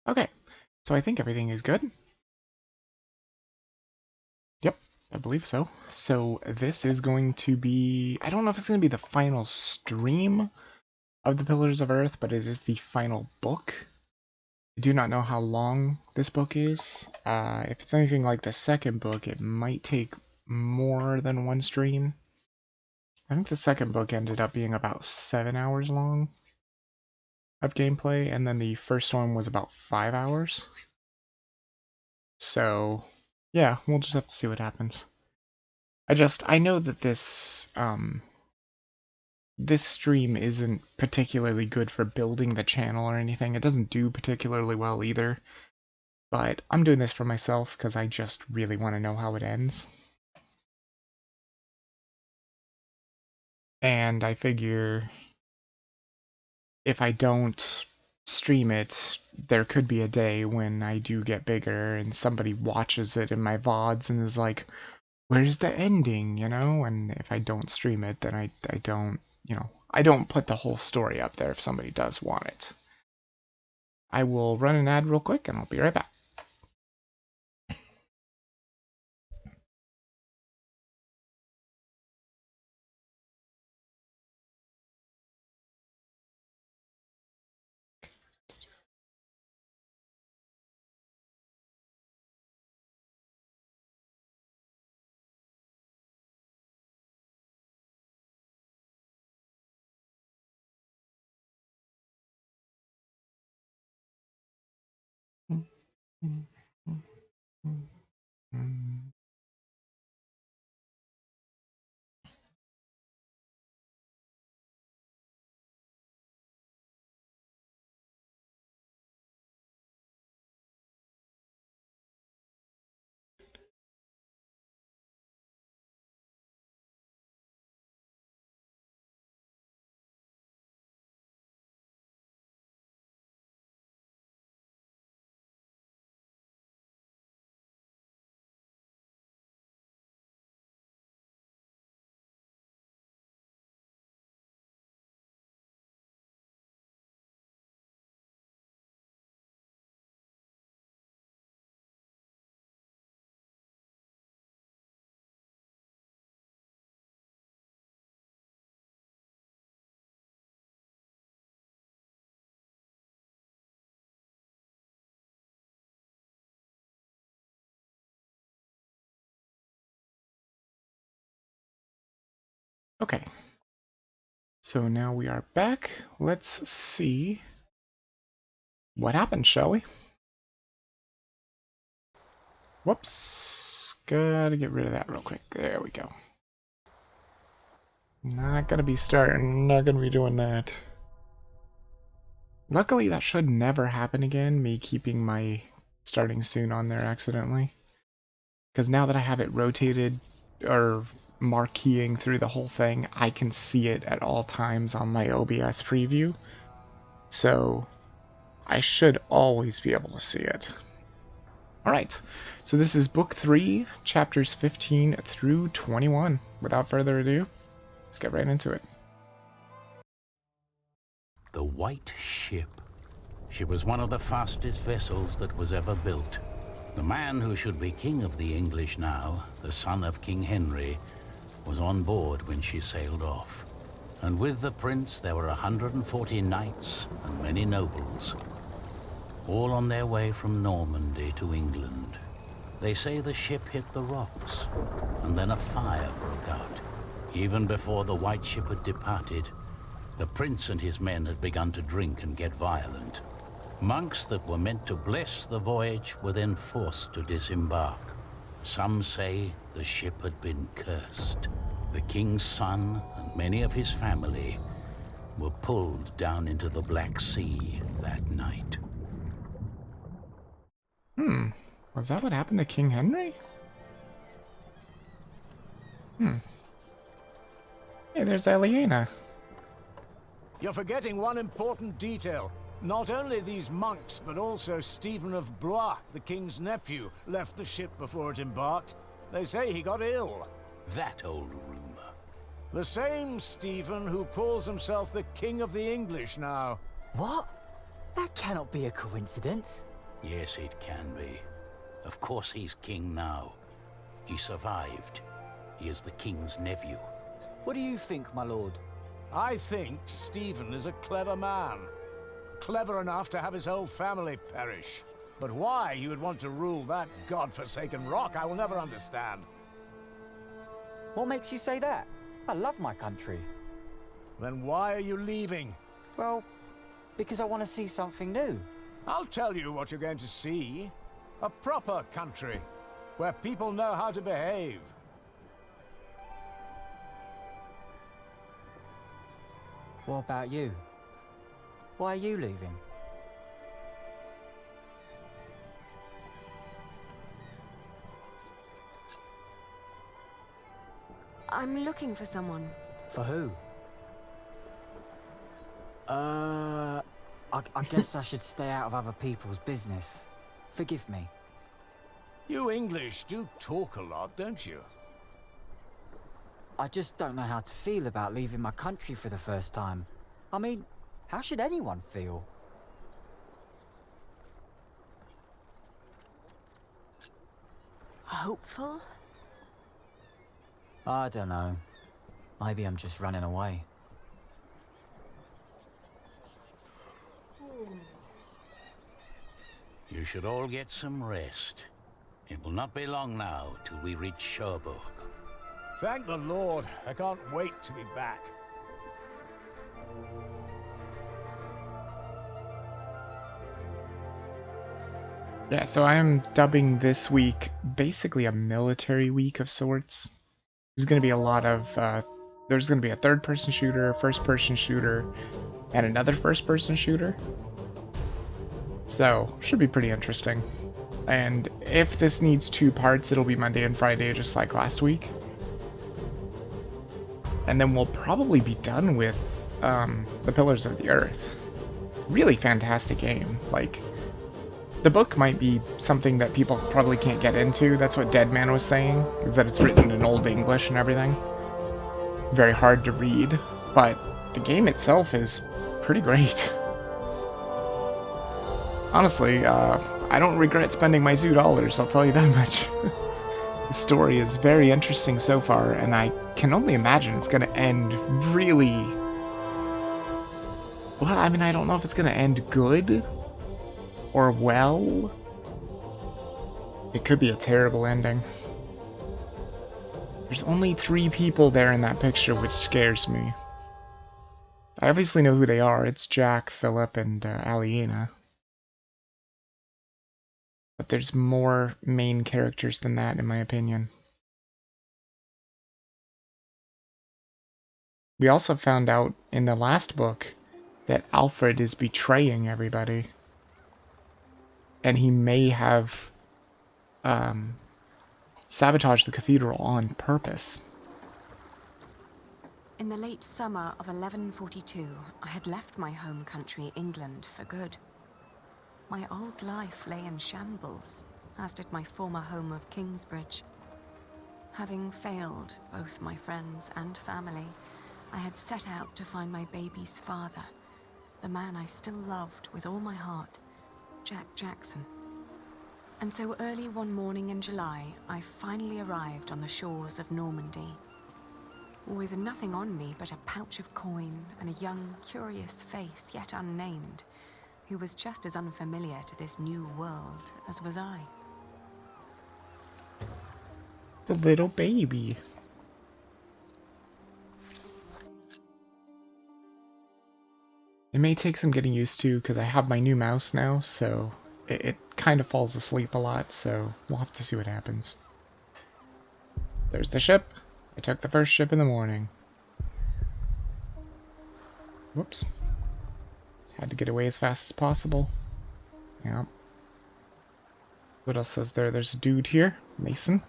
Okay, so I think everything is good. Yep, I believe so. So this is going to be, I don't know if it's going to be the final stream of the Pillars of Earth, but it is the final book. I do not know how long this book is. If it's anything like the second book, it might take more than one stream. I think the second book ended up being about 7 hours long of gameplay, and then the first one was about 5 hours. So, yeah, we'll just have to see what happens. I know that this stream isn't particularly good for building the channel or anything. It doesn't do particularly well either. But I'm doing this for myself because I just really want to know how it ends. And I figure if I don't stream it, there could be a day when I do get bigger and somebody watches it in my VODs and is like, where's the ending, you know? And if I don't stream it, then I don't, I don't put the whole story up there if somebody does want it. I will run an ad real quick and I'll be right back. Okay, so now we are back. Let's see what happened, shall we? Whoops. Gotta get rid of that real quick. There we go. Not gonna be doing that. Luckily, that should never happen again, me keeping my starting soon on there accidentally. Because now that I have it rotated, or marqueeing through the whole thing, I can see it at all times on my OBS preview. So, I should always be able to see it. Alright, so this is Book 3, Chapters 15 through 21. Without further ado, let's get right into it. The White Ship. She was one of the fastest vessels that was ever built. The man who should be king of the English now, the son of King Henry, was on board when she sailed off. And with the prince there were 140 knights and many nobles, all on their way from Normandy to England. They say the ship hit the rocks, and then a fire broke out. Even before the White Ship had departed, the prince and his men had begun to drink and get violent. Monks that were meant to bless the voyage were then forced to disembark. Some say the ship had been cursed. The king's son and many of his family were pulled down into the Black Sea that night. Was that what happened to King Henry? Hey, there's Eliana. You're forgetting one important detail. Not only these monks, but also Stephen of Blois, the king's nephew, left the ship before it embarked. They say he got ill. That old rumor. The same Stephen who calls himself the king of the English now. What? That cannot be a coincidence. Yes, it can be. Of course he's king now. He survived. He is the king's nephew. What do you think, my lord? I think Stephen is a clever man. Clever enough to have his whole family perish. But why he would want to rule that god-forsaken rock, I will never understand. What makes you say that? I love my country. Then why are you leaving? Well, because I want to see something new. I'll tell you what you're going to see. A proper country, where people know how to behave. What about you? Why are you leaving? I'm looking for someone. For who? I guess I should stay out of other people's business. Forgive me. You English do talk a lot, don't you? I just don't know how to feel about leaving my country for the first time. I mean, how should anyone feel? Hopeful? I don't know. Maybe I'm just running away. You should all get some rest. It will not be long now till we reach Cherbourg. Thank the Lord. I can't wait to be back. Yeah, so I am dubbing this week basically a military week of sorts. There's going to be a lot of, there's going to be a third-person shooter, a first-person shooter, and another first-person shooter. So, should be pretty interesting. And if this needs 2 parts, it'll be Monday and Friday, just like last week. And then we'll probably be done with the Pillars of the Earth. Really fantastic game. Like, the book might be something that people probably can't get into. That's what Deadman was saying, is that it's written in Old English and everything. Very hard to read, but the game itself is pretty great. Honestly, I don't regret spending my $2, I'll tell you that much. The story is very interesting so far, and I can only imagine it's going to end really... Well, I mean, I don't know if it's going to end good or well. It could be a terrible ending. There's only 3 people there in that picture, which scares me. I obviously know who they are. It's Jack, Philip, and Aliena. But there's more main characters than that, in my opinion. We also found out in the last book that Alfred is betraying everybody. And he may have sabotaged the cathedral on purpose. In the late summer of 1142, I had left my home country, England, for good. My old life lay in shambles, as did my former home of Kingsbridge. Having failed both my friends and family, I had set out to find my baby's father, the man I still loved with all my heart, Jack Jackson. And so early one morning in July, I finally arrived on the shores of Normandy, with nothing on me but a pouch of coin and a young, curious face yet unnamed, who was just as unfamiliar to this new world as was I. The little baby. It may take some getting used to, because I have my new mouse now, so it kind of falls asleep a lot, so we'll have to see what happens. There's the ship. I took the first ship in the morning. Whoops. Had to get away as fast as possible. Yep. What else is there? There's a dude here. Mason.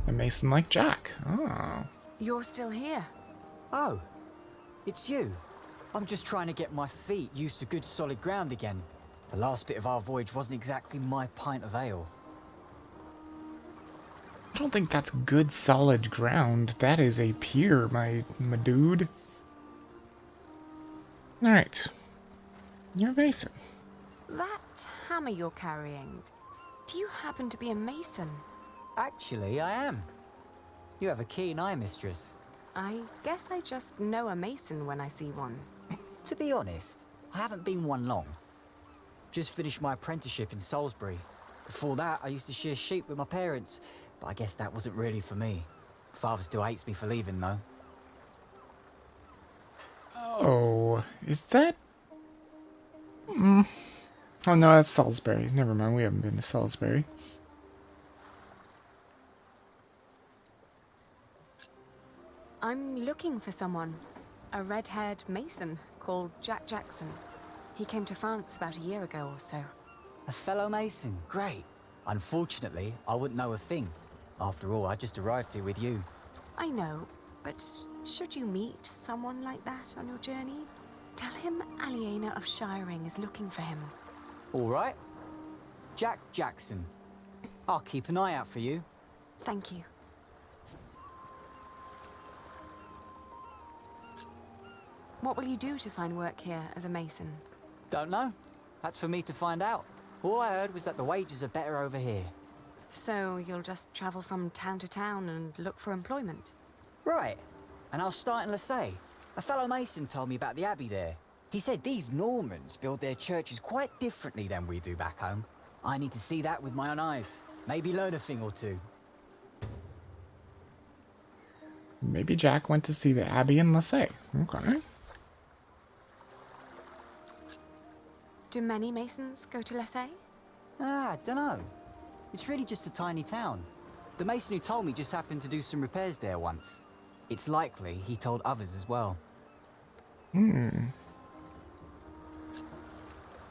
A Mason like Jack. Oh. You're still here? Oh, it's you. I'm just trying to get my feet used to good solid ground again. The last bit of our voyage wasn't exactly my pint of ale. I don't think that's good solid ground. That is a pier, my dude. Alright. You're Mason. That hammer you're carrying, do you happen to be a mason? Actually, I am. You have a keen eye, mistress. I guess I just know a mason when I see one. To be honest, I haven't been one long. Just finished my apprenticeship in Salisbury. Before that, I used to shear sheep with my parents, but I guess that wasn't really for me. Father still hates me for leaving, though. Oh, is that... Oh no, that's Salisbury. Never mind, we haven't been to Salisbury. I'm looking for someone. A red-haired mason called Jack Jackson. He came to France about a year ago or so. A fellow mason, great. Unfortunately, I wouldn't know a thing. After all, I just arrived here with you. I know, but should you meet someone like that on your journey, tell him Aliena of Shiring is looking for him. All right. Jack Jackson. I'll keep an eye out for you. Thank you. What will you do to find work here as a mason? Don't know. That's for me to find out. All I heard was that the wages are better over here. So you'll just travel from town to town and look for employment? Right. And I'll start in Lasay. A fellow mason told me about the abbey there. He said these Normans build their churches quite differently than we do back home. I need to see that with my own eyes. Maybe learn a thing or two. Maybe Jack went to see the Abbey in Lasay. Okay. Do many masons go to Lasay? I dunno. It's really just a tiny town. The mason who told me just happened to do some repairs there once. It's likely he told others as well.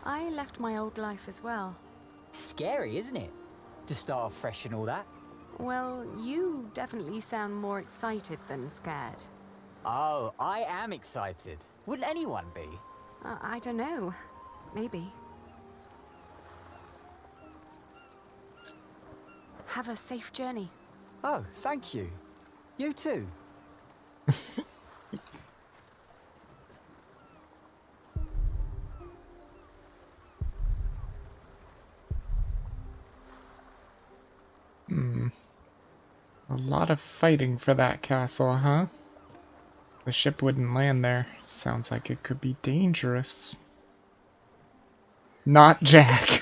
I left my old life as well. Scary, isn't it? To start off fresh and all that. Well, you definitely sound more excited than scared. Oh, I am excited. Wouldn't anyone be? I don't know. Maybe. Have a safe journey. Oh, thank you. You too. A lot of fighting for that castle, huh? The ship wouldn't land there. Sounds like it could be dangerous. Not Jack.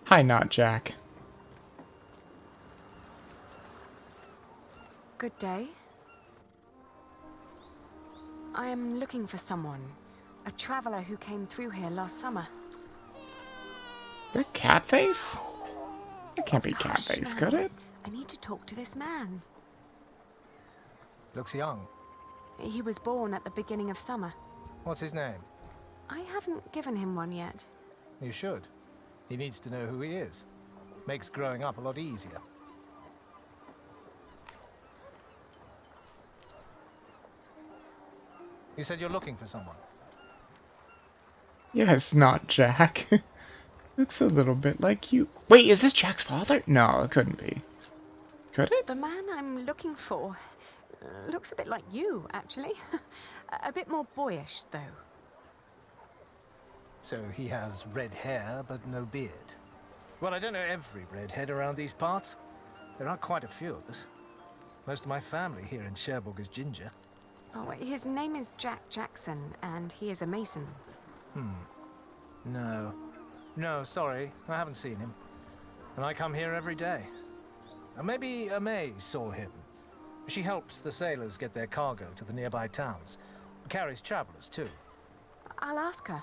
Hi, not Jack. Good day. I am looking for someone. A traveler who came through here last summer. That Catface? It can't be Hush Catface, now. could it? I need to talk to this man. Looks young. He was born at the beginning of summer. What's his name? I haven't given him one yet. You should. He needs to know who he is. Makes growing up a lot easier. You said you're looking for someone. Yes, not Jack. Looks a little bit like you. Wait, is this Jack's father? No, it couldn't be. Could it? The man I'm looking for looks a bit like you, actually. A bit more boyish, though. So he has red hair, but no beard. Well, I don't know every redhead around these parts. There are quite a few of us. Most of my family here in Cherbourg is ginger. Oh, his name is Jack Jackson, and he is a mason. No, sorry, I haven't seen him. And I come here every day. And maybe May saw him. She helps the sailors get their cargo to the nearby towns. Carries travelers, too. I'll ask her.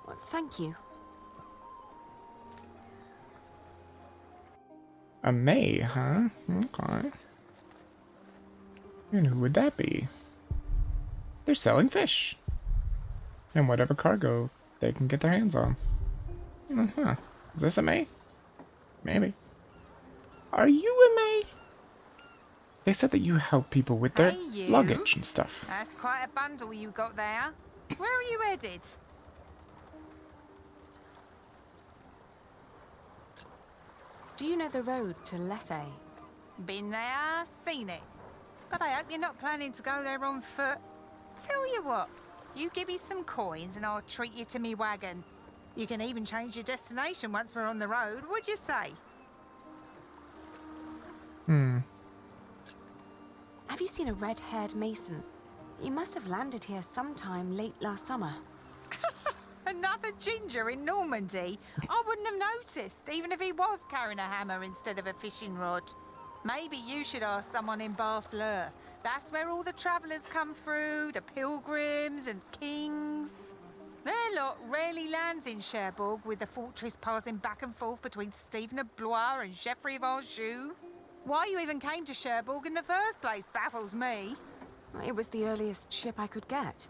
Well, thank you. A May, huh? Okay. And who would that be? They're selling fish. And whatever cargo they can get their hands on. Uh-huh. Is this a May? Maybe. Are you a May? They said that you help people with their Hey, you. luggage and stuff. That's quite a bundle you got there. Where are you headed? Do you know the road to Lessay? Been there, seen it. But I hope you're not planning to go there on foot. Tell you what, you give me some coins and I'll treat you to me wagon. You can even change your destination once we're on the road. What'd you say? Have you seen a red-haired mason? You must have landed here sometime late last summer. Another ginger in Normandy? I wouldn't have noticed, even if he was carrying a hammer instead of a fishing rod. Maybe you should ask someone in Barfleur. That's where all the travellers come through, the pilgrims and kings. Their lot rarely lands in Cherbourg, with the fortress passing back and forth between Stephen of Blois and Geoffrey of Anjou. Why you even came to Cherbourg in the first place baffles me. It was the earliest ship I could get.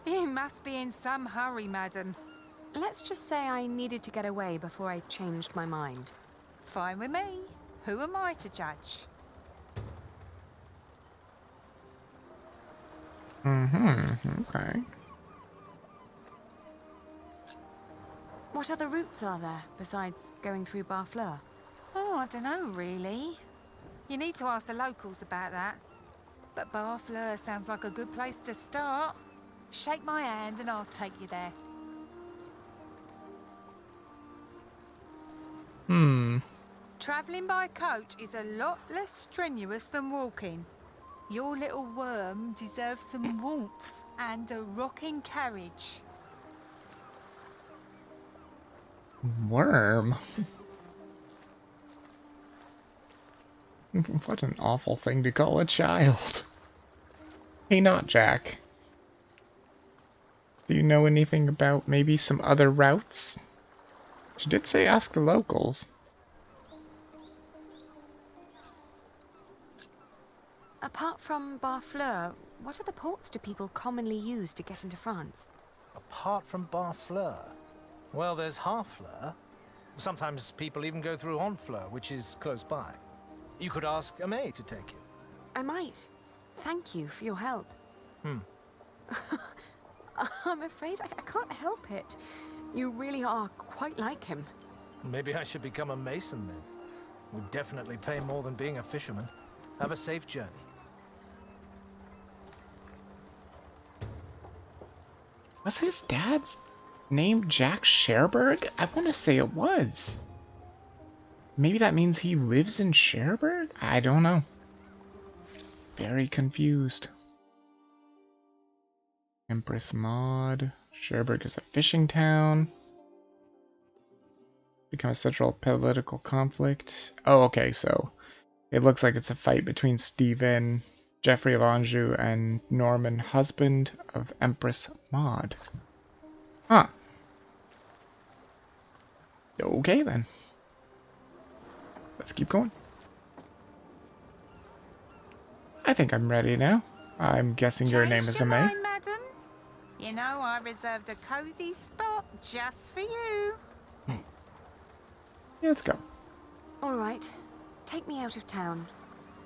You must be in some hurry, madam. Let's just say I needed to get away before I changed my mind. Fine with me. Who am I to judge? Okay. What other routes are there besides going through Barfleur? Oh, I don't know, really. You need to ask the locals about that. But Barfleur sounds like a good place to start. Shake my hand and I'll take you there. Travelling by coach is a lot less strenuous than walking. Your little worm deserves some warmth and a rocking carriage. Worm? What an awful thing to call a child. Hey, not Jack. Do you know anything about maybe some other routes? She did say ask the locals. Apart from Barfleur, what other ports do people commonly use to get into France? Apart from Barfleur? Well, there's Harfleur. Sometimes people even go through Honfleur, which is close by. You could ask Aimee to take you. I might. Thank you for your help. I'm afraid I can't help it. You really are quite like him. Maybe I should become a mason then. Would definitely pay more than being a fisherman. Have a safe journey. Was his dad's name Jack Cherbourg? I want to say it was. Maybe that means he lives in Cherbourg? I don't know. Very confused. Empress Maud. Cherbourg is a fishing town. Become a central political conflict. Oh, okay, so it looks like it's a fight between Stephen, Geoffrey of Anjou, and Norman, husband of Empress Maud. Huh. Okay, then. Let's keep going. I think I'm ready now. I'm guessing your name Changed is your Aimee. mind, madam? You know, I reserved a cosy spot just for you. Yeah, let's go. All right. Take me out of town.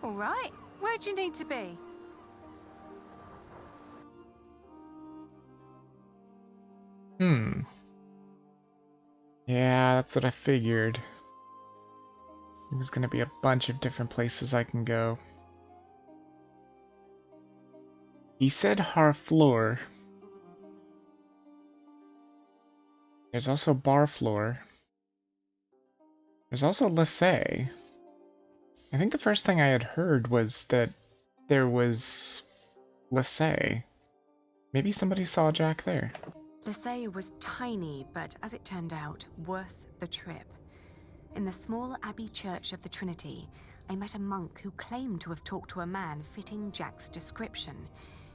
All right. Where'd you need to be? Yeah, that's what I figured. There's gonna be a bunch of different places I can go. He said Harfleur. There's also Barfleur. There's also Lessay. I think the first thing I had heard was that there was Lessay. Maybe somebody saw Jack there. Lessay was tiny, but as it turned out, worth the trip. In the small abbey church of the Trinity, I met a monk who claimed to have talked to a man fitting Jack's description.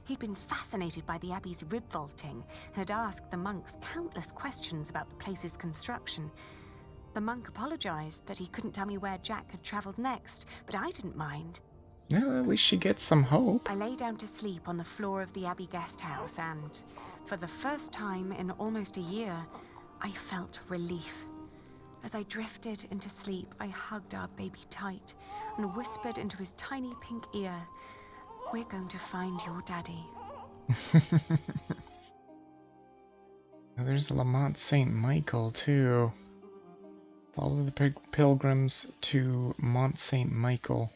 He'd been fascinated by the abbey's rib vaulting and had asked the monks countless questions about the place's construction. The monk apologized that he couldn't tell me where Jack had traveled next, but I didn't mind. Well, at least she gets some hope. I lay down to sleep on the floor of the abbey guest house and, for the first time in almost a year, I felt relief. As I drifted into sleep, I hugged our baby tight and whispered into his tiny pink ear, "We're going to find your daddy." Now, there's Lamont St. Michael, too. Follow the pilgrims to Mont St. Michael.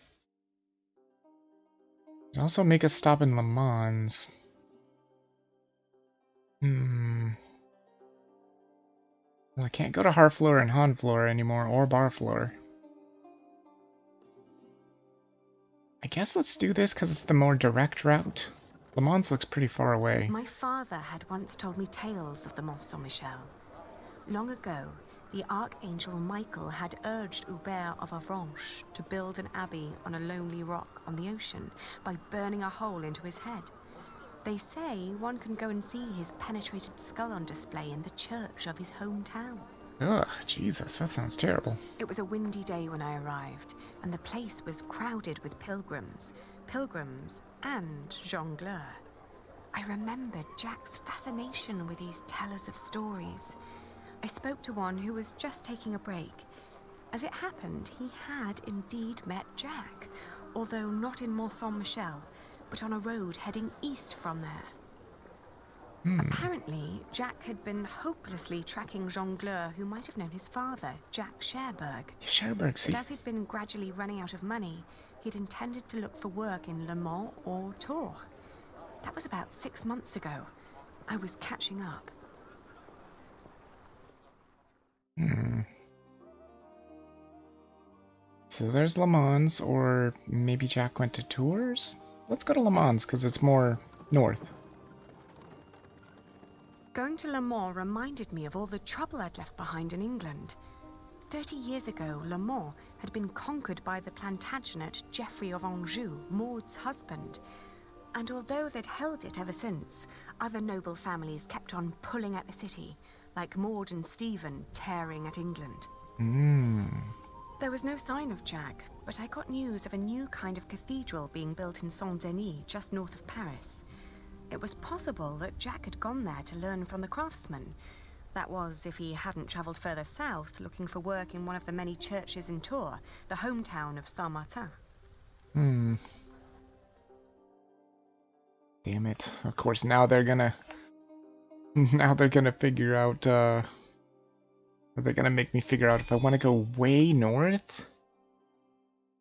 Also make us stop in Le Mans. Well, I can't go to Harfleur and Honfleur anymore, or Barfleur. I guess let's do this because it's the more direct route. Le Mans looks pretty far away. My father had once told me tales of the Mont Saint-Michel. Long ago, the Archangel Michael had urged Hubert of Avranches to build an abbey on a lonely rock on the ocean by burning a hole into his head. They say one can go and see his penetrated skull on display in the church of his hometown. Ugh, Jesus, that sounds terrible. It was a windy day when I arrived, and the place was crowded with pilgrims and jongleurs. I remembered Jack's fascination with these tellers of stories. I spoke to one who was just taking a break. As it happened, he had indeed met Jack, although not in Mont Saint-Michel, but on a road heading east from there. Apparently, Jack had been hopelessly tracking jongleur who might have known his father, Jack Cherbourg. Cherbourg, see? But as he'd been gradually running out of money, he'd intended to look for work in Le Mans or Tours. That was about 6 months ago. I was catching up. So there's Le Mans, or maybe Jack went to Tours? Let's go to Le Mans, because it's more north. Going to Le Mans reminded me of all the trouble I'd left behind in England. 30 years ago, Le Mans had been conquered by the Plantagenet Geoffrey of Anjou, Maud's husband. And although they'd held it ever since, other noble families kept on pulling at the city, like Maud and Stephen tearing at England. There was no sign of Jack, but I got news of a new kind of cathedral being built in Saint-Denis, just north of Paris. It was possible that Jack had gone there to learn from the craftsmen. That was, if he hadn't travelled further south, looking for work in one of the many churches in Tours, the hometown of Saint-Martin. Damn it. Of course, now they're gonna figure out, are they gonna make me figure out if I want to go way north?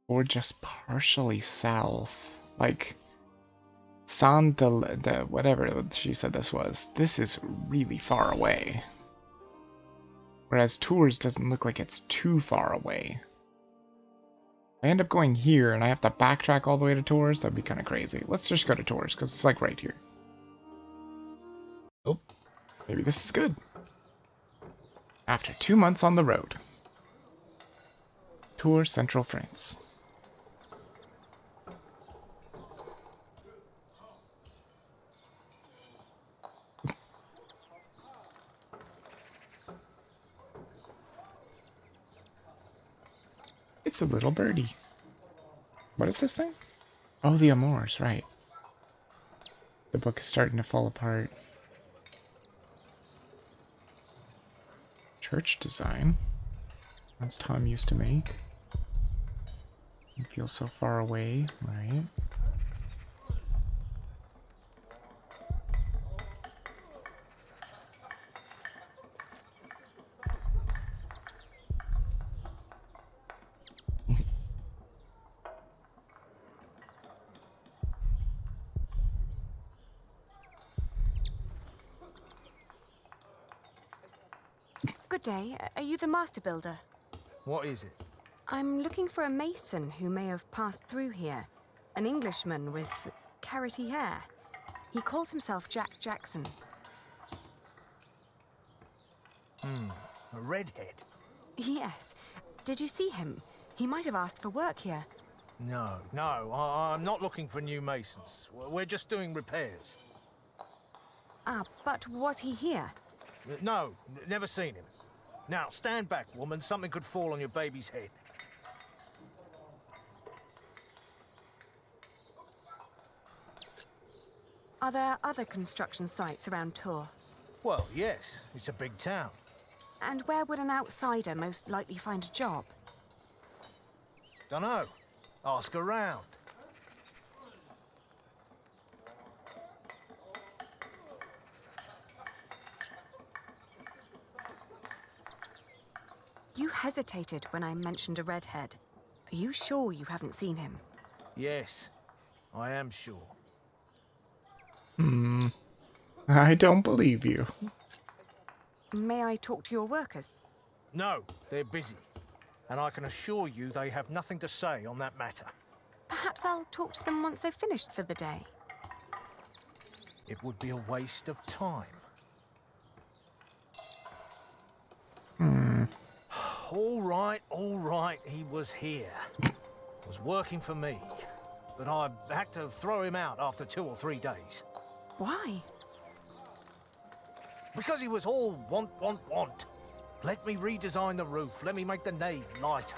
Or just partially south? Like, whatever she said this was. This is really far away. Whereas Tours doesn't look like it's too far away. I end up going here and I have to backtrack all the way to Tours. That'd be kind of crazy. Let's just go to Tours because it's like right here. Oh, maybe this is good. After 2 months on the road. Tours, Central France. It's a little birdie. What is this thing? Oh, the Amours, right. The book is starting to fall apart. Church design. That's Tom used to make. It feels so far away, right? Good day. Are you the master builder? What is it? I'm looking for a mason who may have passed through here. An Englishman with carroty hair. He calls himself Jack Jackson. A redhead? Yes. Did you see him? He might have asked for work here. No, I'm not looking for new masons. We're just doing repairs. Ah, but was he here? No, never seen him. Now, stand back, woman. Something could fall on your baby's head. Are there other construction sites around Tours? Well, yes. It's a big town. And where would an outsider most likely find a job? Dunno. Ask around. You hesitated when I mentioned a redhead. Are you sure you haven't seen him? Yes. I am sure. I don't believe you. May I talk to your workers? No, they're busy. And I can assure you they have nothing to say on that matter. Perhaps I'll talk to them once they've finished for the day. It would be a waste of time. All right, he was here. Was working for me. But I had to throw him out after 2 or 3 days. Why? Because he was all want. Let me redesign the roof, let me make the nave lighter.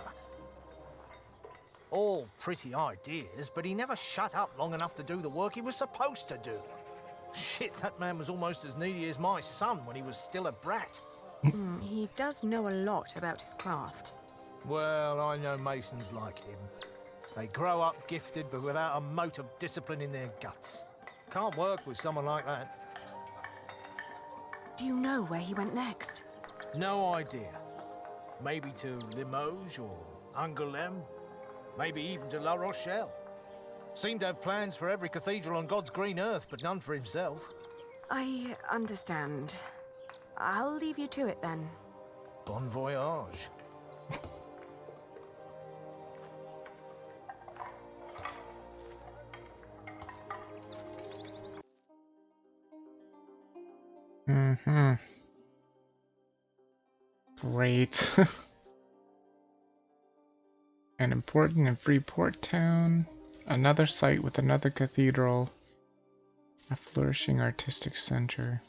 All pretty ideas, but he never shut up long enough to do the work he was supposed to do. Shit, that man was almost as needy as my son when he was still a brat. He does know a lot about his craft. Well, I know masons like him. They grow up gifted, but without a mote of discipline in their guts. Can't work with someone like that. Do you know where he went next? No idea. Maybe to Limoges or Angoulême. Maybe even to La Rochelle. Seemed to have plans for every cathedral on God's green earth, but none for himself. I understand. I'll leave you to it then. Bon voyage. Great. An important and free port town. Another site with another cathedral. A flourishing artistic center.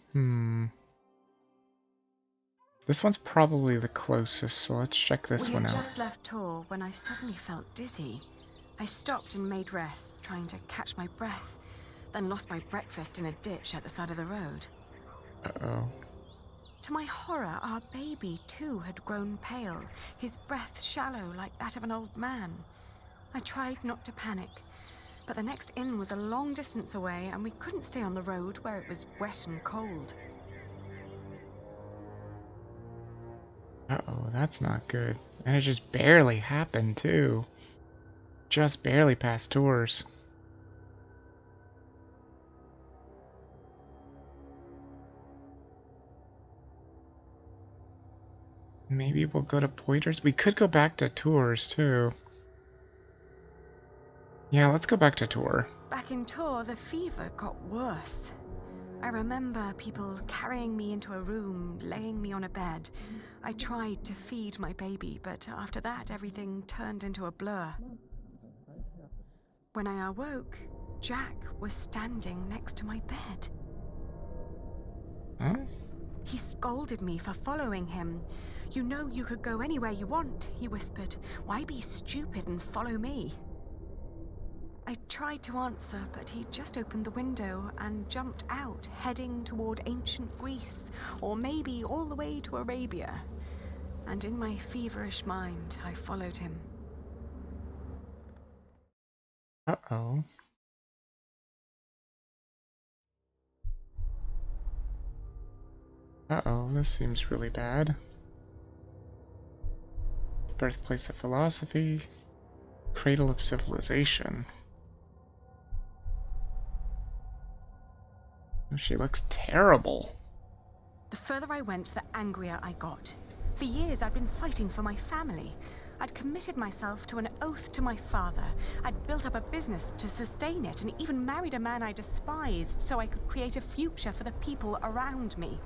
This one's probably the closest, so let's check this one We out. had just left Tours when I suddenly felt dizzy. I stopped and made rest, trying to catch my breath, then lost my breakfast in a ditch at the side of the road. Uh-oh. To my horror, our baby too had grown pale, his breath shallow like that of an old man. I tried not to panic, but the next inn was a long distance away and we couldn't stay on the road where it was wet and cold. Uh-oh, that's not good. And it just barely happened, too. Just barely past Tours. Maybe we'll go to Poiters. We could go back to Tours, too. Yeah, let's go back to Tours. Back in Tours, the fever got worse. I remember people carrying me into a room, laying me on a bed. I tried to feed my baby, but after that, everything turned into a blur. When I awoke, Jack was standing next to my bed. Huh? He scolded me for following him. "You know you could go anywhere you want," he whispered. "Why be stupid and follow me?" I tried to answer, but he just opened the window and jumped out, heading toward ancient Greece, or maybe all the way to Arabia. And in my feverish mind, I followed him. Uh-oh. Uh-oh, this seems really bad. Birthplace of philosophy. Cradle of civilization. She looks terrible. The further I went, the angrier I got. For years, I'd been fighting for my family. I'd committed myself to an oath to my father. I'd built up a business to sustain it and even married a man I despised so I could create a future for the people around me.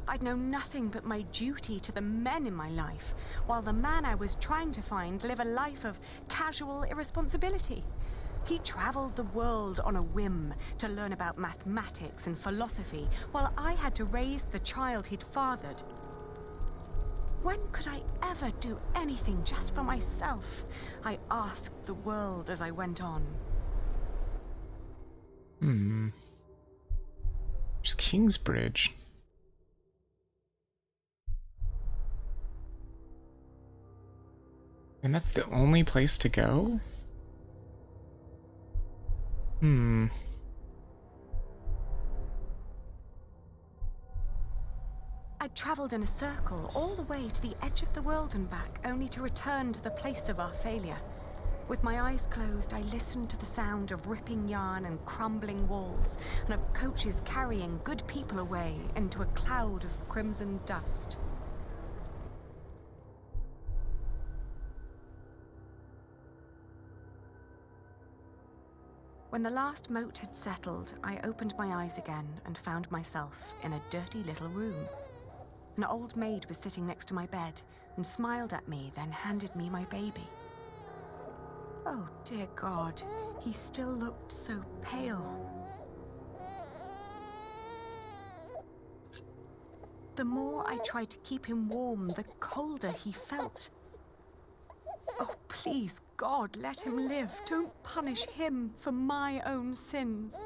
I'd known nothing but my duty to the men in my life, while the man I was trying to find lived a life of casual irresponsibility. He traveled the world on a whim to learn about mathematics and philosophy, while I had to raise the child he'd fathered. When could I ever do anything just for myself? I asked the world as I went on. There's Kingsbridge. And that's the only place to go? I'd traveled in a circle all the way to the edge of the world and back, only to return to the place of our failure. With my eyes closed, I listened to the sound of ripping yarn and crumbling walls, and of coaches carrying good people away into a cloud of crimson dust. When the last moat had settled, I opened my eyes again and found myself in a dirty little room. An old maid was sitting next to my bed and smiled at me, then handed me my baby. Oh, dear God, he still looked so pale. The more I tried to keep him warm, the colder he felt. Oh, please, God, let him live. Don't punish him for my own sins.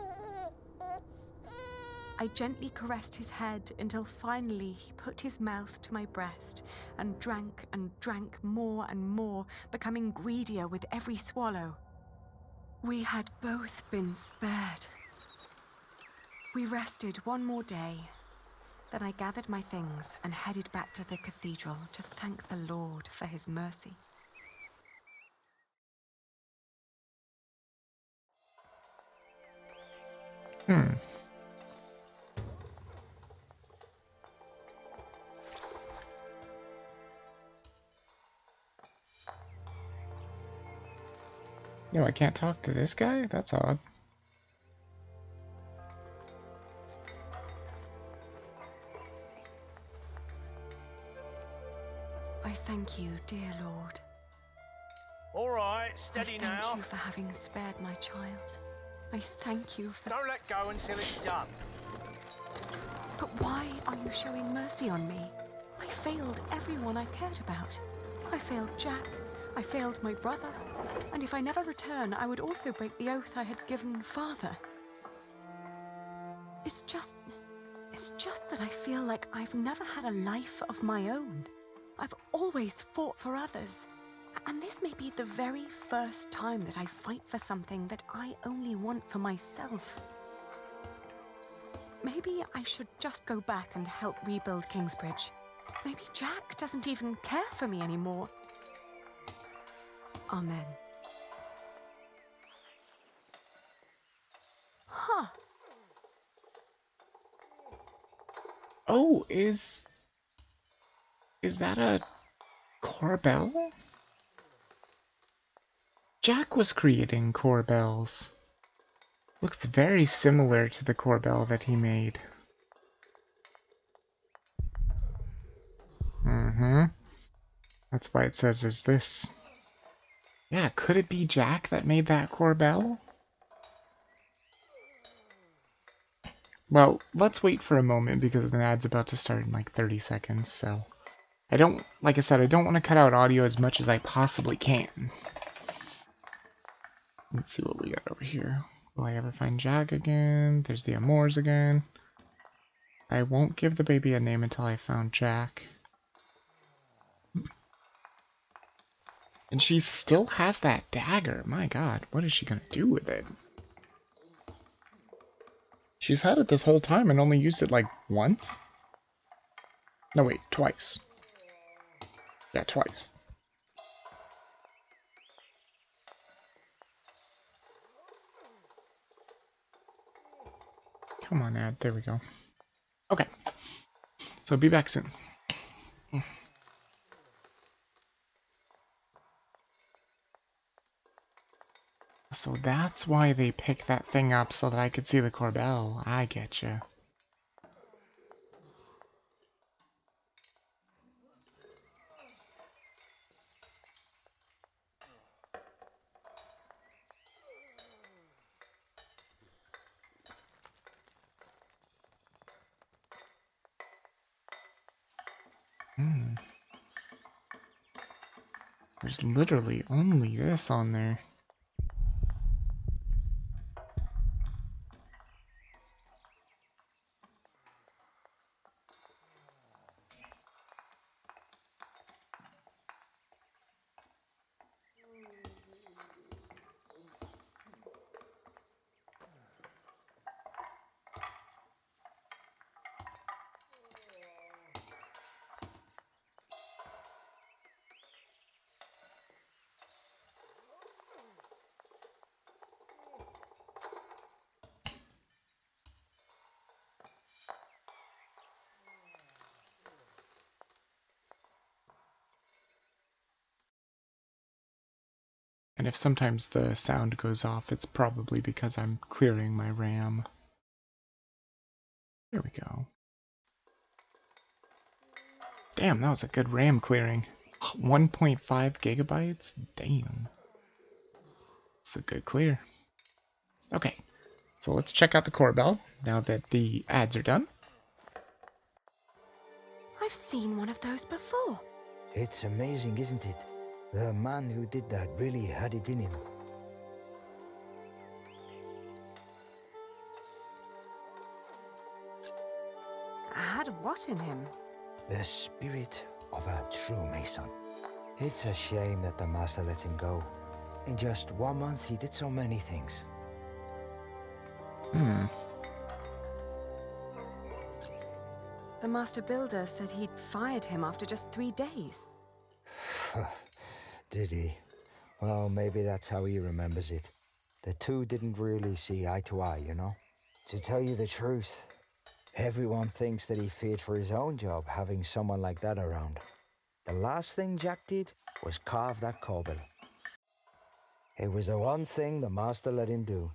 I gently caressed his head until finally he put his mouth to my breast and drank more and more, becoming greedier with every swallow. We had both been spared. We rested one more day. Then I gathered my things and headed back to the cathedral to thank the Lord for his mercy. No, I can't talk to this guy? That's odd. I thank you, dear Lord. All right, steady I now. thank you for having spared my child. I thank you for... Don't let go until it's done. But why are you showing mercy on me? I failed everyone I cared about. I failed Jack. I failed my brother. And if I never return, I would also break the oath I had given Father. It's just that I feel like I've never had a life of my own. I've always fought for others. And this may be the very first time that I fight for something that I only want for myself. Maybe I should just go back and help rebuild Kingsbridge. Maybe Jack doesn't even care for me anymore. Amen. Huh. Oh, is that a Corbel? Jack was creating Corbels. Looks very similar to the Corbel that he made. That's why it says, is this... Yeah, could it be Jack that made that Corbel? Well, let's wait for a moment because the ad's about to start in like 30 seconds, so... like I said, I don't want to cut out audio as much as I possibly can. Let's see what we got over here. Will I ever find Jack again? There's the Amours again. I won't give the baby a name until I found Jack. And she still has that dagger. My god, what is she gonna do with it? She's had it this whole time and only used it like once? No, wait, twice. Yeah, twice. Come on, ad. There we go. Okay. So be back soon. So that's why they picked that thing up so that I could see the Corbel. I getcha. There's literally only this on there. And if sometimes the sound goes off, it's probably because I'm clearing my RAM. There we go. Damn, that was a good RAM clearing. 1.5 gigabytes? Damn. It's a good clear. Okay, so let's check out the core bell now that the ads are done. I've seen one of those before. It's amazing, isn't it? The man who did that really had it in him. Had what in him? The spirit of a true Mason. It's a shame that the master let him go. In just 1 month, he did so many things. The master builder said he'd fired him after just 3 days. Did he? Well, maybe that's how he remembers it. The two didn't really see eye to eye, you know? To tell you the truth, everyone thinks that he feared for his own job having someone like that around. The last thing Jack did was carve that corbel. It was the one thing the master let him do.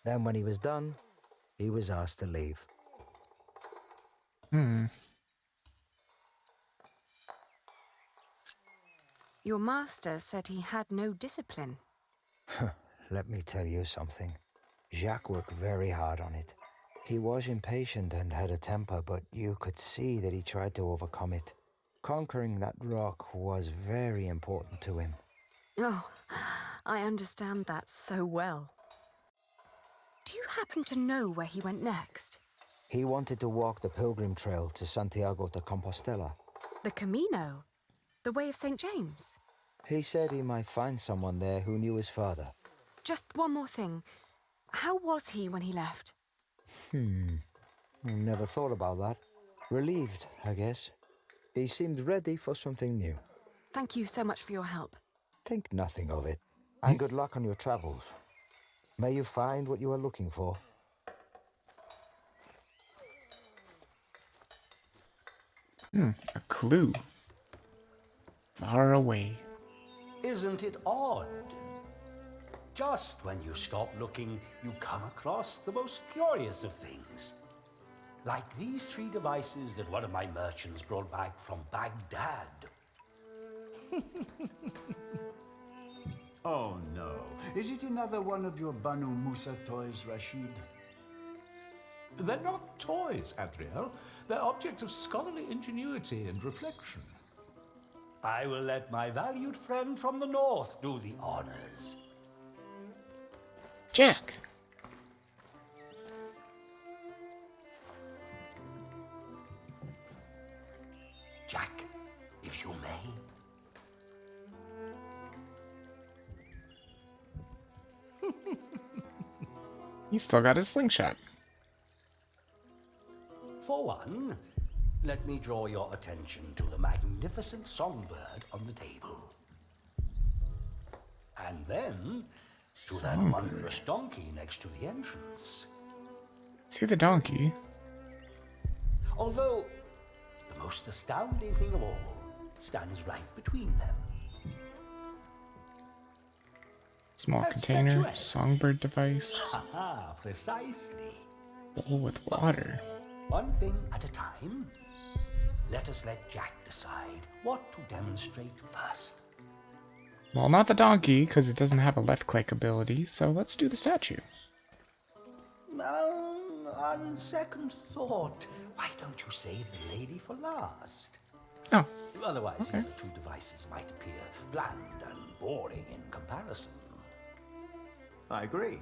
Then when he was done, he was asked to leave. Your master said he had no discipline. Let me tell you something. Jacques worked very hard on it. He was impatient and had a temper, but you could see that he tried to overcome it. Conquering that rock was very important to him. Oh, I understand that so well. Do you happen to know where he went next? He wanted to walk the pilgrim trail to Santiago de Compostela. The Camino? The Way of St. James? He said he might find someone there who knew his father. Just one more thing. How was he when he left? Never thought about that. Relieved, I guess. He seemed ready for something new. Thank you so much for your help. Think nothing of it. And good luck on your travels. May you find what you are looking for. A clue. Far away. Isn't it odd? Just when you stop looking, you come across the most curious of things. Like these 3 devices that one of my merchants brought back from Baghdad. Oh no. Is it another one of your Banu Musa toys, Rashid? They're not toys, Adriel. They're objects of scholarly ingenuity and reflection. I will let my valued friend from the north do the honors. Jack! Jack, if you may. He's still got his slingshot. For one, let me draw your attention to the magnificent songbird on the table. And then to that wondrous donkey next to the entrance. See the donkey? Although, the most astounding thing of all stands right between them. Small That container, statuette. songbird device, Haha, precisely. bowl with water. One thing at a time. Let us let Jack decide what to demonstrate first. Well, not the donkey, because it doesn't have a left-click ability, so let's do the statue. On second thought, why don't you save the lady for last? Oh, Otherwise, Okay. the other 2 devices might appear bland and boring in comparison. I agree.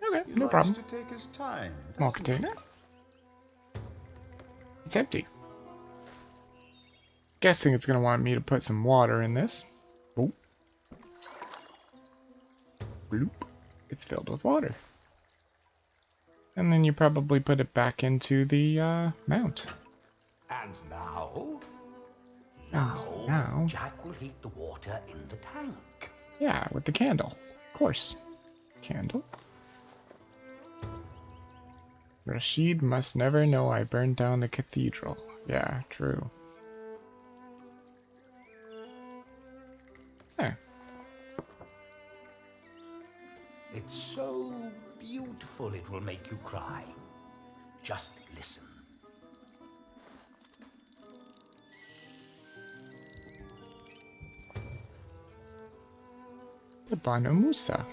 okay, He no likes problem. to take his time. Small doesn't he? container. It's empty. Guessing it's going to want me to put some water in this. Oh. Bloop. It's filled with water. And then you probably put it back into the mount. And now? And now, Jack will heat the water in the tank. yeah, with the candle. Of course. Candle. Rashid must never know I burned down the cathedral. Yeah, true. There. It's so beautiful it will make you cry. Just listen. The Banu Musa.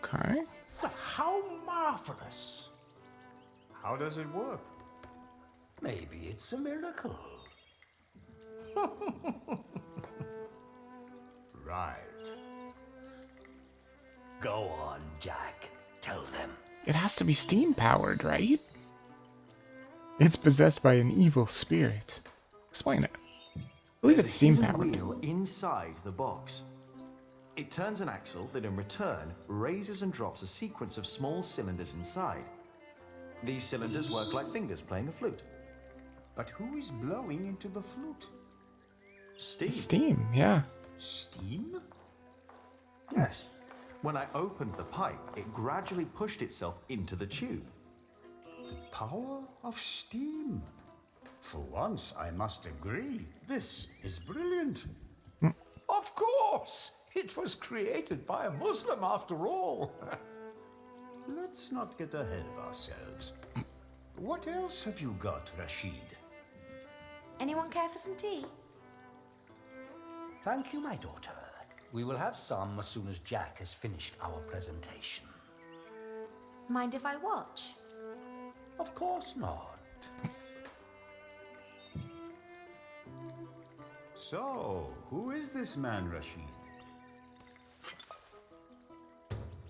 Okay. Well, how marvelous! How does it work? Maybe it's a miracle. Right. Go on, Jack. Tell them. It has to be steam powered, right? It's possessed by an evil spirit. Explain it. I believe it's steam powered. Wheel inside the box. It turns an axle that in return raises and drops a sequence of small cylinders inside. These cylinders work like fingers playing a flute. But who is blowing into the flute? Steam. Steam, yeah. Steam? Yes. When I opened the pipe, it gradually pushed itself into the tube. The power of steam. For once, I must agree. This is brilliant. Of course! It was created by a Muslim after all. Let's not get ahead of ourselves. What else have you got, Rashid? Anyone care for some tea? Thank you, my daughter. We will have some as soon as Jack has finished our presentation. Mind if I watch? Of course not. So, who is this man, Rashid?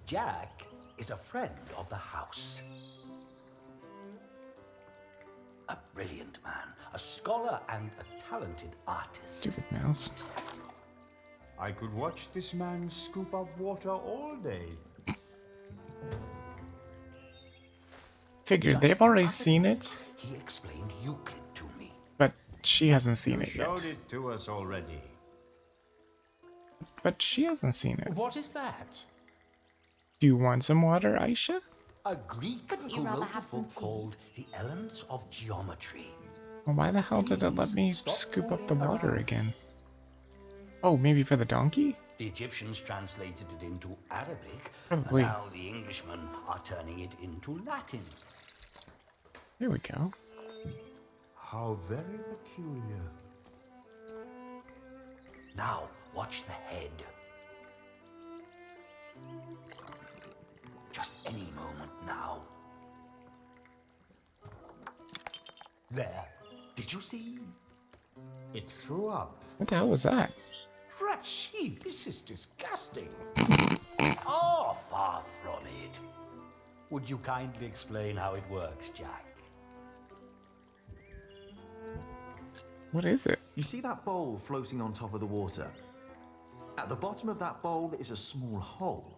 Jack is a friend of the house. A brilliant man, a scholar and a talented artist. Stupid mouse. I could watch this man scoop up water all day. Figured they've already seen it, He explained Euclid to me. but she hasn't seen it Showed yet. it to us already. But she hasn't seen it. What is that? Do you want some water, Aisha? A Greek Wouldn't you who rather wrote a have some book tea? called The Elements of Geometry. Well, why the hell did it let me scoop up the water again? Oh, maybe for the donkey? The Egyptians translated it into Arabic, Probably. and now the Englishmen are turning it into Latin. Here we go. How very peculiar. Now, watch the head. Just any moment now. There. Did you see? It threw up. What the hell was that? Rashid, this is disgusting. Oh, far from it. Would you kindly explain how it works, Jack? What is it? You see that bowl floating on top of the water? At the bottom of that bowl is a small hole.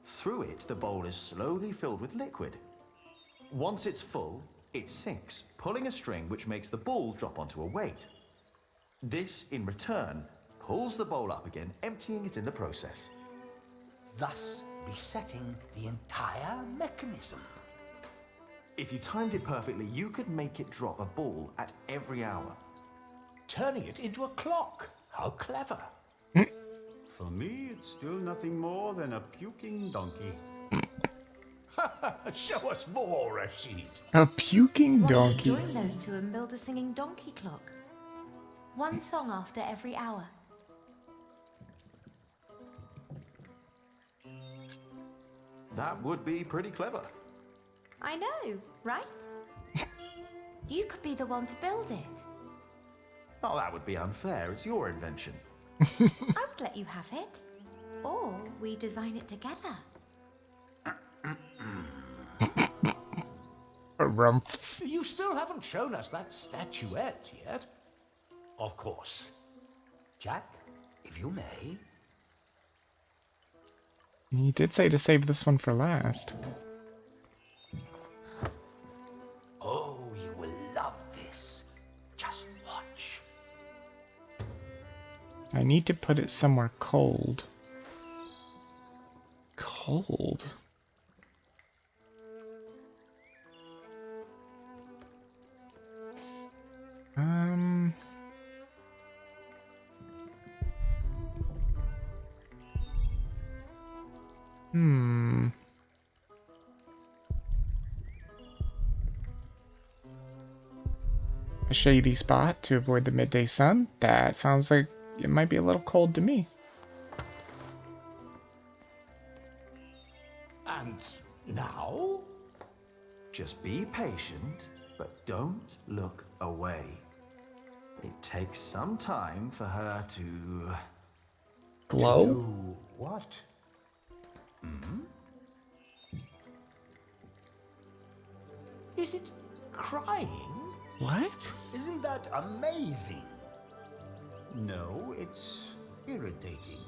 Through it, the bowl is slowly filled with liquid. Once it's full, it sinks, pulling a string which makes the ball drop onto a weight. This, in return, pulls the bowl up again, emptying it in the process. Thus resetting the entire mechanism. If you timed it perfectly, you could make it drop a ball at every hour. Turning it into a clock. How clever. For me, it's still nothing more than a puking donkey. Show us more, Rashid. A puking Why don't you donkey. join those two and build a singing donkey clock? One song after every hour. That would be pretty clever. I know, right? You could be the one to build it. Oh, that would be unfair. It's your invention. I would let you have it. Or we design it together. Rumphs. You still haven't shown us that statuette yet. Of course. Jack, if you may. He did say to save this one for last. Oh, you will love this. Just watch. I need to put it somewhere cold. Cold? Hmm. A shady spot to avoid the midday sun? That sounds like it might be a little cold to me. And now? Just be patient, but don't look away. It takes some time for her to... Glow? To do what? Is it crying? What? Isn't that amazing? No, it's irritating.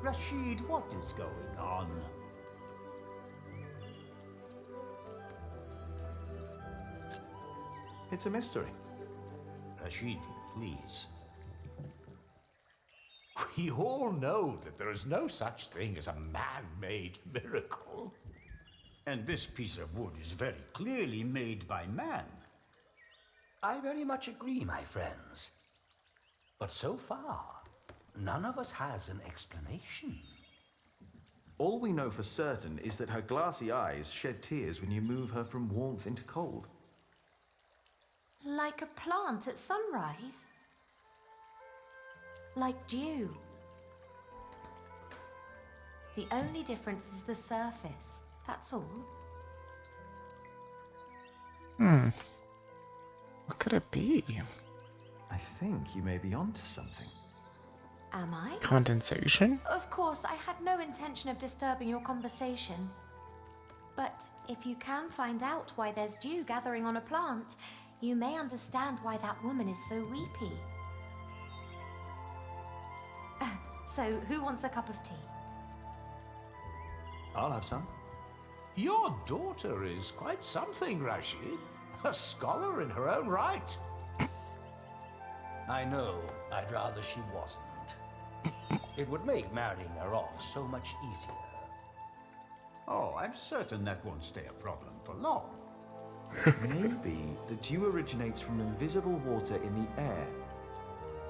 Rashid, what is going on? It's a mystery. Rashid, please. We all know that there is no such thing as a man-made miracle. And this piece of wood is very clearly made by man. I very much agree, my friends. But so far, none of us has an explanation. All we know for certain is that her glassy eyes shed tears when you move her from warmth into cold. Like a plant at sunrise? Like dew? The only difference is the surface, that's all. What could it be? I think you may be onto something. Am I? Condensation? Of course, I had no intention of disturbing your conversation. But if you can find out why there's dew gathering on a plant, you may understand why that woman is so weepy. So, who wants a cup of tea? I'll have some. Your daughter is quite something, Rashid. A scholar in her own right. I know. I'd rather she wasn't. It would make marrying her off so much easier. Oh, I'm certain that won't stay a problem for long. Maybe the dew originates from invisible water in the air.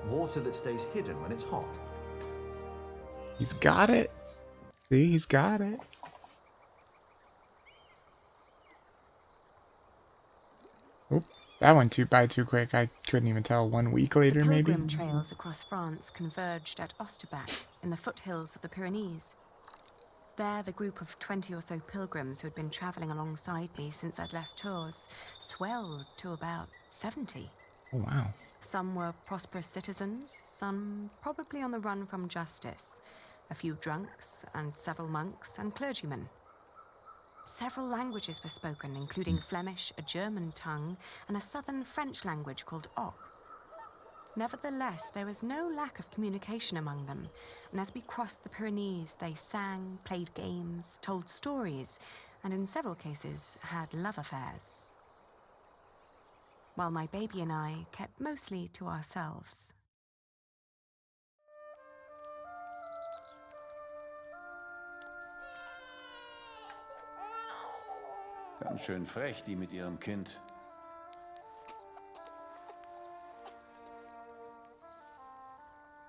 Water that stays hidden when it's hot. He's got it. See, he's got it. Oop, that went by too quick. I couldn't even tell. 1 week later, The maybe? pilgrim trails across France converged at Osterbat in the foothills of the Pyrenees. There, the group of 20 or so pilgrims who had been travelling alongside me since I'd left Tours swelled to about 70. Oh, wow. Some were prosperous citizens, some probably on the run from justice, a few drunks, and several monks and clergymen. Several languages were spoken, including Flemish, a German tongue, and a southern French language called Oc. Nevertheless, there was no lack of communication among them, and as we crossed the Pyrenees, they sang, played games, told stories, and in several cases had love affairs. While my baby and I kept mostly to ourselves. Ganz schön frech, die mit ihrem Kind.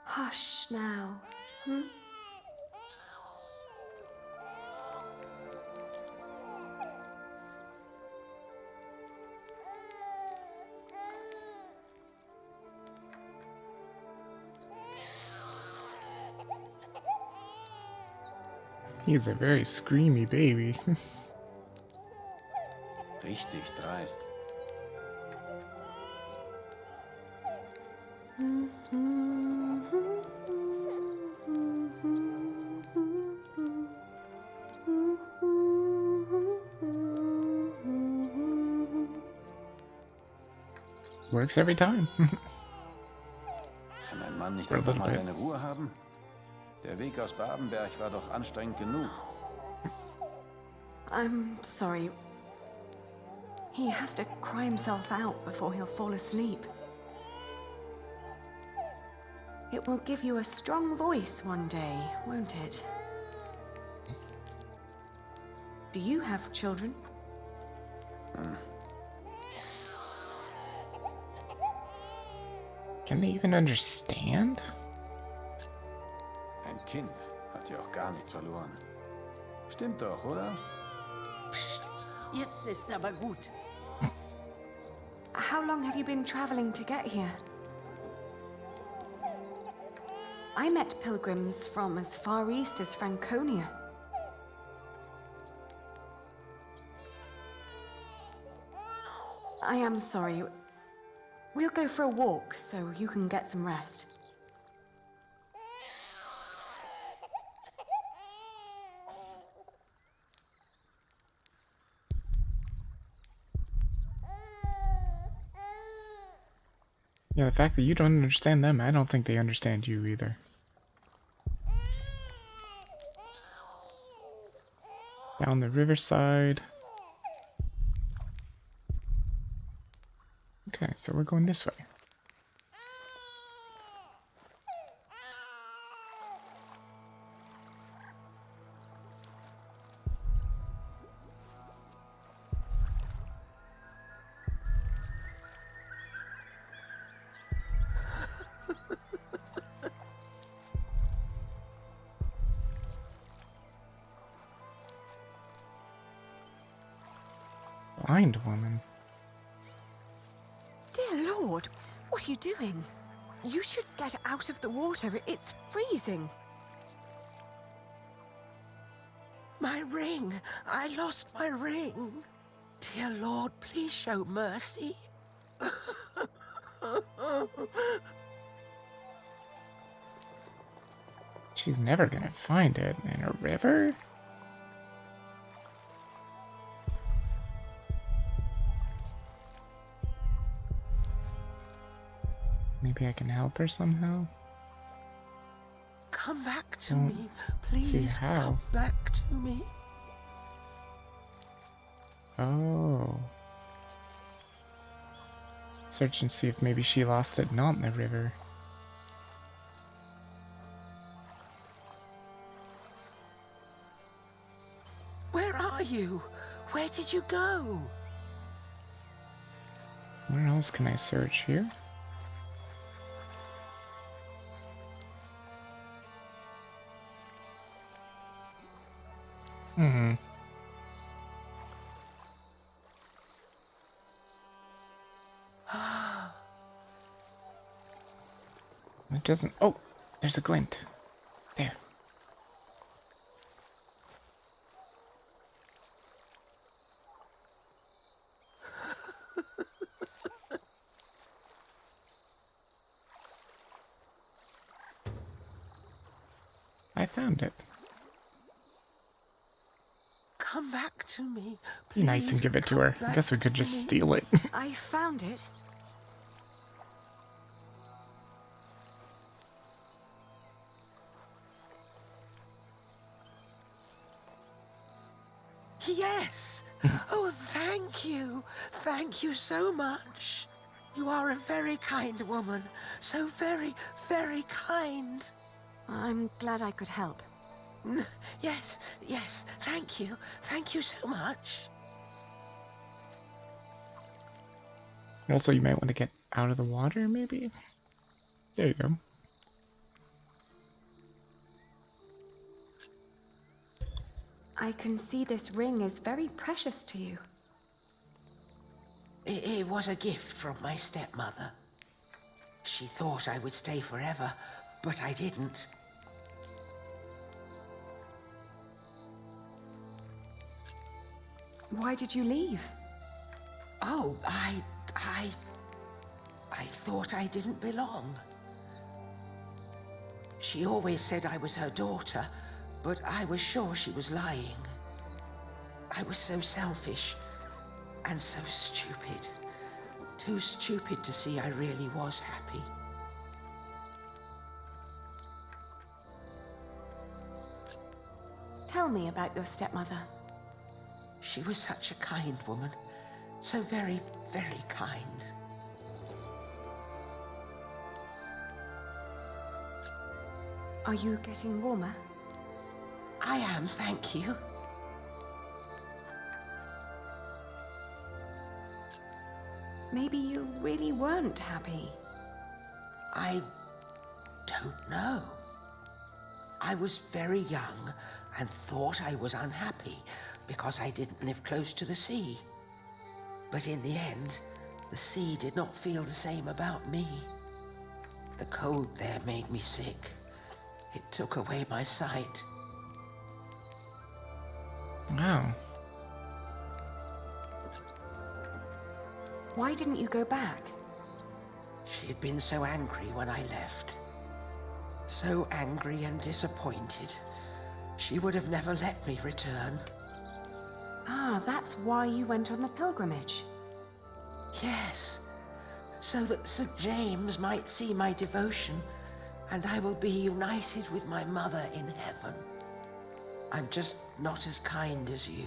Hush now. He's a very screamy baby. Richtig dreist. Works every time. Kann ein Mann nicht einfach mal seine Ruhe haben? Der Weg aus Babenberg war doch anstrengend genug. I'm sorry. He has to cry himself out before he'll fall asleep. It will give you a strong voice one day, won't it? Do you have children? Can they even understand? Ein Kind hat ja auch gar nichts verloren. Stimmt doch, oder? Jetzt ist's aber gut. How long have you been traveling to get here? I met pilgrims from as far east as Franconia. I am sorry. We'll go for a walk so you can get some rest. Yeah, the fact that you don't understand them, I don't think they understand you either. Down the riverside. Okay, so we're going this way. Blind woman. Dear Lord, what are you doing? You should get out of the water. It's freezing. My ring! I lost my ring! Dear Lord, please show mercy. She's never gonna find it in a river? Maybe I can help her somehow? Come back to Don't me. Please how. come back to me. Oh. Search and see if maybe she lost it not in the river. Where are you? Where did you go? Where else can I search here? It doesn't. Oh, there's a glint. There. I found it. Come back to me. Be nice and Please give it to come her. I guess we back could to just me. steal it. I found it. Yes! Oh, thank you. Thank you so much. You are a very kind woman. So very, very kind. I'm glad I could help. Yes, yes, thank you. Thank you so much. Also, you might want to get out of the water, maybe? There you go. I can see this ring is very precious to you. It was a gift from my stepmother. She thought I would stay forever, but I didn't. Why did you leave? Oh, I thought I didn't belong. She always said I was her daughter, but I was sure she was lying. I was so selfish and so stupid. Too stupid to see I really was happy. Tell me about your stepmother. She was such a kind woman. So very, very kind. Are you getting warmer? I am, thank you. Maybe you really weren't happy. I don't know. I was very young and thought I was unhappy because I didn't live close to the sea. But in the end, the sea did not feel the same about me. The cold there made me sick. It took away my sight. Wow. Why didn't you go back? She had been so angry when I left. So angry and disappointed. She would have never let me return. Ah, that's why you went on the pilgrimage. Yes, so that St. James might see my devotion, and I will be united with my mother in heaven. I'm just not as kind as you.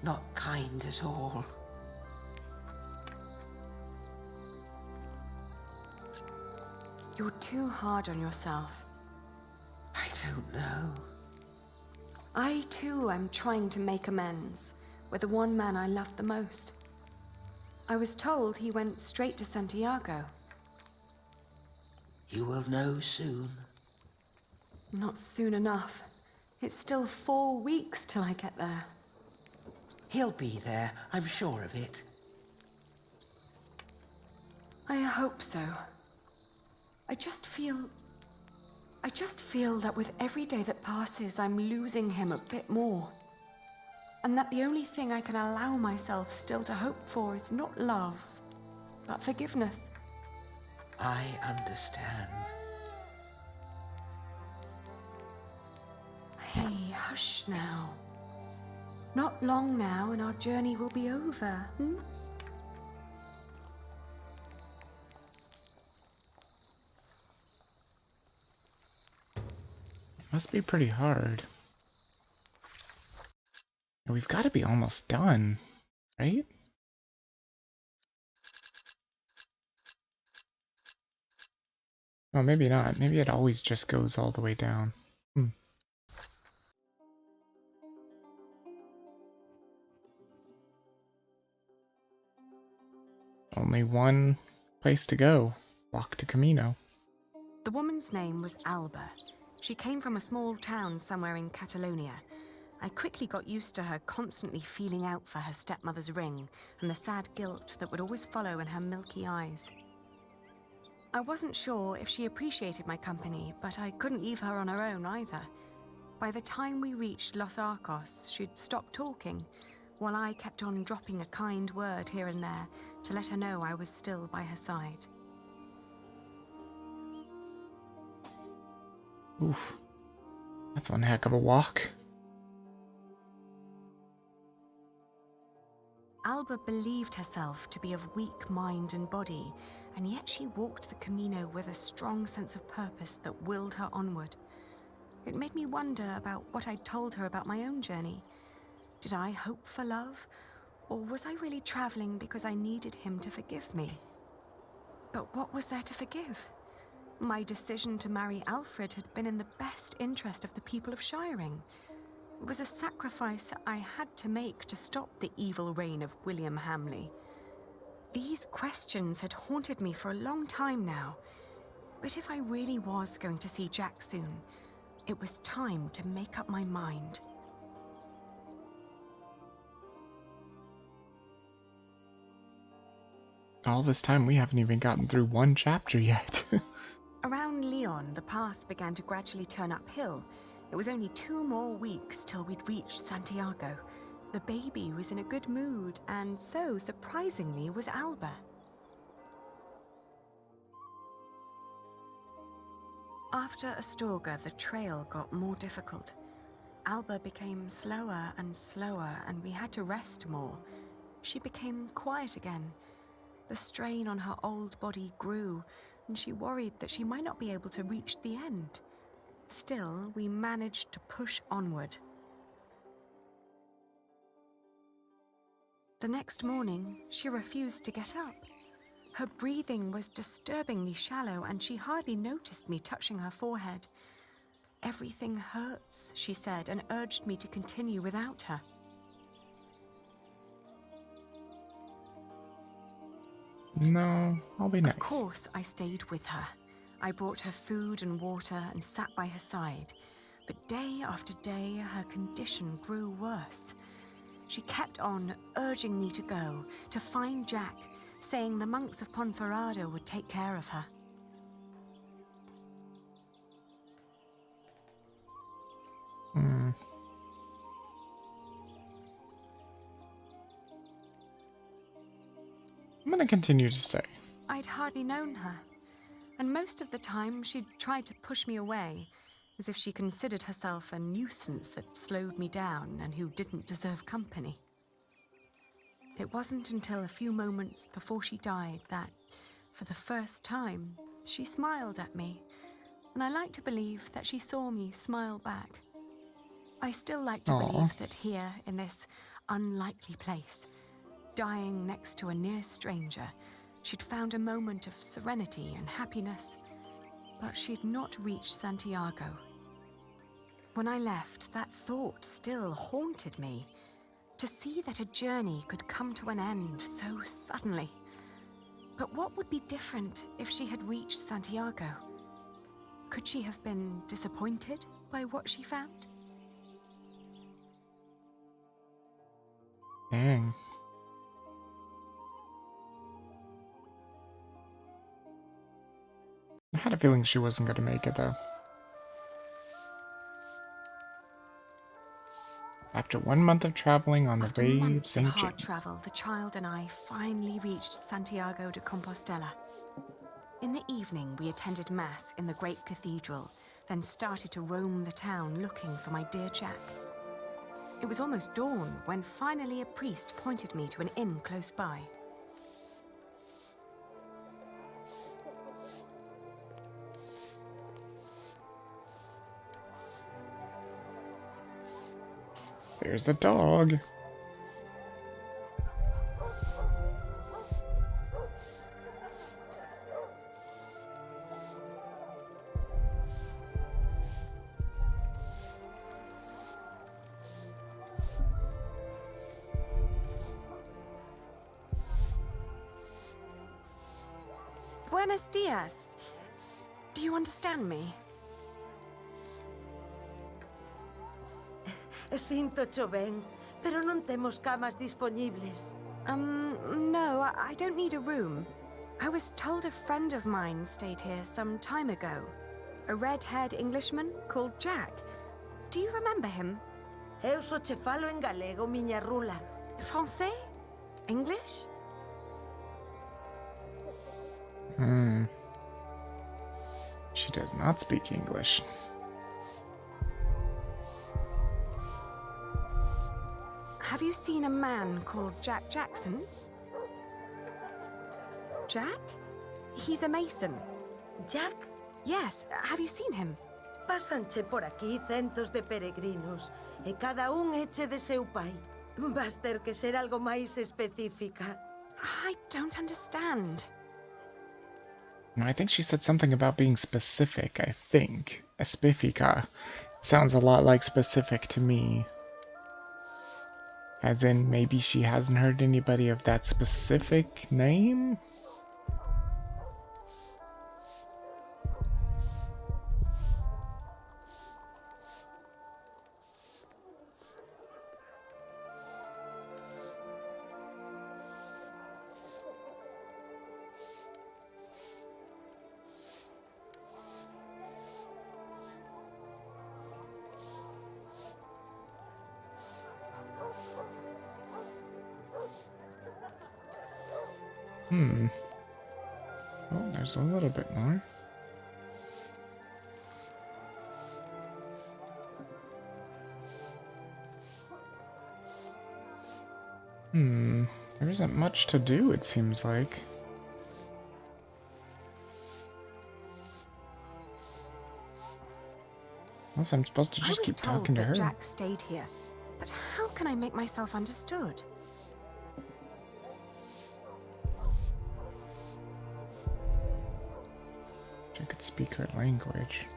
Not kind at all. You're too hard on yourself. I don't know. I, too, am trying to make amends with the one man I loved the most. I was told he went straight to Santiago. You will know soon. Not soon enough. It's still 4 weeks till I get there. He'll be there, I'm sure of it. I hope so. I just feel that with every day that passes, I'm losing him a bit more. And that the only thing I can allow myself still to hope for is not love, but forgiveness. I understand. Hey, hush now. Not long now and our journey will be over, Must be pretty hard. We've got to be almost done, right? Oh, maybe not. Maybe it always just goes all the way down. Only one place to go. Walk to Camino. The woman's name was Alba. She came from a small town somewhere in Catalonia. I quickly got used to her constantly feeling out for her stepmother's ring and the sad guilt that would always follow in her milky eyes. I wasn't sure if she appreciated my company, but I couldn't leave her on her own either. By the time we reached Los Arcos, she'd stopped talking, while I kept on dropping a kind word here and there to let her know I was still by her side. Oof. That's one heck of a walk. Alba believed herself to be of weak mind and body, and yet she walked the Camino with a strong sense of purpose that willed her onward. It made me wonder about what I'd told her about my own journey. Did I hope for love, or was I really traveling because I needed him to forgive me? But what was there to forgive? My decision to marry Alfred had been in the best interest of the people of Shiring. It was a sacrifice I had to make to stop the evil reign of William Hamley. These questions had haunted me for a long time now. But if I really was going to see Jack soon, it was time to make up my mind. All this time we haven't even gotten through one chapter yet. Around Lyon, the path began to gradually turn uphill. It was only 2 more weeks till we'd reached Santiago. The baby was in a good mood, and so, surprisingly, was Alba. After Astorga, the trail got more difficult. Alba became slower and slower, and we had to rest more. She became quiet again. The strain on her old body grew, and she worried that she might not be able to reach the end. Still, we managed to push onward. The next morning, she refused to get up. Her breathing was disturbingly shallow, and she hardly noticed me touching her forehead. Everything hurts, she said, and urged me to continue without her. No, I'll be nice. Of course, I stayed with her. I brought her food and water and sat by her side, but day after day her condition grew worse. She kept on urging me to go, to find Jack, saying the monks of Ponferrada would take care of her. I'm gonna continue to stay. I'd hardly known her, and most of the time she'd tried to push me away, as if she considered herself a nuisance that slowed me down and who didn't deserve company. It wasn't until a few moments before she died that, for the first time, she smiled at me, and I like to believe that she saw me smile back. I still like to believe that here, in this unlikely place, dying next to a near stranger, she'd found a moment of serenity and happiness, but she'd not reached Santiago. When I left, that thought still haunted me, to see that a journey could come to an end so suddenly. But what would be different if she had reached Santiago? Could she have been disappointed by what she found? Dang. I had a feeling she wasn't going to make it, though. After 1 month of traveling on the way of St. Hard James. travel, the child and I finally reached Santiago de Compostela. In the evening, we attended Mass in the great cathedral, then started to roam the town looking for my dear Jack. It was almost dawn when finally a priest pointed me to an inn close by. There's a dog. Buenos dias. Do you understand me? Sinto-cho ben, pero non temos camas dispoñibles. No, I don't need a room. I was told a friend of mine stayed here some time ago. A red-haired Englishman called Jack. Do you remember him? Eu só che falo en galego, miña rula. Français? English? She does not speak English. Have you seen a man called Jack Jackson? Jack? He's a mason. Jack? Yes, have you seen him? Pásanche por aquí centos de peregrinos, e cada un eche de seu pai. Vas ter que ser algo máis específica. I don't understand. No, I think she said something about being specific, I think. Especifica. Sounds a lot like specific to me. As in, maybe she hasn't heard anybody of that specific name? Oh, there's a little bit more. There isn't much to do, it seems like. Unless I'm supposed to just keep talking to her. I was told that Jack stayed here, but how can I make myself understood? I could speak her language.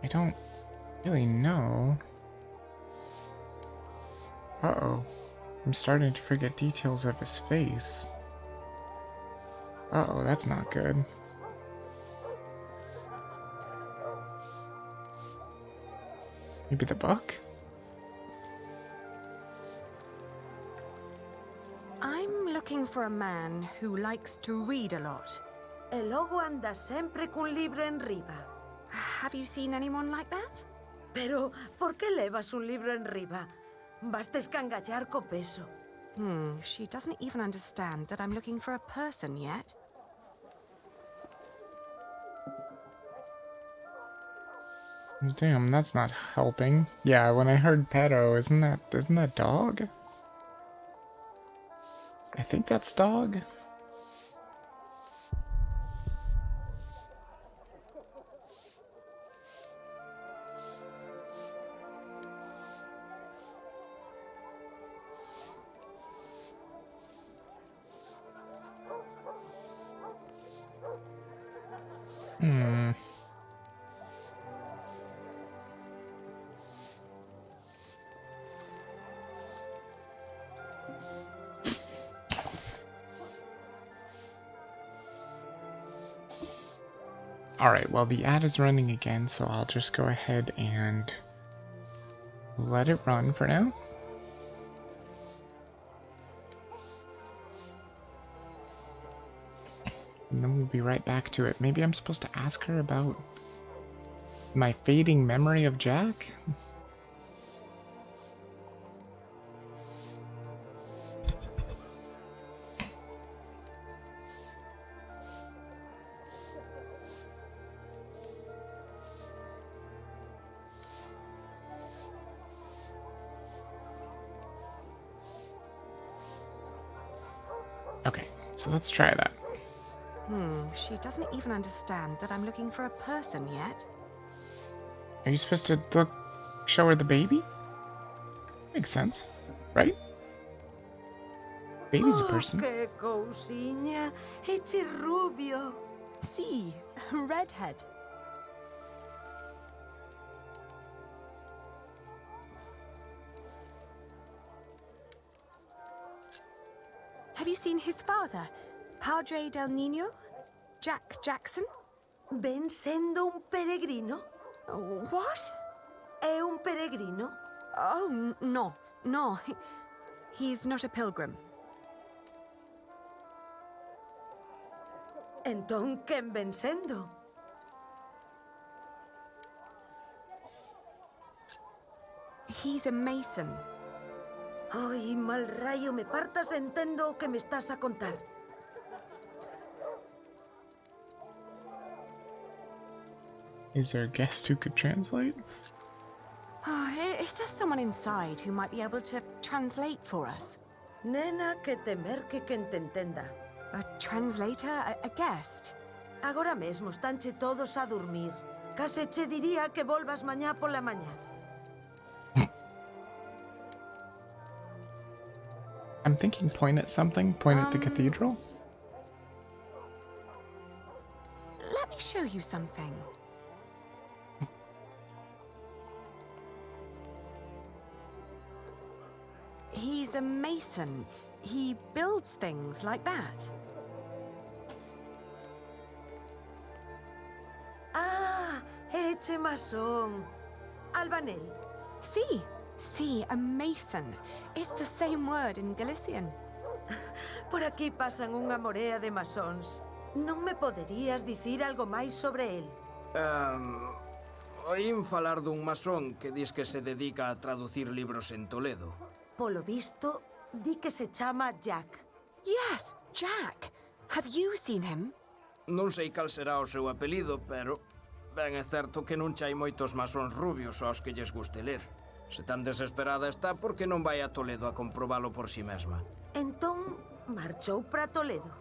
I don't really know. Uh-oh. I'm starting to forget details of his face. Uh-oh, that's not good. Maybe the book? I'm looking for a man who likes to read a lot. E logo anda sempre cun libro en riba. Have you seen anyone like that? Pero, por que levas un libro en riba? Basta escangallar co peso. She doesn't even understand that I'm looking for a person yet. Damn, that's not helping. Yeah, when I heard pedo, isn't that dog? I think that's dog. Alright, well the ad is running again, so I'll just go ahead and let it run for now. And then we'll be right back to it. Maybe I'm supposed to ask her about my fading memory of Jack? Okay, so let's try that. She doesn't even understand that I'm looking for a person yet. Are you supposed to show her the baby? Makes sense, right? Baby's a person. Que cousinha, eche rubio. See, redhead. Have you seen his father, Padre del Niño? Jack Jackson? Ven sendo un peregrino? What? É un peregrino? Oh, no. He's not a pilgrim. Entón, quen ven sendo? He's a mason. Ai, mal rayo, me partas entendo o que me estás a contar. Is there a guest who could translate? Is there someone inside who might be able to translate for us? Nena, que temer que quen te entenda. A translator? A guest? Agora mesmo estanche todos a dormir. Case che diría que volvas mañá pola mañá. I'm thinking point at something. Point at the cathedral? Let me show you something. He's a mason. He builds things like that. Ah, eche masón. Albanel. Sí, a mason. It's the same word in Galician. Por aquí pasan unha morea de masóns. Non me poderías dicir algo máis sobre el? Oín falar dun masón que dis que se dedica a traducir libros en Toledo. Polo visto, di que se chama Jack. Yes, Jack. Have you seen him? Non sei cal será o seu apelido, pero ben é certo que non chai moitos masóns rubios aos que lles guste ler. Se tan desesperada está, por que non vai a Toledo a comprobalo por si mesma? Entón, marchou para Toledo.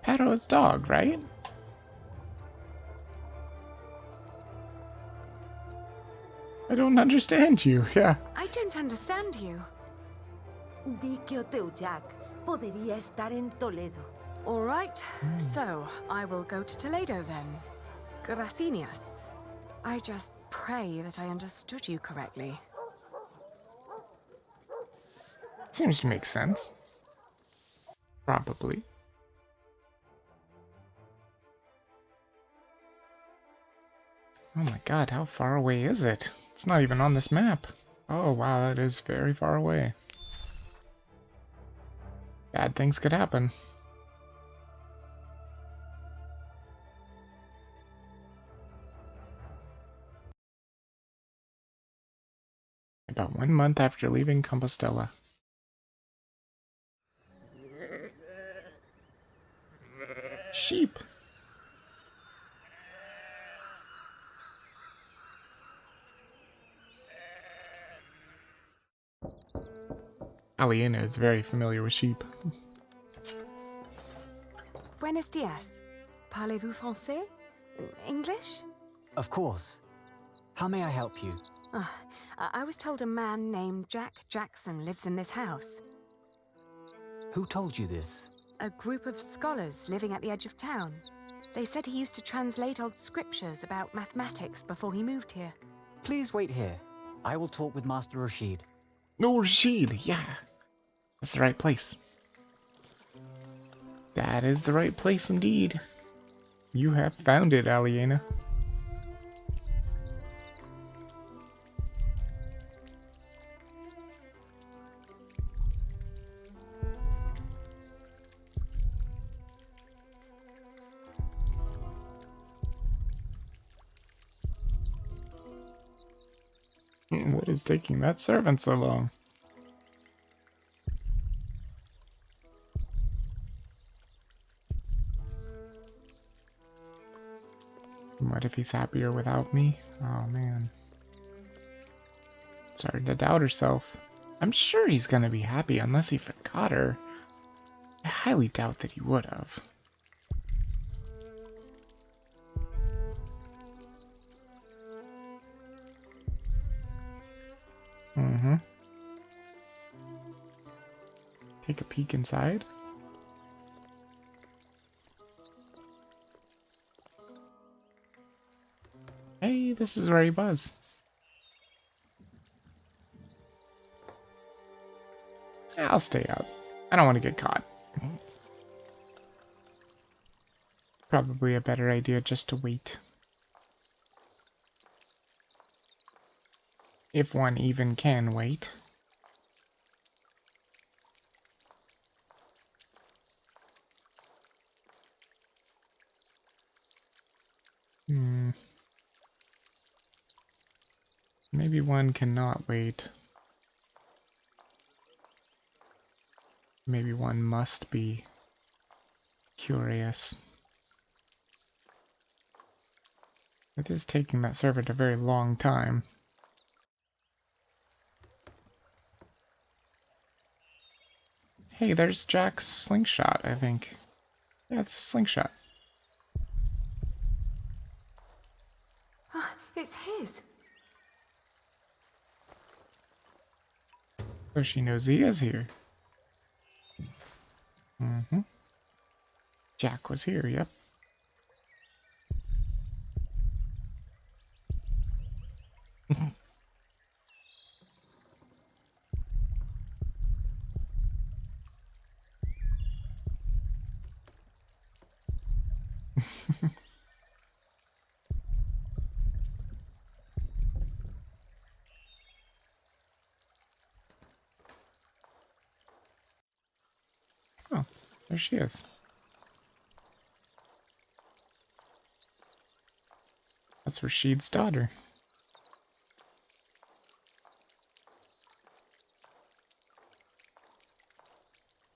Pato, it's dog, right? I don't understand you, yeah. I don't understand you. Di que o teu Jack podería estar en Toledo. All right, so I will go to Toledo then. Gracias. I just pray that I understood you correctly. seems to make sense. Probably. Oh my god, how far away is it? It's not even on this map. Oh wow, that is very far away. Bad things could happen. About 1 month after leaving Compostela. Sheep. Aliena is very familiar with sheep. Buenos dias. Parlez-vous français? English? Of course. How may I help you? I was told a man named Jack Jackson lives in this house. Who told you this? A group of scholars living at the edge of town. They said he used to translate old scriptures about mathematics before he moved here. Please wait here. I will talk with Master Rashid. No, Rashid, yeah. That's the right place. That is the right place indeed. You have found it, Aliena. What is taking that servant so long? What if he's happier without me? Oh man. Starting to doubt herself. I'm sure he's gonna be happy unless he forgot her. I highly doubt that he would have. Mm-hmm. Take a peek inside. Hey, this is where he was. Yeah, I'll stay out. I don't want to get caught. Probably a better idea just to wait. If one even can wait. Maybe one cannot wait. Maybe one must be curious. It is taking that servant a very long time. Hey, there's Jack's slingshot, I think. Yeah, it's a slingshot. It's his. So she knows he is here. Mm-hmm. Jack was here, yep. Oh, there she is. That's Rashid's daughter.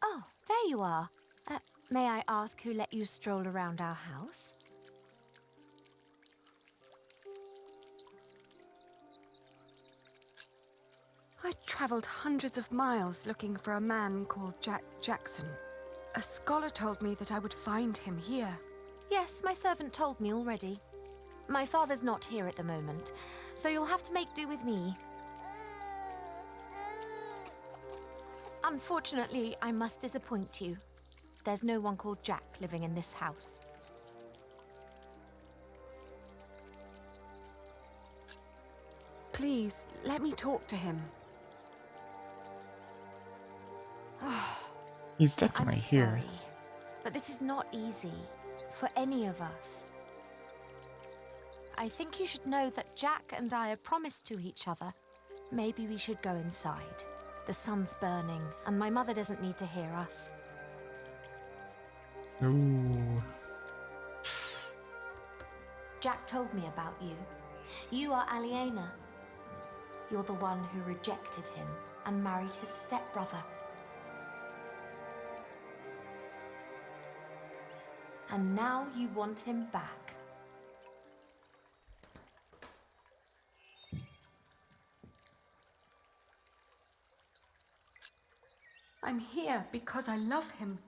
Oh, there you are. May I ask who let you stroll around our house? I travelled hundreds of miles looking for a man called Jack Jackson. A scholar told me that I would find him here. Yes, my servant told me already. My father's not here at the moment, so you'll have to make do with me. Unfortunately, I must disappoint you. There's no one called Jack living in this house. Please, let me talk to him. He's I'm definitely sorry, here. but this is not easy for any of us. I think you should know that Jack and I are promised to each other. Maybe we should go inside. The sun's burning, and my mother doesn't need to hear us. Ooh. Jack told me about you. You are Aliena. You're the one who rejected him and married his stepbrother. And now you want him back. I'm here because I love him.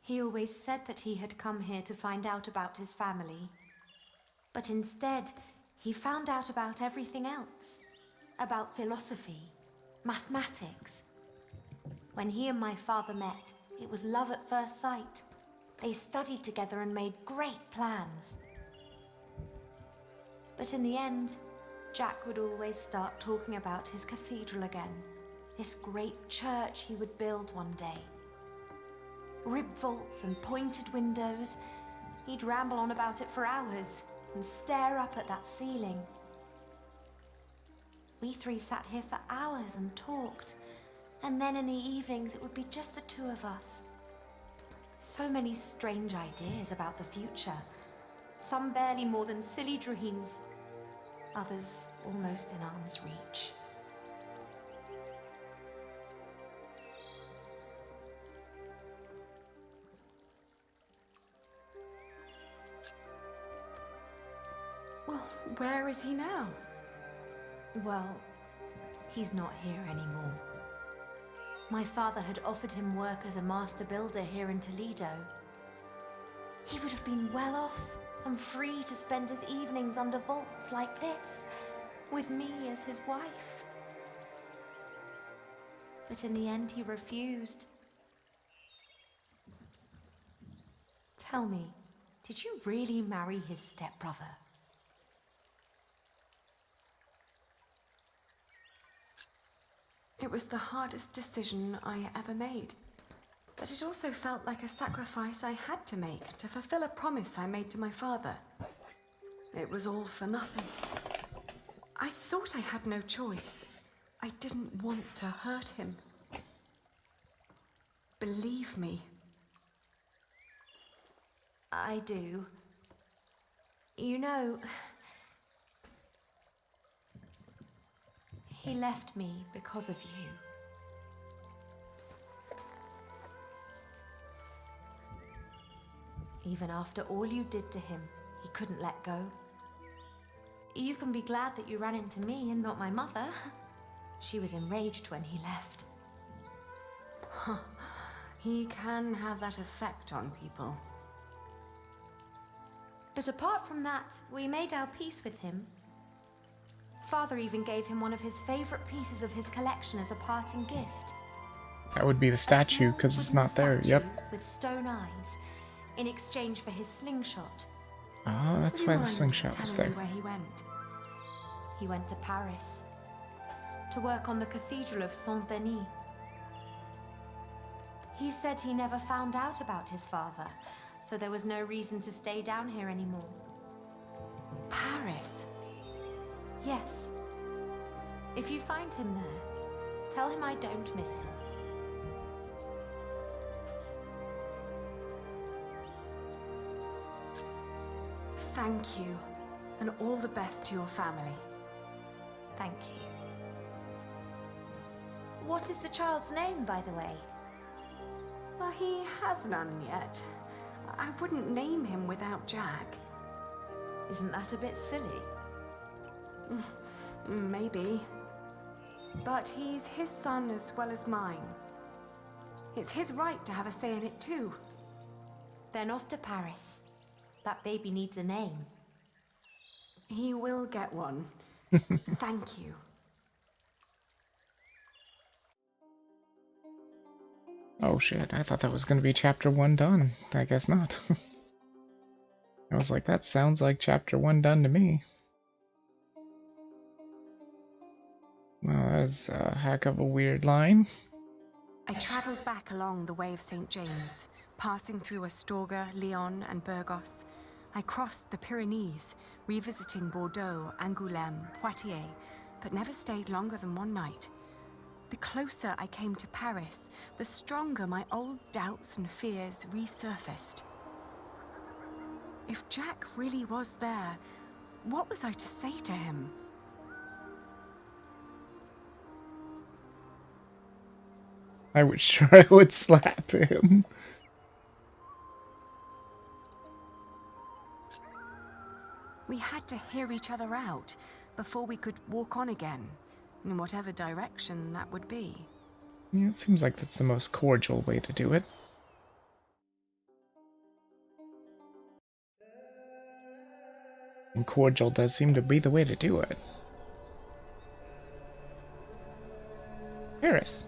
He always said that he had come here to find out about his family. But instead, he found out about everything else. About philosophy, mathematics. When he and my father met, it was love at first sight. They studied together and made great plans. But in the end, Jack would always start talking about his cathedral again. This great church he would build one day. Rib vaults and pointed windows. He'd ramble on about it for hours and stare up at that ceiling. We three sat here for hours and talked. And then in the evenings, it would be just the two of us. So many strange ideas about the future. Some barely more than silly dreams. Others almost in arm's reach. Well, where is he now? Well, he's not here anymore. My father had offered him work as a master builder here in Toledo. He would have been well off and free to spend his evenings under vaults like this, with me as his wife. But in the end, he refused. Tell me, did you really marry his stepbrother? It was the hardest decision I ever made. But it also felt like a sacrifice I had to make to fulfill a promise I made to my father. It was all for nothing. I thought I had no choice. I didn't want to hurt him. Believe me. I do. You know, he left me because of you. Even after all you did to him, he couldn't let go. You can be glad that you ran into me and not my mother. She was enraged when he left. He can have that effect on people. But apart from that, we made our peace with him. Father even gave him one of his favorite pieces of his collection as a parting gift. That would be the statue, because it's not there. Yep. With stone eyes, in exchange for his slingshot. Oh, that's why the slingshot was there. Where he went. He went to Paris to work on the Cathedral of Saint-Denis. He said he never found out about his father, so there was no reason to stay down here anymore. Paris? Yes. If you find him there, tell him I don't miss him. Thank you, and all the best to your family. Thank you. What is the child's name, by the way? Well, he has none yet. I wouldn't name him without Jack. Isn't that a bit silly? Maybe. But he's his son as well as mine. It's his right to have a say in it too. Then off to Paris. That baby needs a name. He will get one. Thank you. Oh shit, I thought that was gonna be chapter 1 done. I guess not. I was like, that sounds like chapter 1 done to me. Well, that was a heck of a weird line. I travelled back along the Way of St. James, passing through Astorga, Lyon, and Burgos. I crossed the Pyrenees, revisiting Bordeaux, Angoulême, Poitiers, but never stayed longer than one night. The closer I came to Paris, the stronger my old doubts and fears resurfaced. If Jack really was there, what was I to say to him? I would slap him. We had to hear each other out before we could walk on again, in whatever direction that would be. Yeah, it seems like that's the most cordial way to do it. And cordial does seem to be the way to do it. Paris.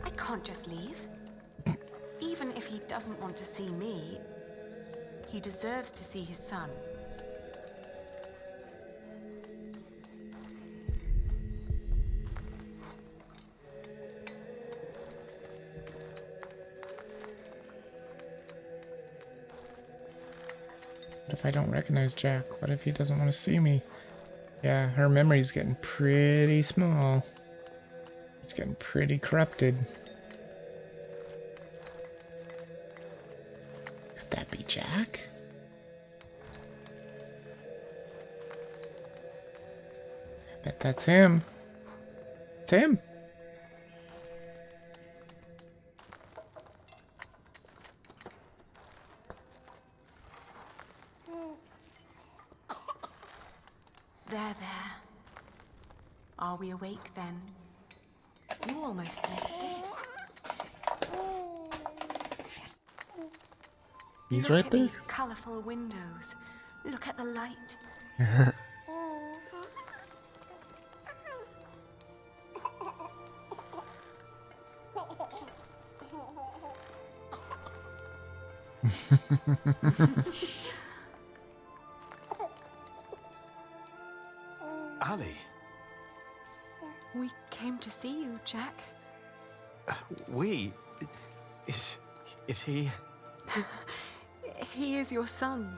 I can't just leave. Even if he doesn't want to see me, he deserves to see his son. What if I don't recognize Jack? What if he doesn't want to see me? Yeah, her memory's getting pretty small. It's getting pretty corrupted. Could that be Jack? I bet that's him. It's him. There. Are we awake then? You almost missed this. He's Look right at there. these colourful windows. Look at the light. Ali, We came to see you, Jack. is he? He is your son.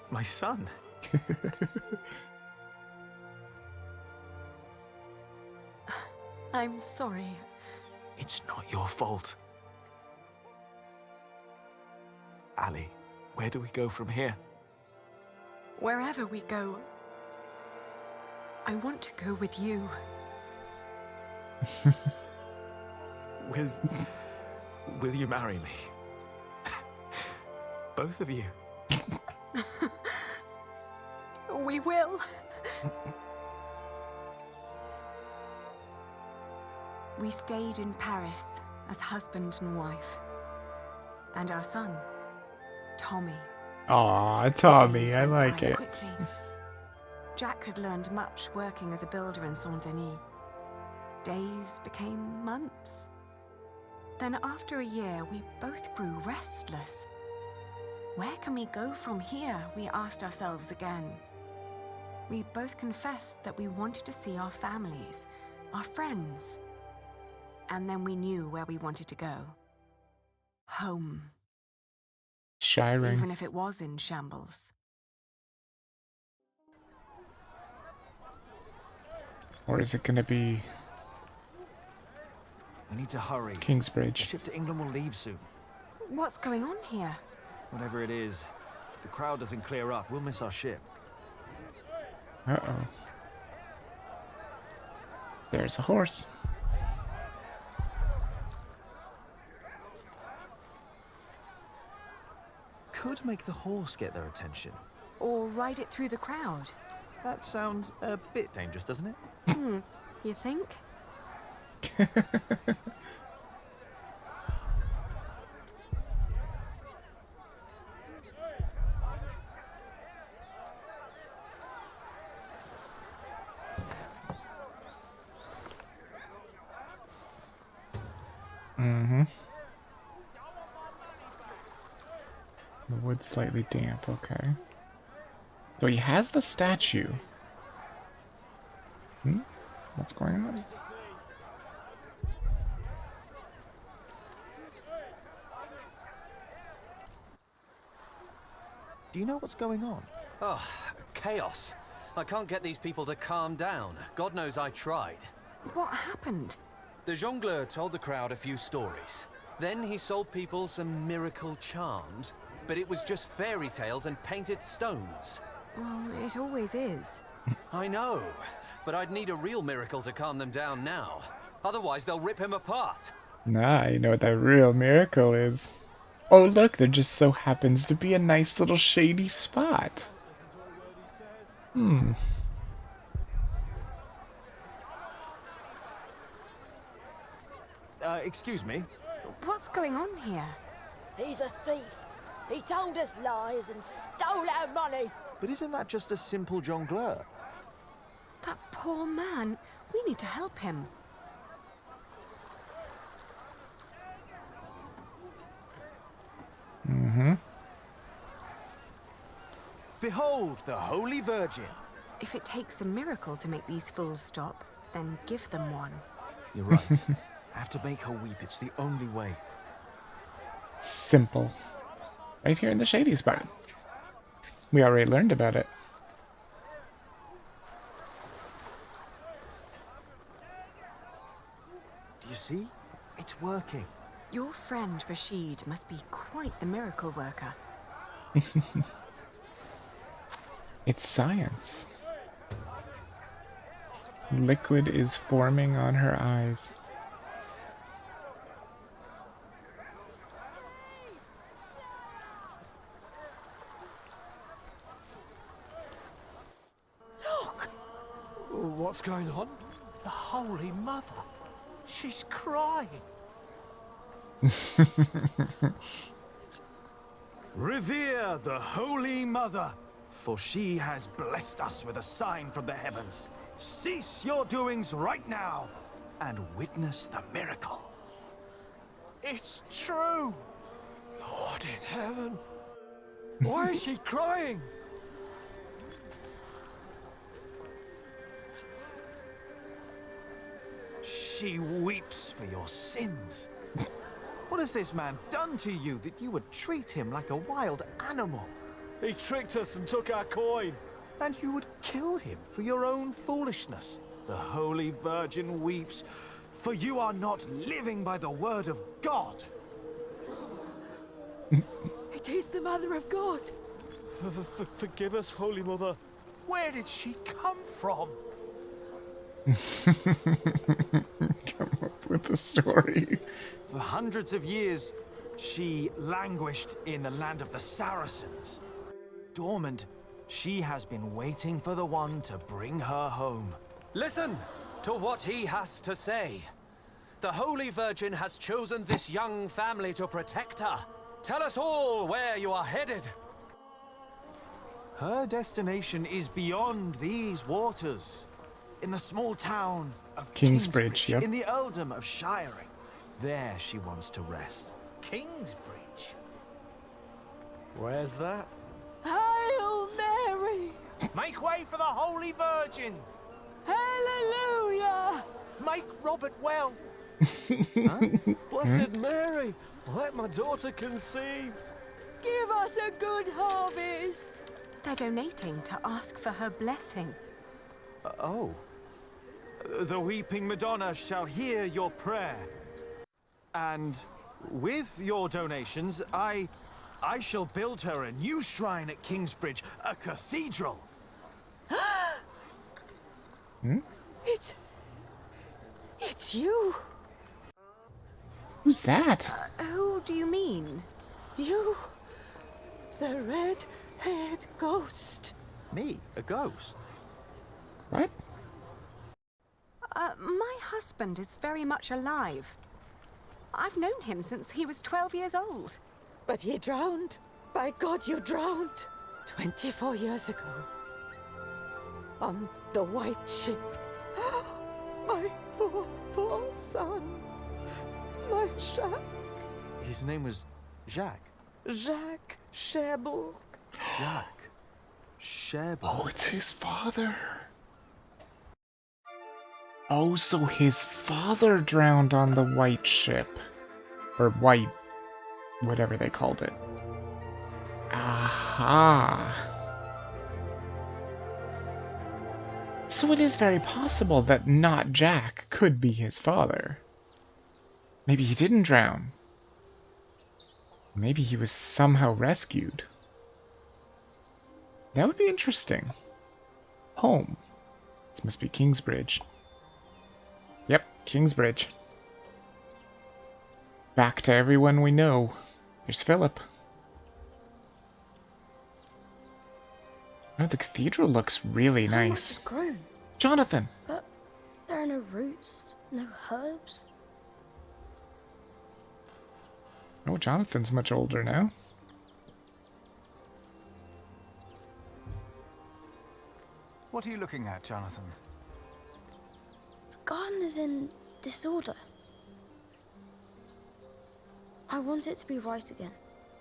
My son? I'm sorry. It's not your fault. Ali, where do we go from here? Wherever we go, I want to go with you. Will you marry me? Both of you. We will. We stayed in Paris as husband and wife. And our son, Tommy. Aw, Tommy, I like it. Quickly. Jack had learned much working as a builder in Saint-Denis. Days became months. Then after a year, we both grew restless. Where can we go from here? We asked ourselves again. We both confessed that we wanted to see our families, our friends. And then we knew where we wanted to go. Home. Shiring. Even if it was in shambles. Or is it gonna be We need to hurry. Kingsbridge? The ship to England will leave soon. What's going on here? Whatever it is, if the crowd doesn't clear up, we'll miss our ship. Uh-oh. There's a horse. Could make the horse get their attention. Or ride it through the crowd. That sounds a bit dangerous, doesn't it? You think? The wood's slightly damp, okay. So he has the statue. What's going on? Do you know what's going on? Oh, chaos. I can't get these people to calm down. God knows I tried. What happened? The jongleur told the crowd a few stories. Then he sold people some miracle charms, but it was just fairy tales and painted stones. Well, it always is. I know, but I'd need a real miracle to calm them down now. Otherwise, they'll rip him apart. Nah, you know what that real miracle is. Oh, look, there just so happens to be a nice little shady spot. Excuse me? What's going on here? He's a thief. He told us lies and stole our money. But isn't that just a simple jongleur? That poor man. We need to help him. Behold the Holy Virgin. If it takes a miracle to make these fools stop, then give them one. You're right. I have to make her weep. It's the only way. Simple. Right here in the shady spot. We already learned about it. Do you see? It's working. Your friend Rashid must be quite the miracle worker. It's science. Liquid is forming on her eyes. Look! What's going on? The Holy Mother. She's crying. Revere the Holy Mother, for she has blessed us with a sign from the heavens. Cease your doings right now and witness the miracle. It's true. Lord in heaven. Why is she crying? She weeps for your sins. What has this man done to you that you would treat him like a wild animal? He tricked us and took our coin. And you would kill him for your own foolishness. The Holy Virgin weeps, for you are not living by the word of God. It is the Mother of God. Forgive us, Holy Mother. Where did she come from? Come up with a story. For hundreds of years, she languished in the land of the Saracens. Dormant, she has been waiting for the one to bring her home. Listen to what he has to say. The Holy Virgin has chosen this young family to protect her. Tell us all where you are headed. Her destination is beyond these waters. In the small town of Kingsbridge, yep. in the earldom of Shiring. There she wants to rest. Kingsbridge? Where's that? Hail Mary! Make way for the Holy Virgin! Hallelujah! Make Robert well! Blessed Mary, let my daughter conceive. Give us a good harvest! They're donating to ask for her blessing. Oh. The Weeping Madonna shall hear your prayer. And with your donations, I I shall build her a new shrine at Kingsbridge, a cathedral. Hmm? It's you. Who's that? Who do you mean? You. The red-haired ghost. Me? A ghost? What? My husband is very much alive. I've known him since he was 12 years old. But he drowned. By God, you drowned. 24 years ago. On the white ship. My poor, poor son. My Jacques. His name was Jacques. Jacques Cherbourg. Jacques Cherbourg. Oh, it's his father. Oh, so his father drowned on the white ship. Or white, whatever they called it. Aha. So it is very possible that not Jack could be his father. Maybe he didn't drown. Maybe he was somehow rescued. That would be interesting. Home. This must be Kingsbridge. Yep, Kingsbridge. Back to everyone we know. There's Philip. Oh, the cathedral looks really nice. Much has grown, Jonathan! but there are no roots, no herbs. Oh, Jonathan's much older now. What are you looking at, Jonathan? The garden is in disorder. I want it to be right again,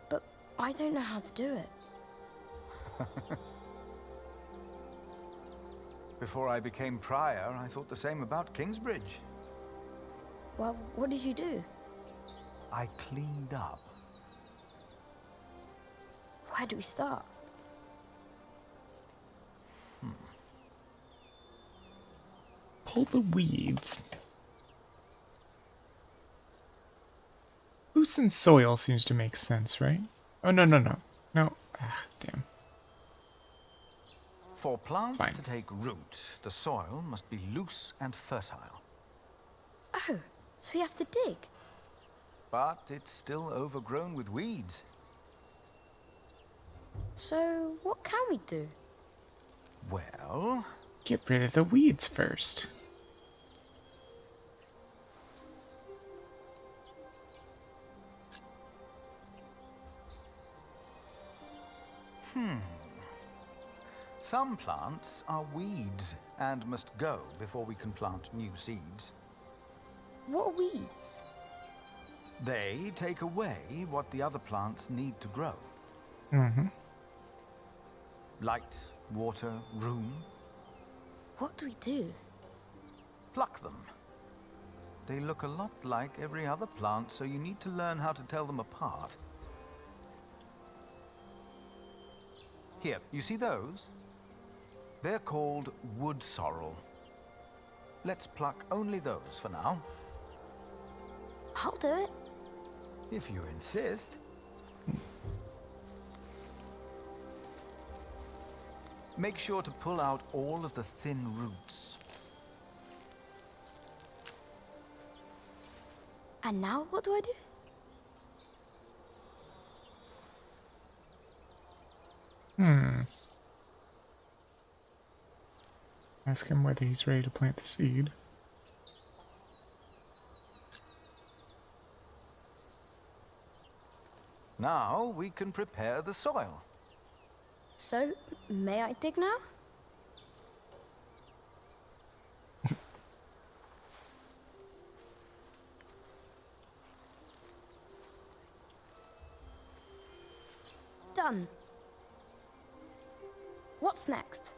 but I don't know how to do it. Before I became prior, I thought the same about Kingsbridge. Well, what did you do? I cleaned up. Where do we start? Pull the weeds. Loosen soil seems to make sense, right? Oh, no. No. Ah, damn. For plants Fine. to take root, the soil must be loose and fertile. Oh, so we have to dig? But it's still overgrown with weeds. So, what can we do? Well... Get rid of the weeds first. Some plants are weeds and must go before we can plant new seeds. What are weeds? They take away what the other plants need to grow. Mm-hmm. Light, water, room. What do we do? Pluck them. They look a lot like every other plant, so you need to learn how to tell them apart. Here, you see those? They're called wood sorrel. Let's pluck only those for now. I'll do it. If you insist. Make sure to pull out all of the thin roots. And now what do I do? Ask him whether he's ready to plant the seed. Now we can prepare the soil. So, may I dig now? Done. What's next?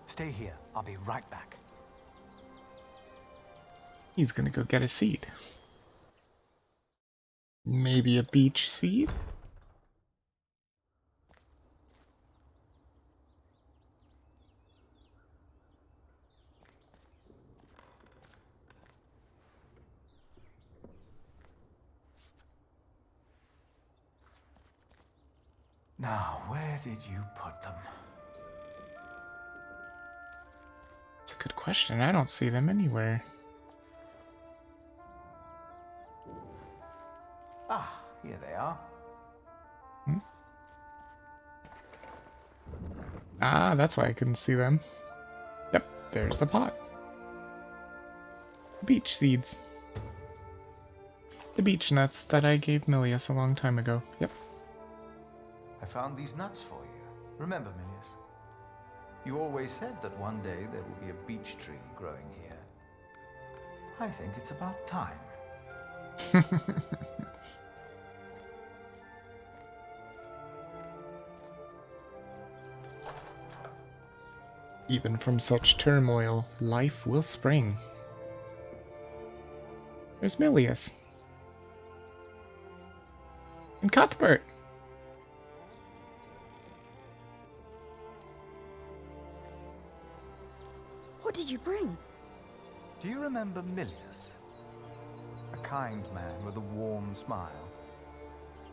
Stay here. I'll be right back. He's gonna go get a seed. Maybe a beech seed? Now, where did you put them? It's a good question. I don't see them anywhere. Ah, here they are. Ah, that's why I couldn't see them. Yep, there's the pot. Beach seeds. The beech nuts that I gave Milius a long time ago. Yep. I found these nuts for you. Remember, Milius? You always said that one day there will be a beech tree growing here. I think it's about time. Even from such turmoil, life will spring. There's Milius. And Cuthbert. What did you bring? Do you remember Milius? A kind man with a warm smile.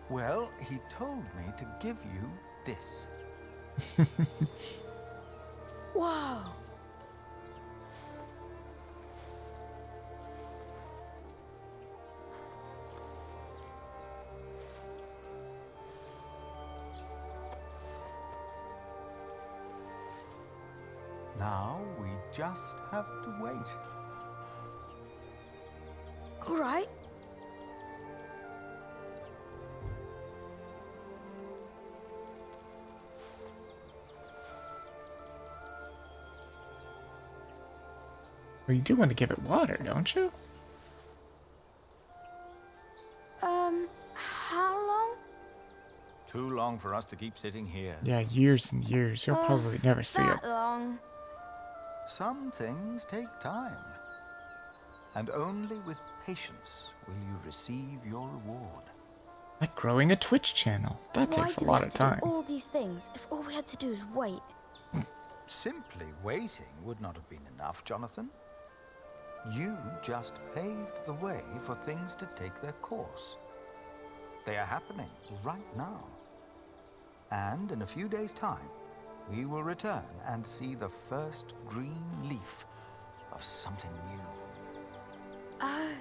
Well, he told me to give you this. Wow. Now we just have to wait. All right. Well, you do want to give it water, don't you? How long? Too long for us to keep sitting here. Yeah, years and years. You'll probably never see it. That long. Some things take time. And only with patience will you receive your reward. Like growing a Twitch channel. That Why takes a do we lot have of to time. do all these things if all we had to do is wait? Simply waiting would not have been enough, Jonathan. You just paved the way for things to take their course. They are happening right now. And in a few days' time, we will return and see the first green leaf of something new. Oh.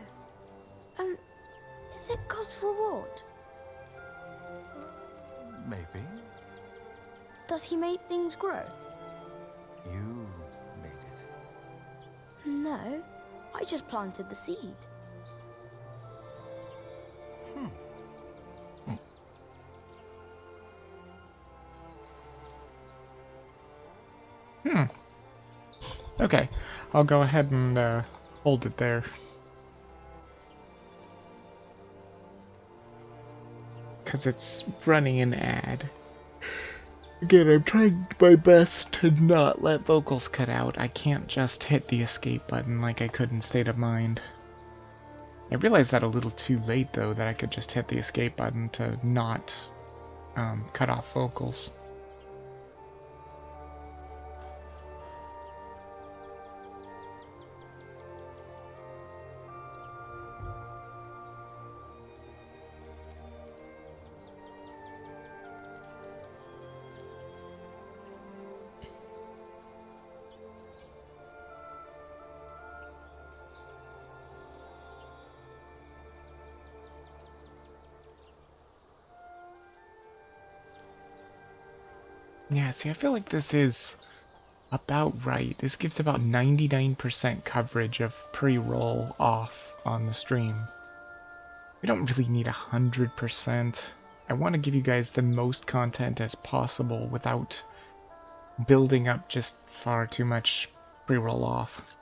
Is it God's reward? Maybe. Does he make things grow? You made it. No. I just planted the seed. Okay, I'll go ahead and hold it there. Because it's running an ad. Again, I'm trying my best to not let vocals cut out. I can't just hit the escape button like I could in State of Mind. I realized that a little too late, though, that I could just hit the escape button to not cut off vocals. Yeah, see, I feel like this is about right. This gives about 99% coverage of pre-roll off on the stream. We don't really need 100%. I want to give you guys the most content as possible without building up just far too much pre-roll off.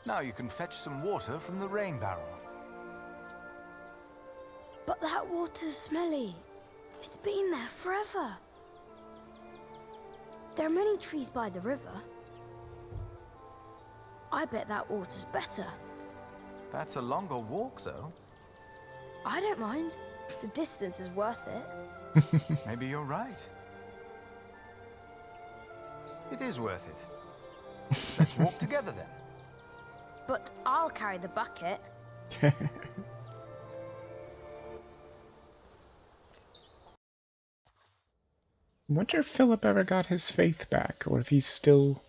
Now you can fetch some water from the rain barrel. But that water's smelly. It's been there forever. There are many trees by the river. I bet that water's better. That's a longer walk, though. I don't mind. The distance is worth it. Maybe you're right. It is worth it. Let's walk together then. But I'll carry the bucket. Wonder if Philip ever got his faith back, or if he's still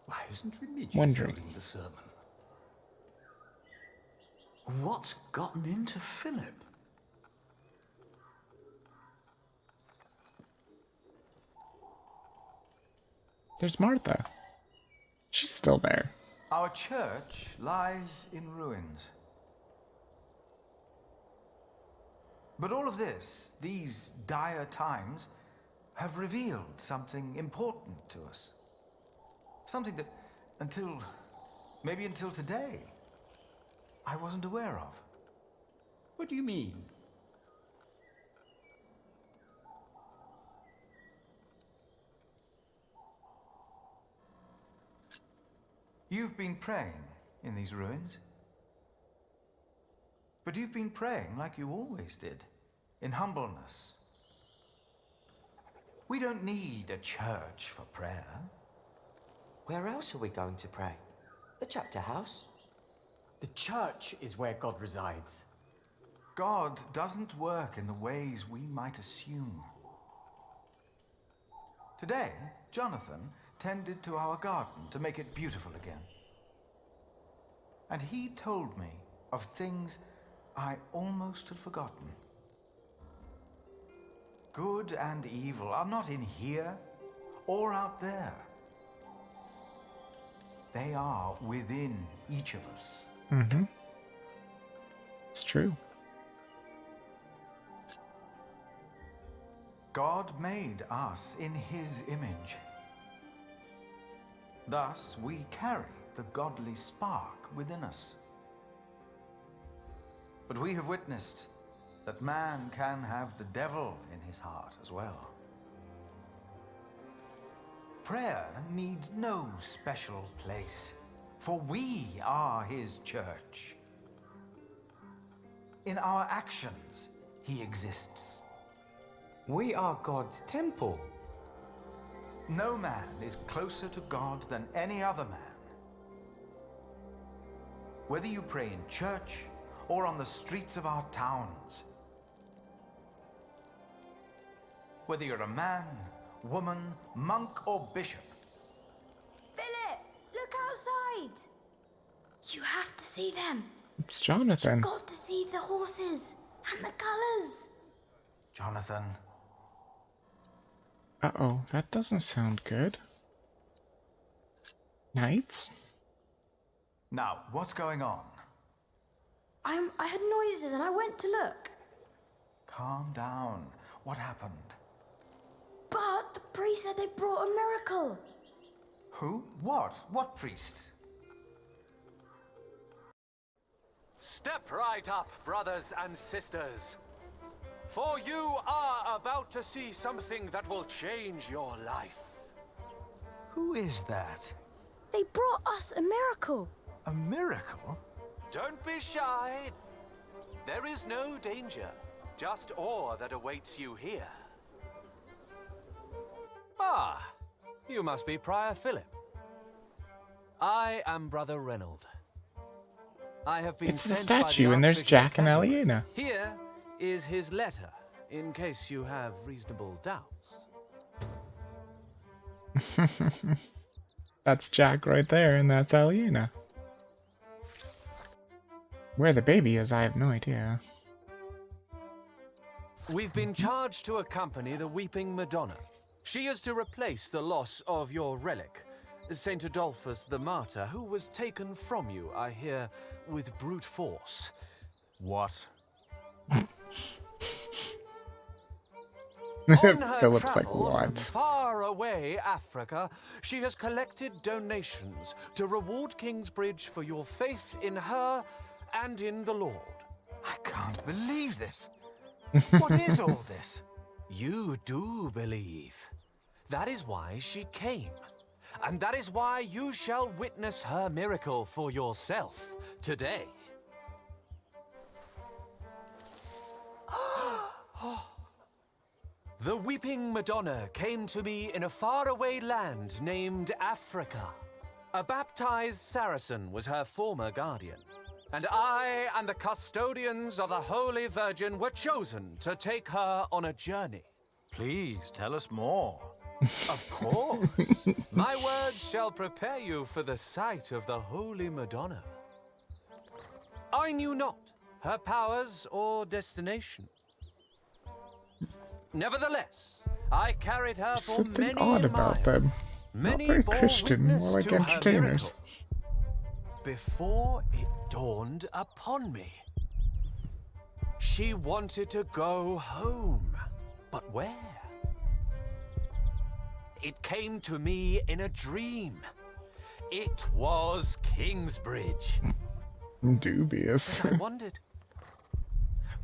Why isn't Remigius wondering. holding the sermon? What's gotten into Philip? There's Martha. She's still there. Our church lies in ruins. But all of this, these dire times, have revealed something important to us. Something that, maybe until today, I wasn't aware of. What do you mean? You've been praying in these ruins. But you've been praying like you always did, in humbleness. We don't need a church for prayer. Where else are we going to pray? The chapter house? The church is where God resides. God doesn't work in the ways we might assume. Today, Jonathan tended to our garden to make it beautiful again. And he told me of things I almost had forgotten. Good and evil are not in here or out there. They are within each of us. Mm-hmm. It's true. God made us in his image. Thus, we carry the godly spark within us. But we have witnessed that man can have the devil in his heart as well. Prayer needs no special place, for we are his church. In our actions, he exists. We are God's temple. No man is closer to God than any other man. Whether you pray in church or on the streets of our towns, whether you're a man, woman, monk, or bishop. Philip, look outside. You have to see them. It's Jonathan. You've got to see the horses and the colours. Jonathan. Uh-oh, that doesn't sound good. Knights? Now, what's going on? I heard noises and I went to look. Calm down. What happened? But the priest said they brought a miracle. Who? What? What priest? Step right up, brothers and sisters. For you are about to see something that will change your life. Who is that? They brought us a miracle. A miracle? Don't be shy. There is no danger, just awe that awaits you here. Ah, you must be Prior Philip. I am Brother Reynold. I have been It's the sent by statue, and there's Archbishop Jack and Canterbury. Aliena. Here is his letter, in case you have reasonable doubts. That's Jack right there, and that's Aliena. Where the baby is, I have no idea. We've been charged to accompany the Weeping Madonna. She is to replace the loss of your relic, Saint Adolphus the Martyr, who was taken from you, I hear, with brute force. What? On her Philip's like, travel from what? far away Africa, she has collected donations to reward Kingsbridge for your faith in her and in the Lord. I can't believe this. What is all this? You do believe. That is why she came. And that is why you shall witness her miracle for yourself today. The Weeping Madonna came to me in a faraway land named Africa. A baptized Saracen was her former guardian. And I and the custodians of the Holy Virgin were chosen to take her on a journey. Please tell us more. Of course. My words shall prepare you for the sight of the Holy Madonna. I knew not her powers or destination. Nevertheless, I carried her There's for something many odd miles. about them. Not Many very bore Christian, witness more like to her entertainers. miracle. Before it dawned upon me, she wanted to go home. But where? It came to me in a dream. It was Kingsbridge. Dubious. And I wondered,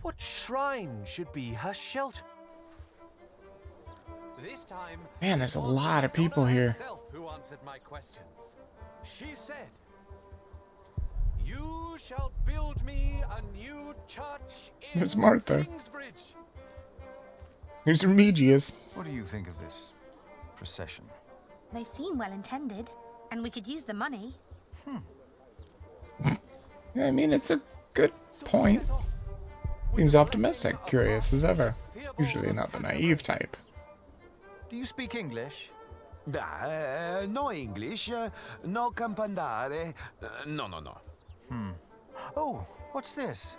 what shrine should be her shelter? This time, Man, there's a it was lot of Madonna people here. herself who answered my questions. She said, "You shall build me a new church in There's Martha. Kingsbridge." Here's Remigius. What do you think of this procession? They seem well intended, and we could use the money. I mean, it's a good point. Seems optimistic, curious as ever. Usually not the naive type. Do you speak English? No English, no campandare, no. Oh, what's this?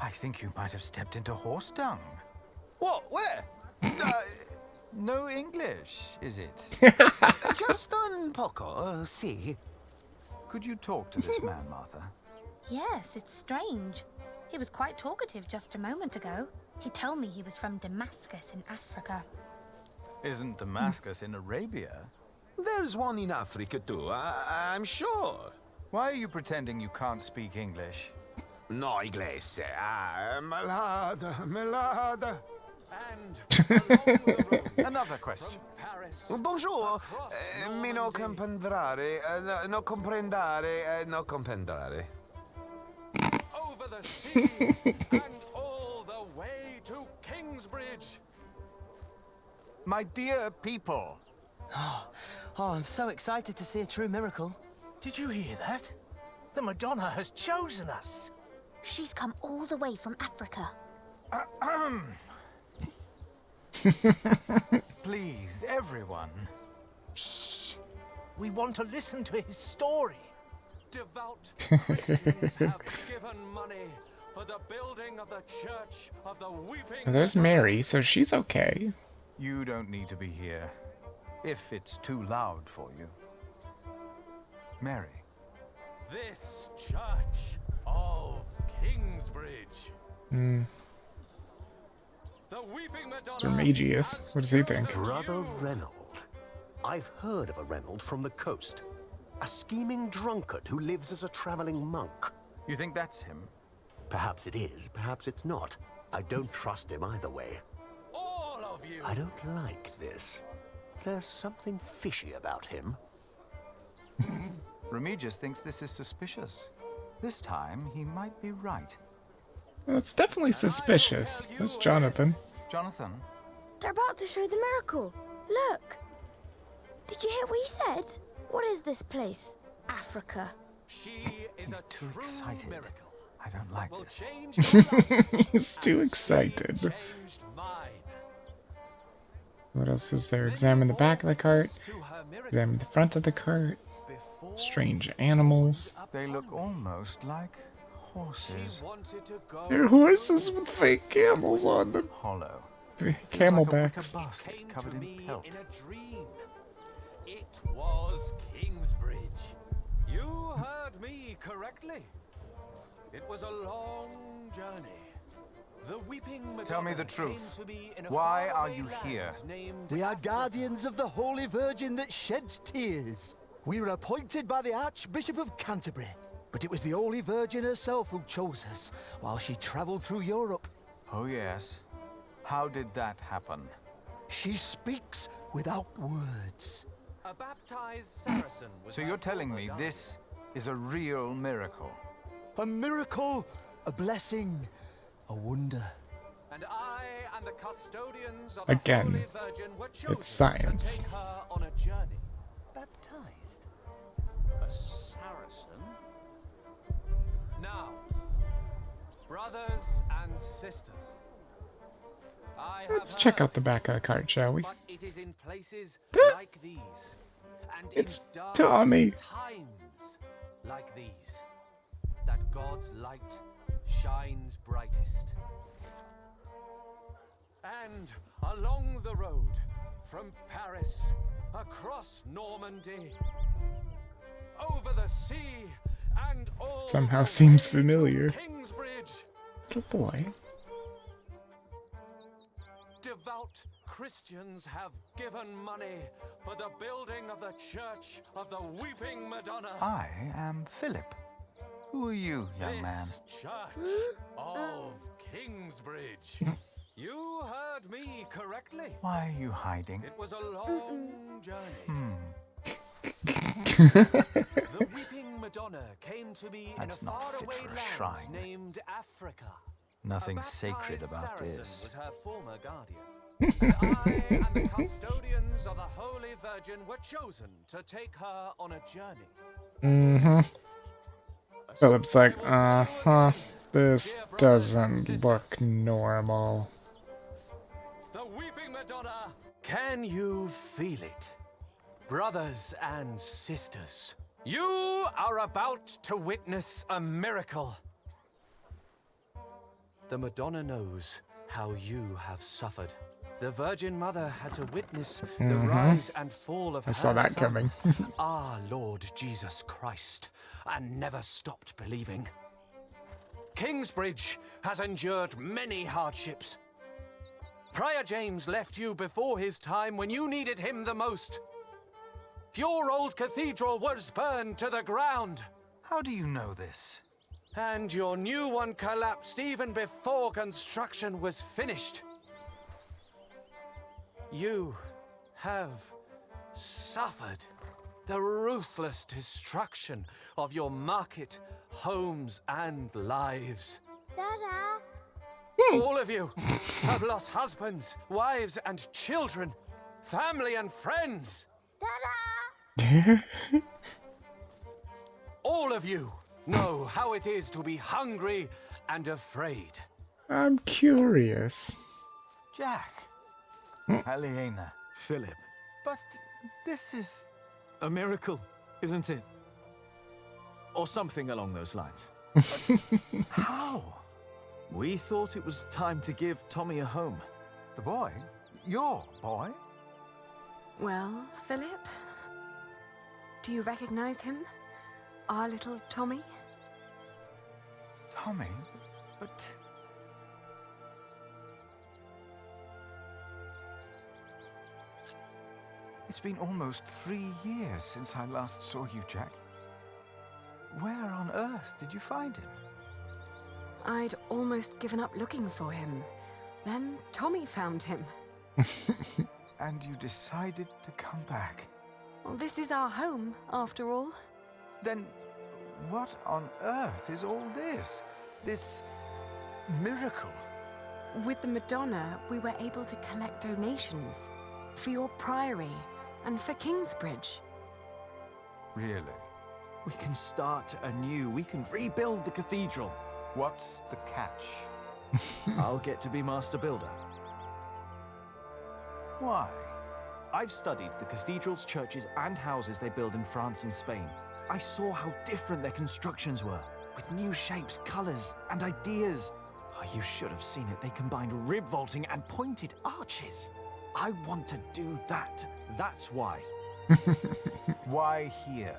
I think you might have stepped into horse dung. What? Where? No English, is it? Just un poco, si. Could you talk to this man, Martha? Yes, it's strange. He was quite talkative just a moment ago. He told me he was from Damascus in Africa. Isn't Damascus in Arabia? There's one in Africa too, I'm sure. Why are you pretending you can't speak English? No inglese, melada. Another question. Bonjour, mi no comprendere, no comprendare, no comprendere. Over the sea and all the way to Kingsbridge. My dear people. Oh, I'm so excited to see a true miracle. Did you hear that? The Madonna has chosen us. She's come all the way from Africa. Please, everyone. Shh! We want to listen to his story. Devout Christians have given money for the building of the Church of the Weeping Well, there's Mary, so she's okay. You don't need to be here, if it's too loud for you. Mary. This Church of Kingsbridge. The Weeping Madonna. It's Remigius. What does he think? Brother Reynold. I've heard of a Reynold from the coast. A scheming drunkard who lives as a traveling monk. You think that's him? Perhaps it is, perhaps it's not. I don't trust him either way. All of you. I don't like this. There's something fishy about him. Remigius thinks this is suspicious. This time, he might be right. Well, it's definitely suspicious. There's Jonathan. Jonathan? They're about to show the miracle. Look. Did you hear what he said? What is this place? Africa. He's too excited. I don't like this. He's too excited. What else is there? Examine the back of the cart. Examine the front of the cart. Strange animals. They look almost like horses. They're horses with fake camels on them. Hollow. Camelbacks. Like a basket covered in pelt. It was Kingsbridge. You heard me correctly. It was a long journey. The Weeping Madonna. Tell me the truth. Why are you here? We are guardians of the Holy Virgin that sheds tears. We were appointed by the Archbishop of Canterbury, but it was the Holy Virgin herself who chose us while she travelled through Europe. Oh, yes. How did that happen? She speaks without words. A baptized Saracen was So you're telling me this is a real miracle? A miracle, a blessing, a wonder. And I and the custodians of Again, the Holy Virgin were chosen it's science. to take her on a journey. Baptized? A Saracen? Now, Brothers and sisters, Let's check out the back of the card, shall we? but it is in places like these, and It's in dark Tommy. times like these, that God's light shines brightest. And along the road, from Paris, across Normandy, over the sea, and all Somehow the seems way to familiar. Kingsbridge, Little boy. devout Christians have given money for the building of the Church of the Weeping Madonna. I am Philip. Who are you, young man? This Church of Kingsbridge. You heard me correctly. Why are you hiding? It was a long journey. The Weeping Madonna came to me That's in a not fit faraway for a land shrine. named Africa. Nothing A sacred baptized about Saracen this. was her former guardian. And I and the custodians of the Holy Virgin were chosen to take her on a journey. Mm-hmm. Philip's like, this doesn't look normal. The Weeping Madonna, can you feel it? Brothers and sisters, you are about to witness a miracle. The Madonna knows how you have suffered. The Virgin Mother had to witness the rise and fall of I her saw that son, coming. our Lord Jesus Christ, and never stopped believing. Kingsbridge has endured many hardships. Prior James left you before his time when you needed him the most. Your old cathedral was burned to the ground. How do you know this? And your new one collapsed even before construction was finished. You have suffered the ruthless destruction of your market, homes, and lives. Dada! All of you have lost husbands, wives, and children, family and friends. Dada! All of you know how it is to be hungry and afraid. I'm curious. Jack. Aliena. Philip. But this is... A miracle, isn't it? Or something along those lines. How? We thought it was time to give Tommy a home. The boy? Your boy? Well, Philip? Do you recognize him? Our little Tommy? Tommy? But... It's been almost 3 years since I last saw you, Jack. Where on earth did you find him? I'd almost given up looking for him. Then Tommy found him. And you decided to come back? Well, this is our home, after all. Then what on earth is all this? This miracle? With the Madonna, we were able to collect donations for your priory and for Kingsbridge. Really? We can start anew. We can rebuild the cathedral. What's the catch? I'll get to be master builder. Why? I've studied the cathedrals, churches, and houses they build in France and Spain. I saw how different their constructions were, with new shapes, colors, and ideas. Oh, you should have seen it. They combined rib vaulting and pointed arches. I want to do that. That's why. Why here?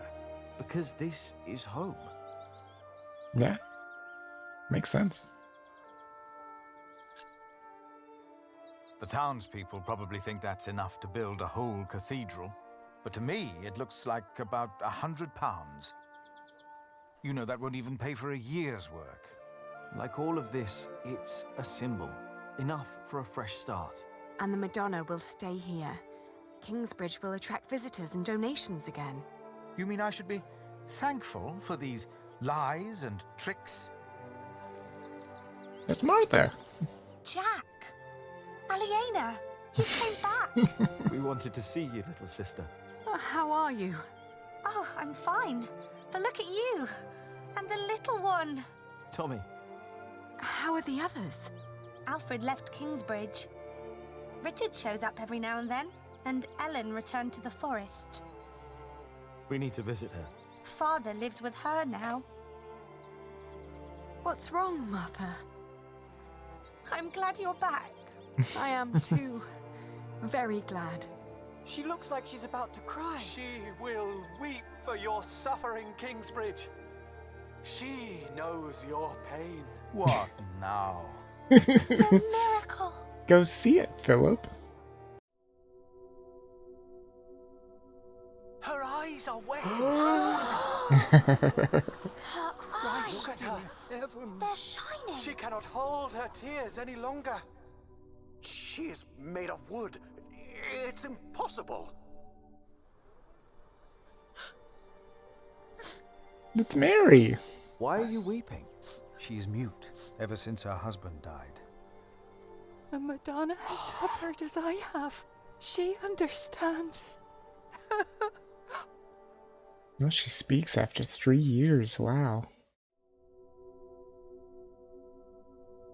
Because this is home. Yeah. Makes sense. The townspeople probably think that's enough to build a whole cathedral. But to me, it looks like about £100. You know, that won't even pay for a year's work. Like all of this, it's a symbol. Enough for a fresh start. And the Madonna will stay here. Kingsbridge will attract visitors and donations again. You mean I should be thankful for these lies and tricks? There's Martha. Jack! Aliena! You came back! We wanted to see you, little sister. How are you? Oh, I'm fine. But look at you! And the little one! Tommy, How are the others? Alfred left Kingsbridge. Richard shows up every now and then, and Ellen returned to the forest. We need to visit her. Father lives with her now. What's wrong, Mother? I'm glad you're back. I am too. Very glad. She looks like she's about to cry. She will weep for your suffering, Kingsbridge. She knows your pain. What now? The miracle. Go see it, Philip. Her eyes are wet. Her eyes. Look at her. Heaven. They're shining. She cannot hold her tears any longer. She is made of wood. It's impossible. It's Mary. Why are you weeping? She is mute ever since her husband died. The Madonna has suffered as I have. She understands. Well, she speaks after 3 years. Wow.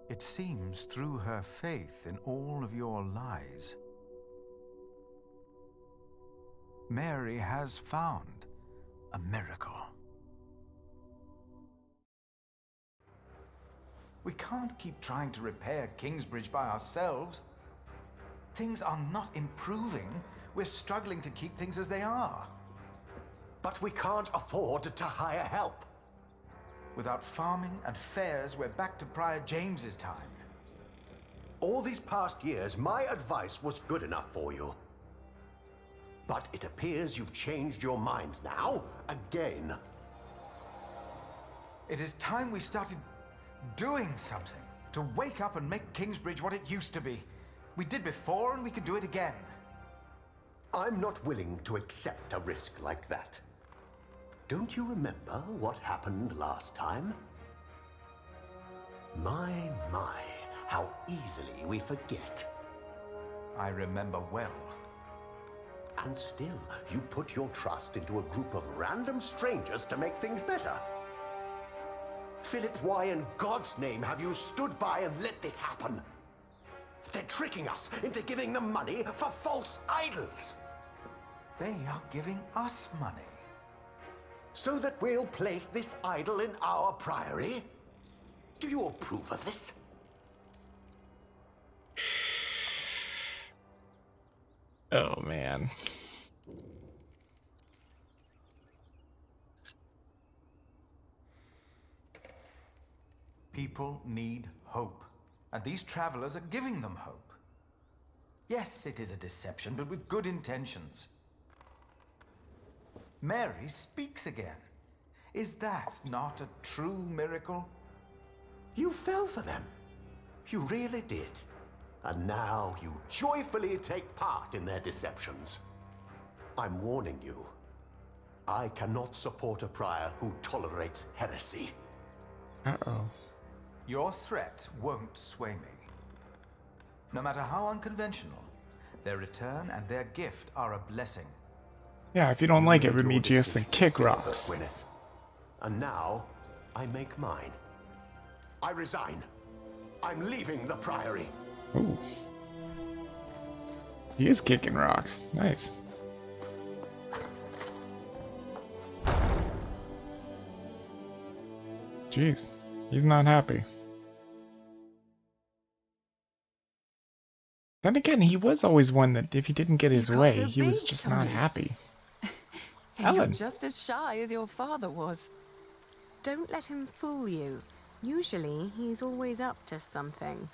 It seems through her faith in all of your lies, Mary has found a miracle. We can't keep trying to repair Kingsbridge by ourselves. Things are not improving. We're struggling to keep things as they are. But we can't afford to hire help. Without farming and fairs, we're back to Prior James's time. All these past years, my advice was good enough for you. But it appears you've changed your mind now, again. It is time we started doing something to wake up and make Kingsbridge what it used to be. We did before, and we can do it again. I'm not willing to accept a risk like that. Don't you remember what happened last time? My, how easily we forget. I remember well. And still, you put your trust into a group of random strangers to make things better. Philip, why in God's name have you stood by and let this happen? They're tricking us into giving them money for false idols. They are giving us money. So that we'll place this idol in our priory? Do you approve of this? Oh, man. People need hope, and these travelers are giving them hope. Yes, it is a deception, but with good intentions. Mary speaks again. Is that not a true miracle? You fell for them. You really did. And now you joyfully take part in their deceptions. I'm warning you. I cannot support a prior who tolerates heresy. Uh-oh. Your threat won't sway me. No matter how unconventional, their return and their gift are a blessing. Yeah, if you don't like it, Remigius, then kick rocks. Gwyneth. And now, I make mine. I resign. I'm leaving the Priory. Ooh. He is kicking rocks. Nice. Jeez, he's not happy. Then again, he was always one that if he didn't get his way, he was just not happy. You're just as shy as your father was. Don't let him fool you. Usually, he's always up to something.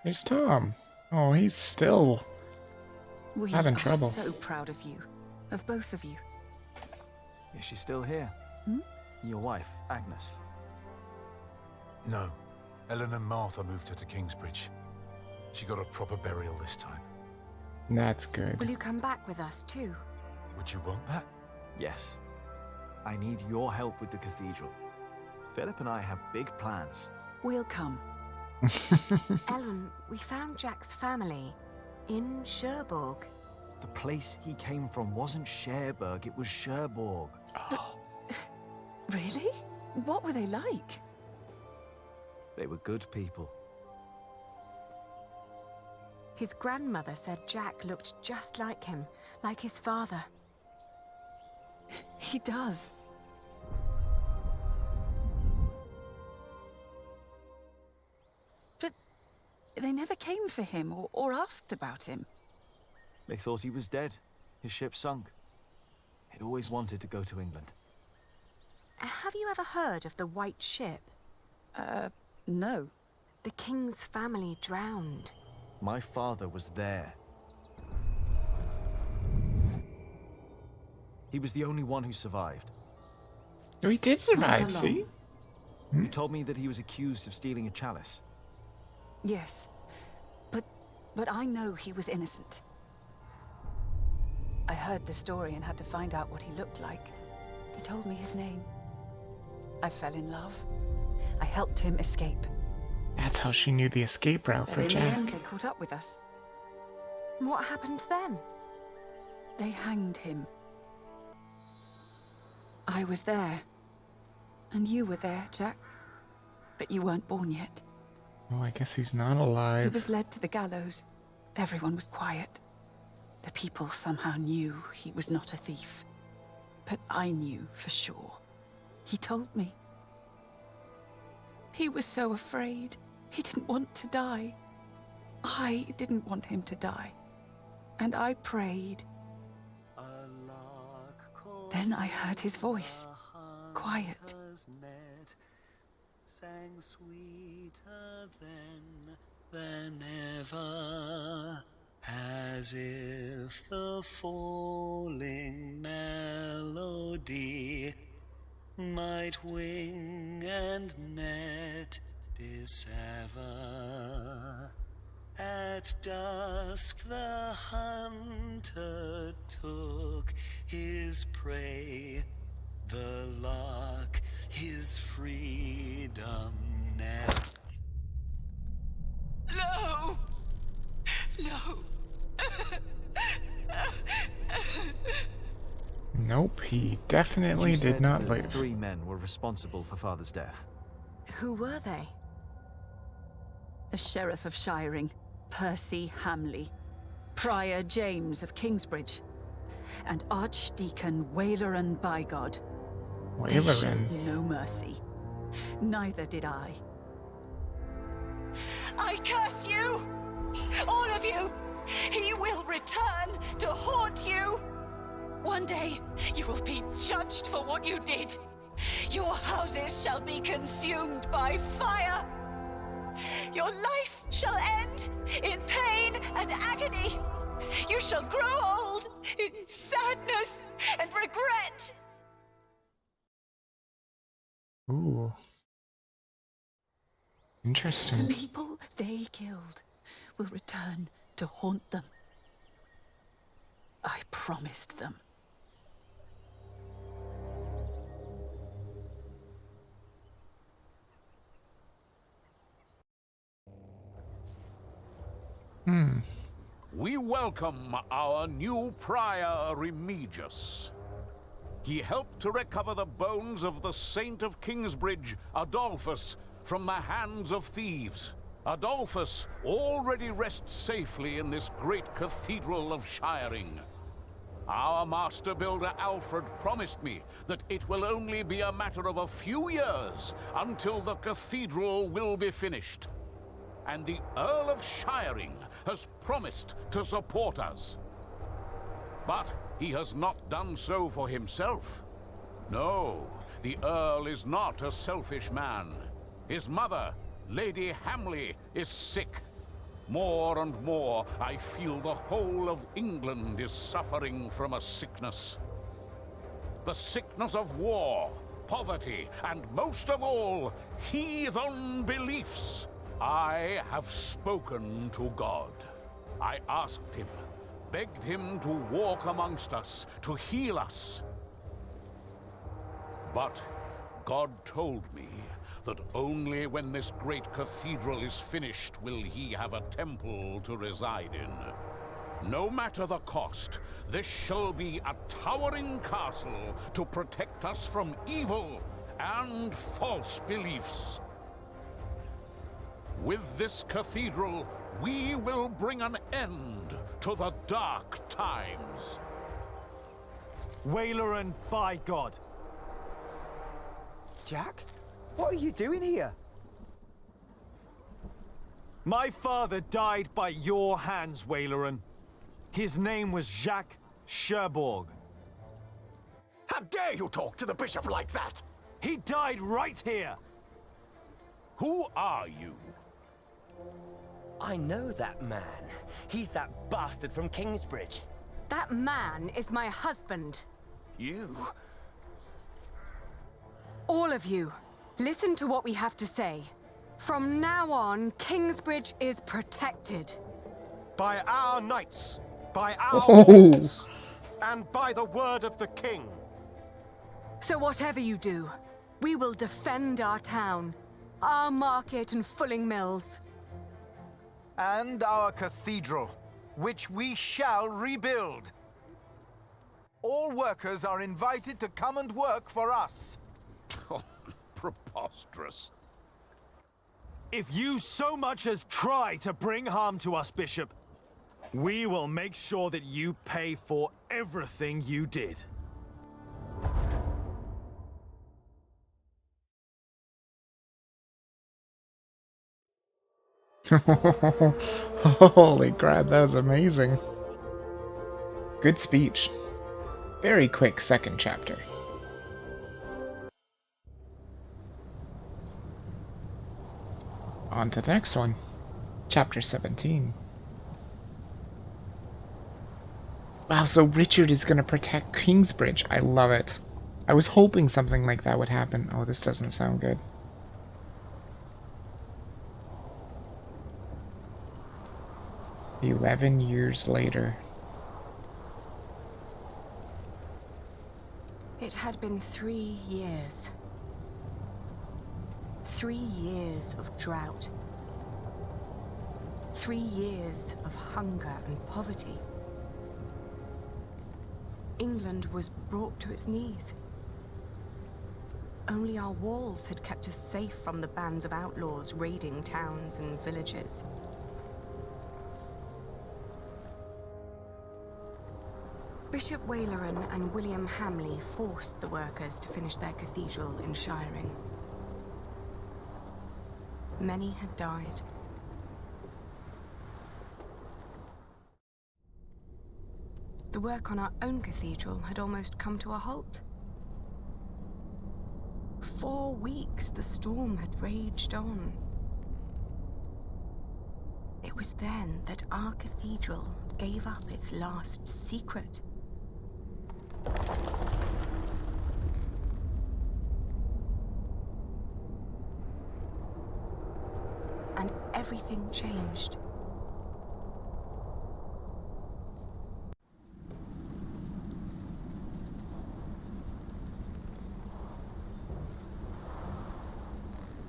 There's Tom. Oh, he's still having trouble. We are so proud of you. Of both of you. Is she still here? Your wife, Agnes? No. Ellen and Martha moved her to Kingsbridge. She got a proper burial this time. That's good. Will you come back with us, too? Would you want that? Yes. I need your help with the cathedral. Philip and I have big plans. We'll come. Ellen, we found Jack's family in Cherbourg. The place he came from wasn't Cherbourg, it was Cherbourg. Really? What were they like? They were good people. His grandmother said Jack looked just like him, like his father. He does. But they never came for him or asked about him. They thought he was dead. His ship sunk. He'd always wanted to go to England. Have you ever heard of the White Ship? No. The king's family drowned. My father was there. He was the only one who survived. Oh, he did survive, see? You told me that he was accused of stealing a chalice. Yes. But I know he was innocent. I heard the story and had to find out what he looked like. He told me his name. I fell in love. I helped him escape. That's how she knew the escape route for In the Jack. end, they caught up with us. What happened then? They hanged him. I was there. And you were there, Jack. But you weren't born yet. Oh, I guess he's not He alive. was led to the gallows. Everyone was quiet. The people somehow knew he was not a thief. But I knew for sure. He told me. He was so afraid. He didn't want to die. I didn't want him to die. And I prayed. Then I heard his voice. Quiet. Sang sweeter than ever, as if the falling melody might wing and net dissever. At dusk the hunter took his prey, the lark his freedom net. No! No! Nope, he definitely You did said not that live. 3 men were responsible for Father's death. Who were they? The Sheriff of Shiring, Percy Hamley, Prior James of Kingsbridge, and Archdeacon Waleran Bygod. They showed Waleran. no mercy. Neither did I. I curse you! All of you! He will return to haunt you! One day, you will be judged for what you did. Your houses shall be consumed by fire. Your life shall end in pain and agony. You shall grow old in sadness and regret. Ooh. Interesting. The people they killed will return to haunt them. I promised them. We welcome our new prior, Remigius. He helped to recover the bones of the Saint of Kingsbridge, Adolphus, from the hands of thieves. Adolphus already rests safely in this great cathedral of Shiring. Our master builder Alfred promised me that it will only be a matter of a few years until the cathedral will be finished. And the Earl of Shiring has promised to support us. But he has not done so for himself. No, the Earl is not a selfish man. His mother, Lady Hamley, is sick. More and more, I feel the whole of England is suffering from a sickness. The sickness of war, poverty, and most of all, heathen beliefs. I have spoken to God. I asked him, begged him to walk amongst us, to heal us. But God told me that only when this great cathedral is finished will he have a temple to reside in. No matter the cost, this shall be a towering castle to protect us from evil and false beliefs. With this cathedral, we will bring an end to the dark times. Waileran, by God. Jack, what are you doing here? My father died by your hands, Waileran. His name was Jacques Cherbourg. How dare you talk to the bishop like that? He died right here. Who are you? I know that man. He's that bastard from Kingsbridge. That man is my husband. You? All of you, listen to what we have to say. From now on, Kingsbridge is protected. By our knights, by our walls, and by the word of the king. So whatever you do, we will defend our town, our market and fulling mills. And our cathedral, which we shall rebuild. All workers are invited to come and work for us. Preposterous. If you so much as try to bring harm to us, Bishop, we will make sure that you pay for everything you did. Holy crap, that was amazing. Good speech. Very quick second chapter. On to the next one. Chapter 17. Wow, so Richard is gonna protect Kingsbridge. I love it. I was hoping something like that would happen. Oh, this doesn't sound good. "11 years later." It had been 3 years. 3 years of drought. 3 years of hunger and poverty. England was brought to its knees. Only our walls had kept us safe from the bands of outlaws raiding towns and villages. Bishop Waileran and William Hamley forced the workers to finish their cathedral in Shiring. Many had died. The work on our own cathedral had almost come to a halt. 4 weeks the storm had raged on. It was then that our cathedral gave up its last secret. And everything changed.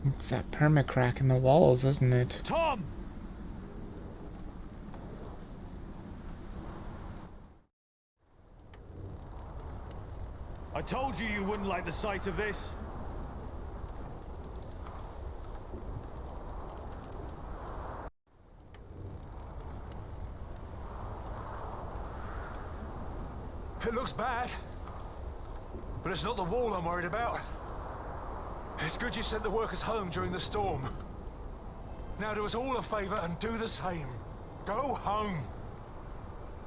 It's that permacrack in the walls, isn't it? Tom! I told you you wouldn't like the sight of this. It looks bad, but it's not the wall I'm worried about. It's good you sent the workers home during the storm. Now do us all a favor and do the same. Go home.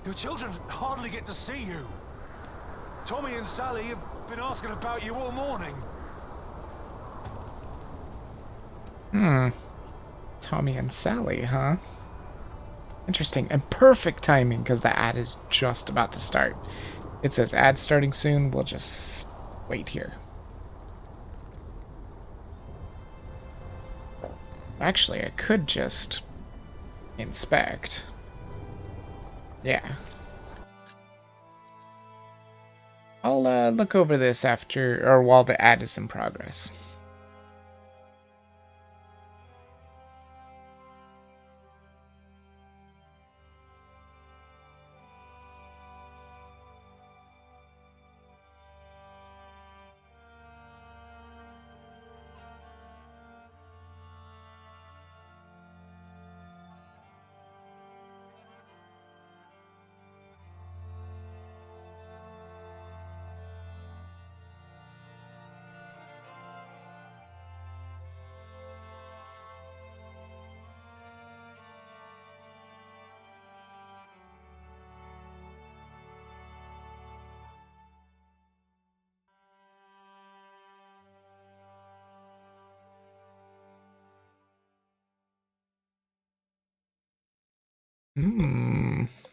Your children hardly get to see you. Tommy and Sally have been asking about you all morning. Tommy and Sally, huh? Interesting. And perfect timing, because the ad is just about to start. It says ad starting soon. We'll just wait here. Actually, I could just inspect. Yeah. I'll look over this after, or while the ad is in progress.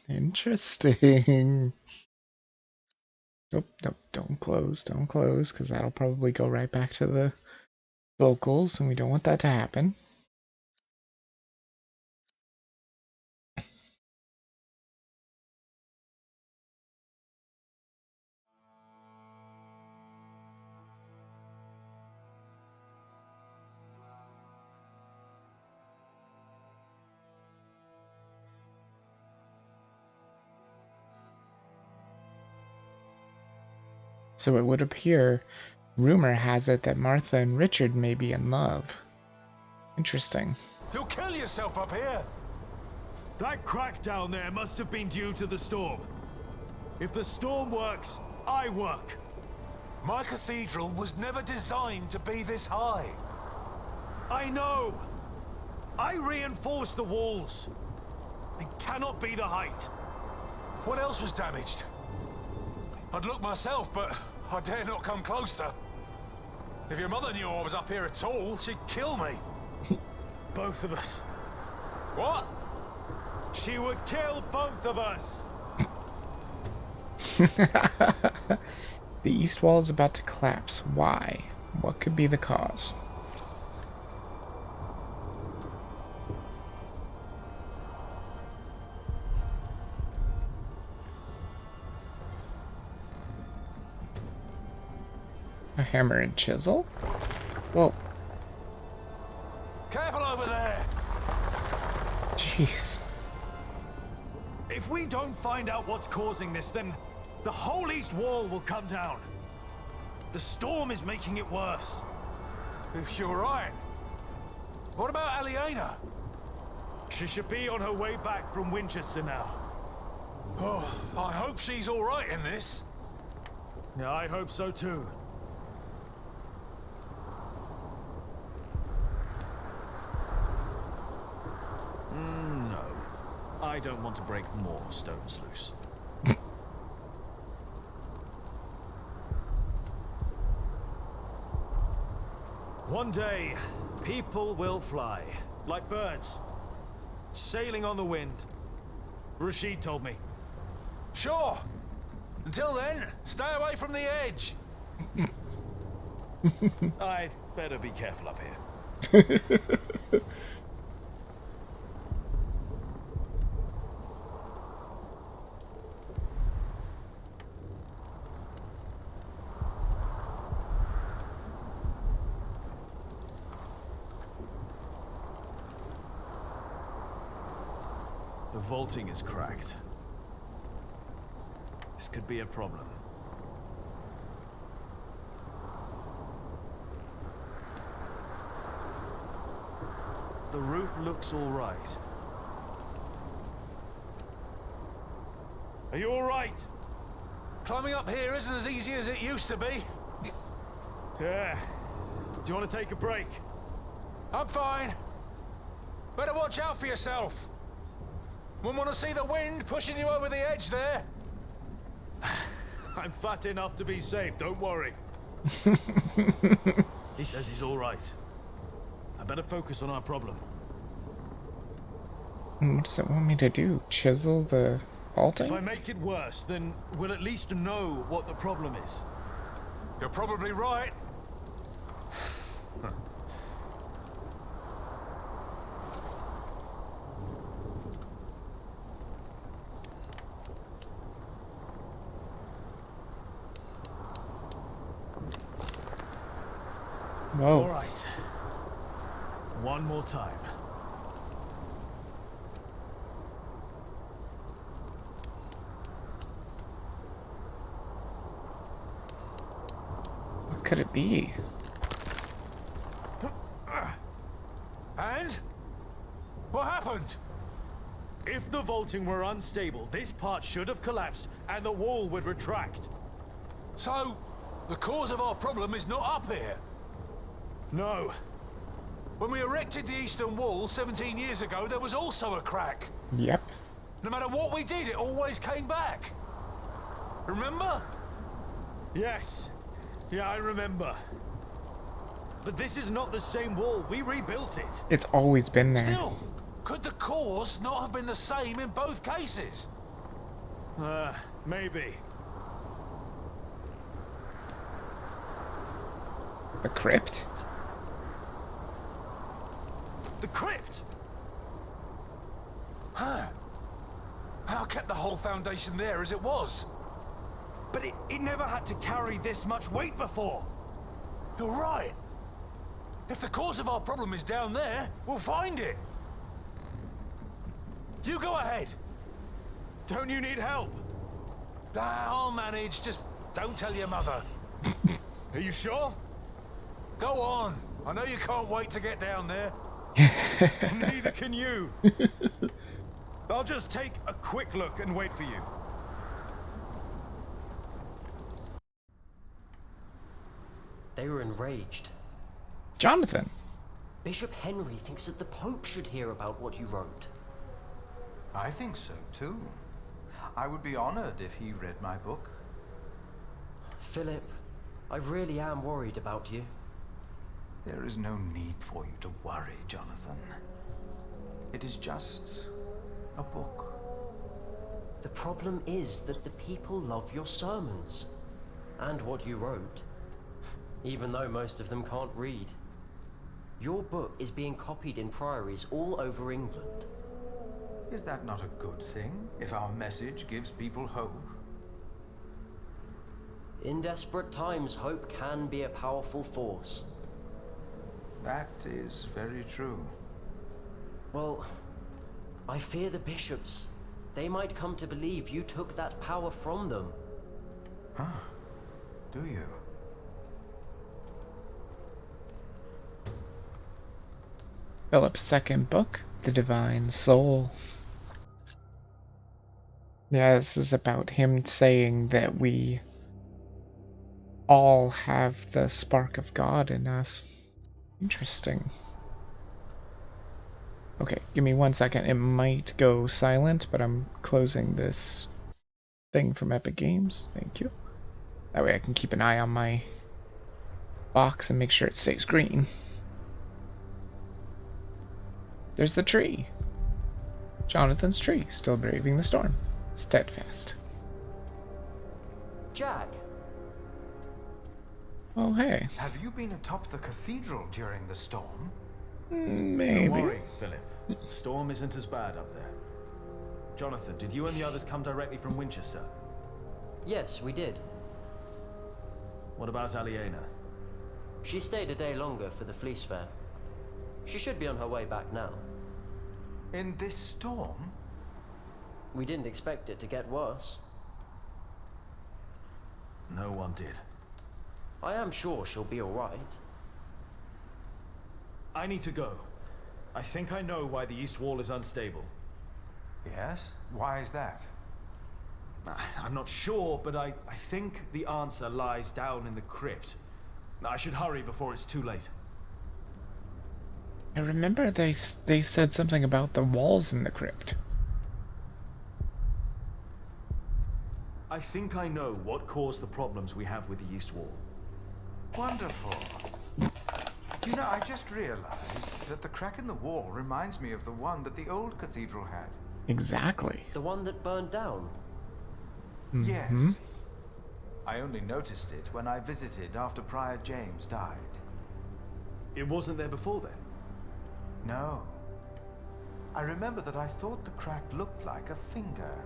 Interesting. Nope, nope, don't close, because that'll probably go right back to the vocals, and we don't want that to happen. So it would appear, rumor has it that Martha and Richard may be in love. Interesting. You'll kill yourself up here! That crack down there must have been due to the storm. If the storm works, I work. My cathedral was never designed to be this high. I know! I reinforced the walls. It cannot be the height. What else was damaged? I'd look myself, but I dare not come closer. If your mother knew I was up here at all, she'd kill me. Both of us. What? She would kill both of us! The east wall is about to collapse. Why? What could be the cause? A hammer and chisel? Whoa. Careful over there! Jeez. If we don't find out what's causing this, then the whole east wall will come down. The storm is making it worse. If you're right. What about Aliena? She should be on her way back from Winchester now. Oh, I hope she's all right in this. Yeah, I hope so too. No. I don't want to break more stones loose. One day, people will fly, like birds, sailing on the wind. Rashid told me. Sure. Until then, stay away from the edge. I'd better be careful up here. The vaulting is cracked. This could be a problem. The roof looks all right. Are you all right? Climbing up here isn't as easy as it used to be. Yeah. Do you want to take a break? I'm fine. Better watch out for yourself. Wouldn't want to see the wind pushing you over the edge there. I'm fat enough to be safe, don't worry. He says he's all right. I better focus on our problem. What does it want me to do? Chisel the vaulting? If I make it worse, then we'll at least know what the problem is. You're probably right. Whoa. All right. One more time. What could it be? And? What happened? If the vaulting were unstable, this part should have collapsed and the wall would retract. So, the cause of our problem is not up here? No. When we erected the eastern wall 17 years ago, there was also a crack. Yep. No matter what we did, it always came back. Remember? Yes. Yeah, I remember. But this is not the same wall. We rebuilt it. It's always been there. Still, Could the cause not have been the same in both cases? Maybe. The crypt? The crypt? Huh. How kept the whole foundation there as it was? But it never had to carry this much weight before. You're right. If the cause of our problem is down there, we'll find it. You go ahead. Don't you need help? I'll manage. Just don't tell your mother. Are you sure? Go on. I know you can't wait to get down there. Neither can you. I'll just take a quick look and wait for you. They were enraged. Jonathan. Bishop Henry thinks that the Pope should hear about what you wrote. I think so, too. I would be honored if he read my book. Philip, I really am worried about you. There is no need for you to worry, Jonathan. It is just a book. The problem is that the people love your sermons and what you wrote, even though most of them can't read. Your book is being copied in priories all over England. Is that not a good thing, if our message gives people hope? In desperate times, hope can be a powerful force. That is very true. Well, I fear the bishops. They might come to believe you took that power from them. Huh? Do you? Philip's second book, The Divine Soul. Yeah, this is about him saying that we all have the spark of God in us. Interesting. Okay, give me 1 second. It might go silent, but I'm closing this thing from Epic Games. Thank you. That way I can keep an eye on my box and make sure it stays green. There's the tree. Jonathan's tree, still braving the storm. Steadfast. Jack! Oh, hey. Have you been atop the cathedral during the storm? Maybe. Don't worry, Philip. The storm isn't as bad up there. Jonathan, did you and the others come directly from Winchester? Yes, we did. What about Aliena? She stayed a day longer for the Fleece Fair. She should be on her way back now. In this storm? We didn't expect it to get worse. No one did. I am sure she'll be alright. I need to go. I think I know why the East Wall is unstable. Yes? Why is that? I'm not sure, but I think the answer lies down in the crypt. I should hurry before it's too late. I remember they said something about the walls in the crypt. I think I know what caused the problems we have with the East Wall. Wonderful. You know, I just realized that the crack in the wall reminds me of the one that the old cathedral had. Exactly. The one that burned down? Yes. I only noticed it when I visited after Prior James died. It wasn't there before then? No. I remember that I thought the crack looked like a finger,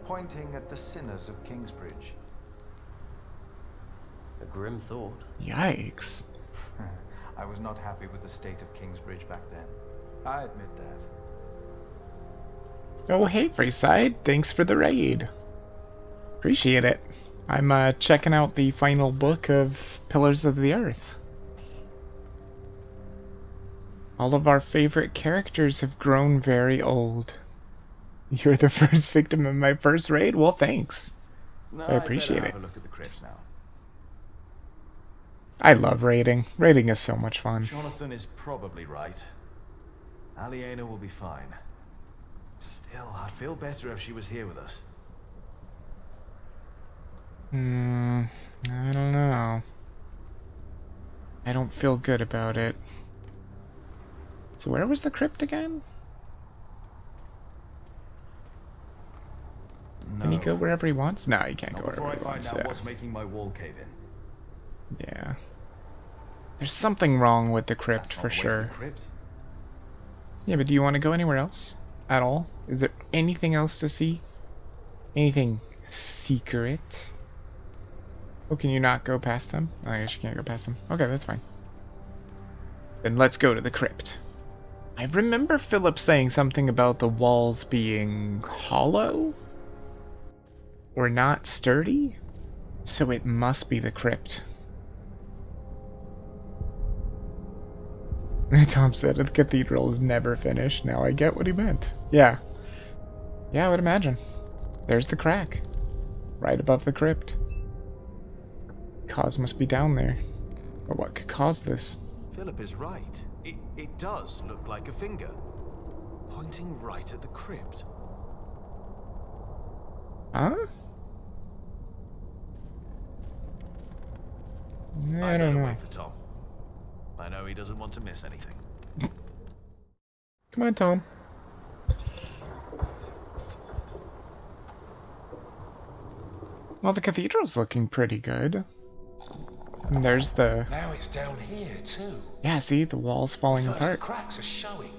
pointing at the sinners of Kingsbridge. A grim thought. Yikes. I was not happy with the state of Kingsbridge back then. I admit that. Oh, hey, Freeside. Thanks for the raid. Appreciate it. I'm checking out the final book of Pillars of the Earth. All of our favorite characters have grown very old. You're the first victim of my first raid? Well, thanks. No, I appreciate better it. have a look at the crypts now. I love raiding. Raiding is so much fun. Jonathan is probably right. Aliena will be fine. Still, I'd feel better if she was here with us. I don't know. I don't feel good about it. So where was the crypt again? go wherever he wants? No, he can't go wherever Before I he find wants. out Yeah. what's making my wall cave in. Yeah. There's something wrong with the crypt That's not for the way to the sure. crypt. Yeah, but do you want to go anywhere else at all? Is there anything else to see? Anything secret? Oh, can you not go past them? I guess you can't go past them. Okay, that's fine. Then let's go to the crypt. I remember Philip saying something about the walls being hollow? Or not sturdy? So it must be the crypt. Tom said the cathedral is never finished. Now I get what he meant. Yeah. Yeah, I would imagine. There's the crack. Right above the crypt. Cause must be down there. But what could cause this? Philip is right. It does look like a finger. Pointing right at the crypt. Huh? I don't know. Wait for Tom. I know he doesn't want to miss anything. Come on, Tom. Well, the cathedral's looking pretty good. And there's the... Now it's down here, too. Yeah, see? The wall's falling First apart. the cracks are showing.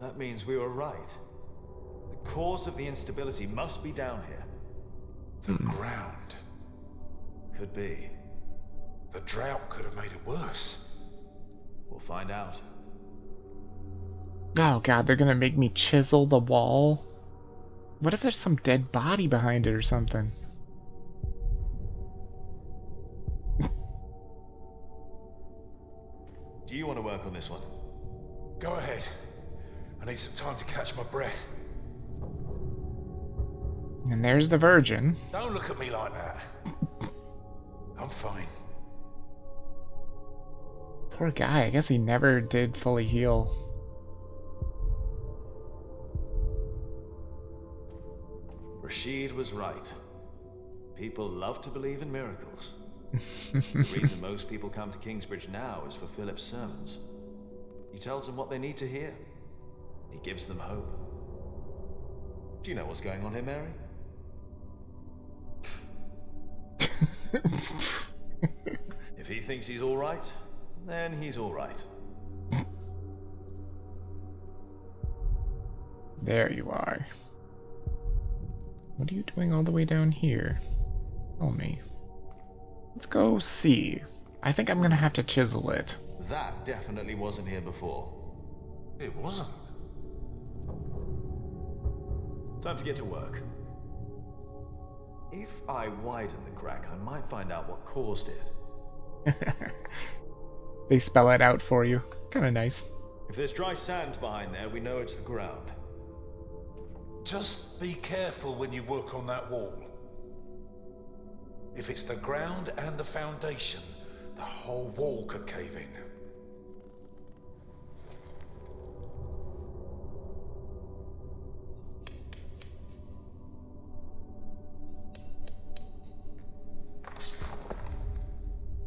That means we were right. The cause of the instability must be down here. The ground. Could be. The drought could have made it worse. We'll find out. Oh god, they're gonna make me chisel the wall? What if there's some dead body behind it or something? Do you want to work on this one? Go ahead. I need some time to catch my breath. And there's the Virgin. Don't look at me like that. I'm fine. Poor guy, I guess he never did fully heal. Rashid was right. People love to believe in miracles. The reason most people come to Kingsbridge now is for Philip's sermons. He tells them what they need to hear. He gives them hope. Do you know what's going on here, Mary? If he thinks he's all right, then he's all right. There you are. What are you doing all the way down here? Tell me. Let's go see. I think I'm gonna have to chisel it. That definitely wasn't here before. It wasn't. Time to get to work. If I widen the crack, I might find out what caused it. They spell it out for you. Kinda nice. If there's dry sand behind there, we know it's the ground. Just be careful when you work on that wall. If it's the ground and the foundation, the whole wall could cave in.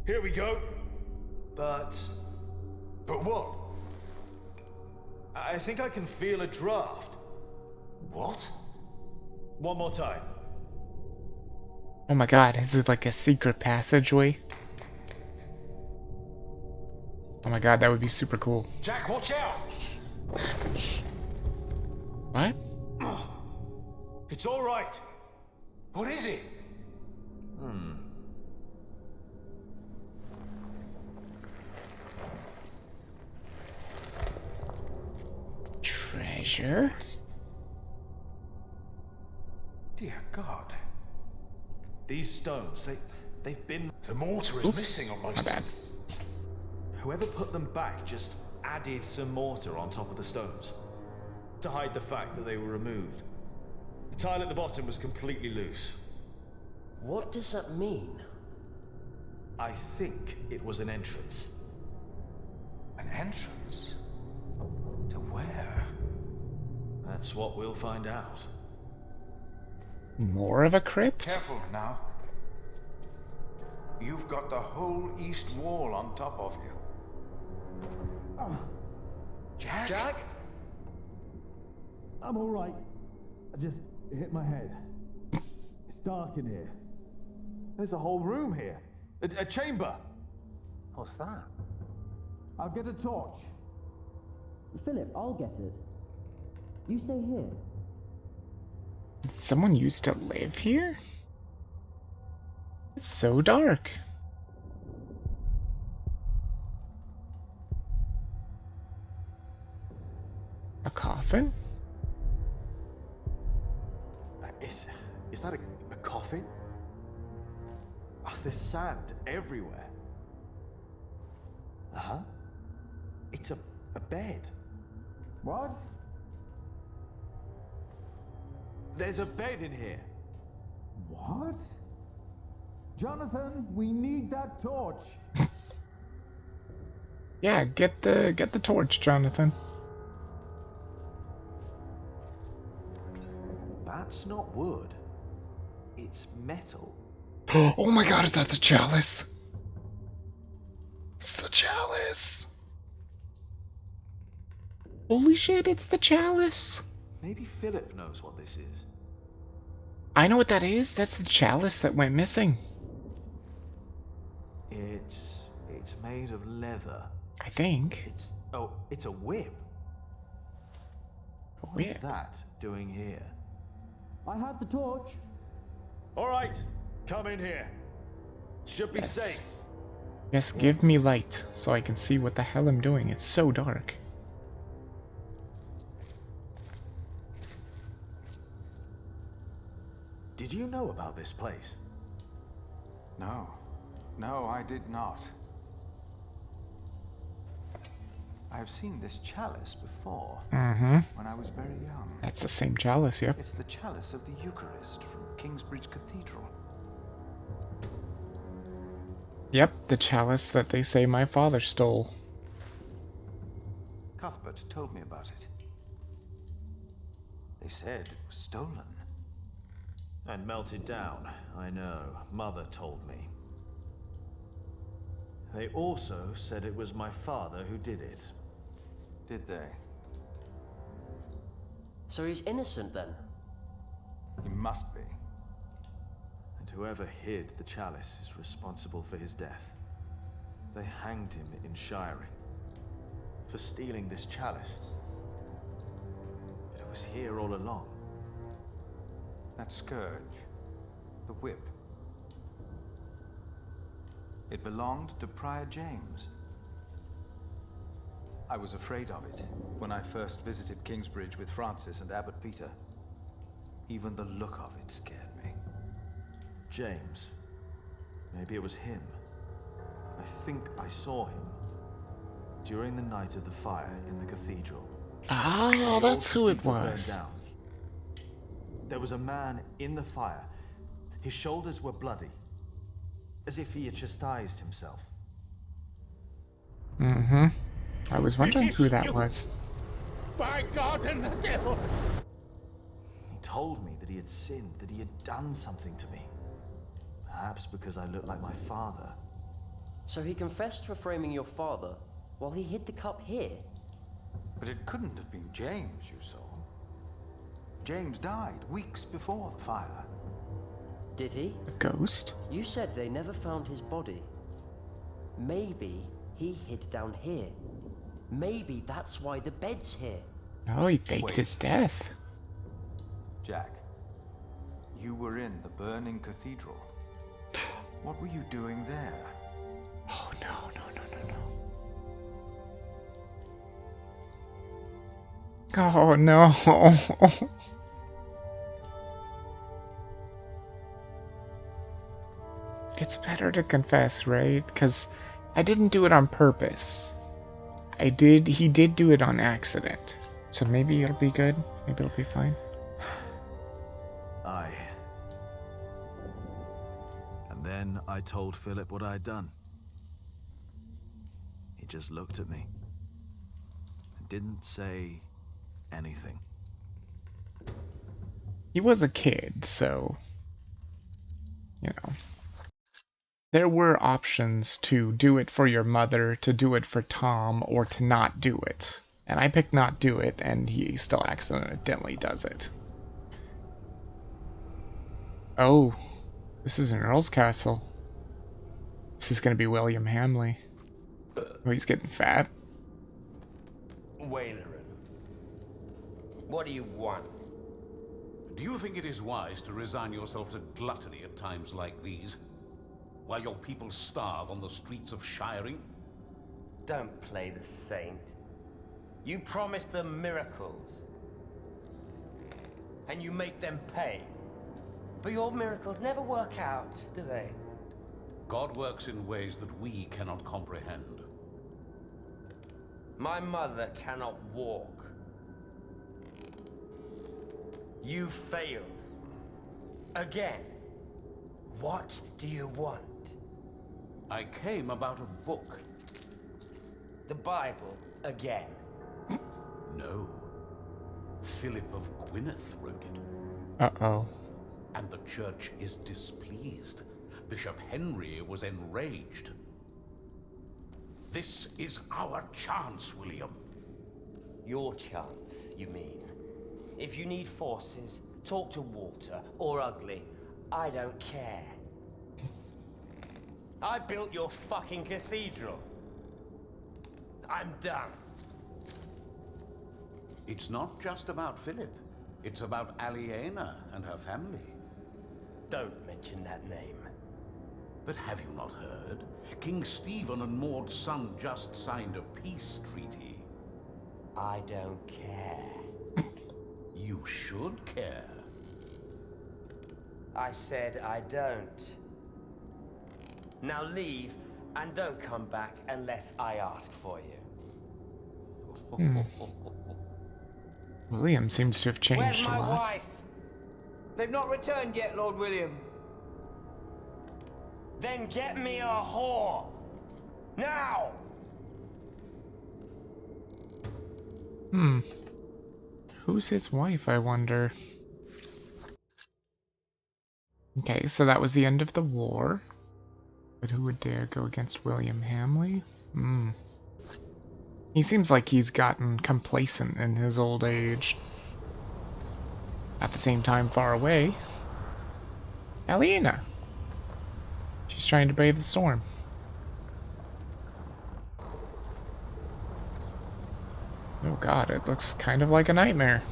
Here we go. But what? I think I can feel a draft. What? One more time. Oh my god, is it like a secret passageway? Oh my god, that would be super cool. Jack, watch out! What? It's all right. What is it? Treasure? Dear God. These stones, they've been... The mortar is missing on most of them. Whoever put them back just added some mortar on top of the stones to hide the fact that they were removed. The tile at the bottom was completely loose. What does that mean? I think it was an entrance. An entrance? To where? That's what we'll find out. More of a crypt? Careful now. You've got the whole east wall on top of you. Jack? I'm all right. I just hit my head. It's dark in here. There's a whole room here. A chamber. What's that? I'll get a torch. Philip, I'll get it. You stay here. Did someone used to live here? It's so dark. A coffin? Is that a coffin? Oh, there's sand everywhere. Uh-huh. It's a bed. What? There's a bed in here. What? Jonathan, we need that torch. Yeah, get the torch, Jonathan. That's not wood. It's metal. Oh my god, is that the chalice? It's the chalice. Holy shit, it's the chalice. Maybe Philip knows what this is. I know what that is. That's the chalice that went missing. It's made of leather. I think. It's a whip. What is that doing here? I have the torch. All right, come in here. Should be safe. Yes, give me light so I can see what the hell I'm doing. It's so dark. Did you know about this place? No. No, I did not. I have seen this chalice before. When I was very young. That's the same chalice, yep. It's the chalice of the Eucharist from Kingsbridge Cathedral. Yep, the chalice that they say my father stole. Cuthbert told me about it. They said it was stolen. And melted down, I know. Mother told me. They also said it was my father who did it. Did they? So he's innocent then? He must be. And whoever hid the chalice is responsible for his death. They hanged him in Shiring for stealing this chalice. But it was here all along. That scourge, the whip. It belonged to Prior James. I was afraid of it when I first visited Kingsbridge with Francis and Abbot Peter. Even the look of it scared me. James. Maybe it was him. I think I saw him during the night of the fire in the cathedral. Ah, that's who it was. Down. There was a man in the fire. His shoulders were bloody, as if he had chastised himself. I was wondering who that was. By God and the devil! He told me that he had sinned, that he had done something to me. Perhaps because I looked like my father. So he confessed for framing your father while he hid the cup here? But it couldn't have been James you saw. James died weeks before the fire. Did he? A ghost? You said they never found his body. Maybe he hid down here. Maybe that's why the bed's here. Oh, he faked his death. Jack, you were in the burning cathedral. What were you doing there? Oh, no. Oh, no. It's better to confess, right? Because I didn't do it on purpose. He did do it on accident. So maybe it'll be good. Maybe it'll be fine. And then I told Philip what I'd done. He just looked at me. And didn't say anything. He was a kid, so... You know. There were options to do it for your mother, to do it for Tom, or to not do it. And I picked not do it, and he still accidentally does it. Oh, this is an Earl's castle. This is gonna be William Hamley. Oh, he's getting fat. Wailerin, what do you want? Do you think it is wise to resign yourself to gluttony at times like these? While your people starve on the streets of Shiring? Don't play the saint. You promise them miracles. And you make them pay. But your miracles never work out, do they? God works in ways that we cannot comprehend. My mother cannot walk. You failed. Again. What do you want? I came about a book. The Bible, again. No. Philip of Gwynedd wrote it. Uh-oh. And the church is displeased. Bishop Henry was enraged. This is our chance, William. Your chance, you mean? If you need forces, talk to Walter or Ugly. I don't care. I built your fucking cathedral. I'm done. It's not just about Philip. It's about Aliena and her family. Don't mention that name. But have you not heard? King Stephen and Maud's son just signed a peace treaty. I don't care. You should care. I said I don't. Now leave, and don't come back unless I ask for you. William seems to have changed Where's my a lot. wife? They've not returned yet, Lord William. Then get me a whore. Now! Who's his wife, I wonder? Okay, so that was the end of the war. But who would dare go against William Hamley? He seems like he's gotten complacent in his old age. At the same time, far away, Aliena. She's trying to brave the storm. Oh god, it looks kind of like a nightmare.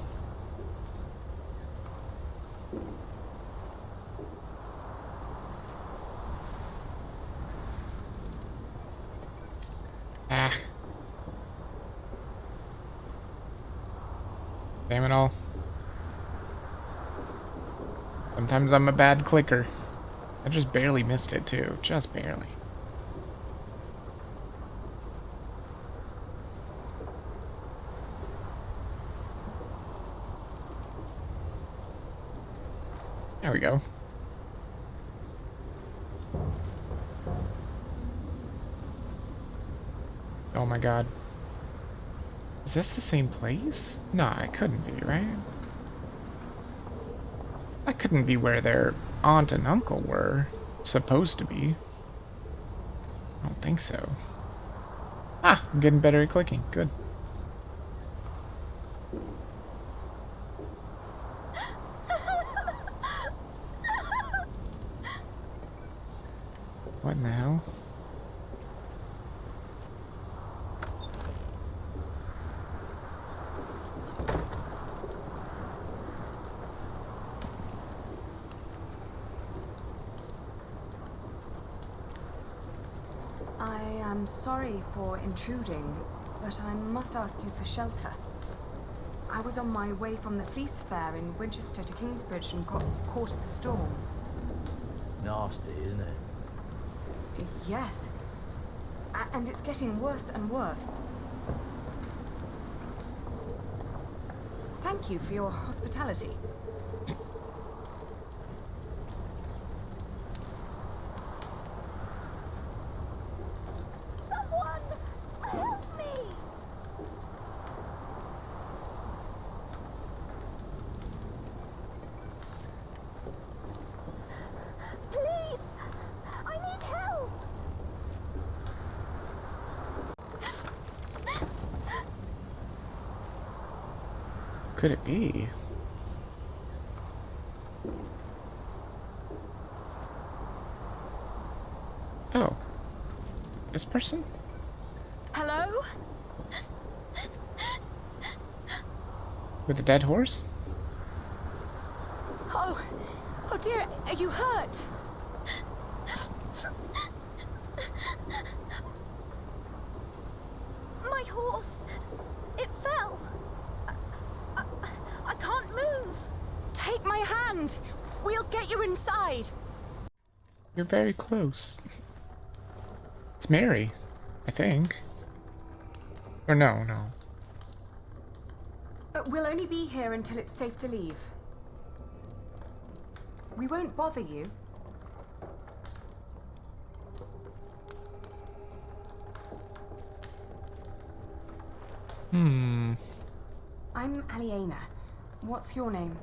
Ah. Damn it all. Sometimes I'm a bad clicker. I just barely missed it too, just barely. There we go. Oh my god. Is this the same place? Nah, it couldn't be, right? That couldn't be where their aunt and uncle were supposed to be. I don't think so. Ah, I'm getting better at clicking. Good. What in the hell? I'm sorry for intruding, but I must ask you for shelter. I was on my way from the Fleece Fair in Winchester to Kingsbridge and got caught in the storm. Nasty, isn't it? Yes. And it's getting worse and worse. Thank you for your hospitality. Could it be? Oh. This person? Hello? With a dead horse? Oh, oh dear, are you hurt? My horse! It fell! I can't move! Take my hand! We'll get you inside! You're very close. It's Mary, I think. Or no. We'll only be here until it's safe to leave. We won't bother you. I'm Aliena. What's your name?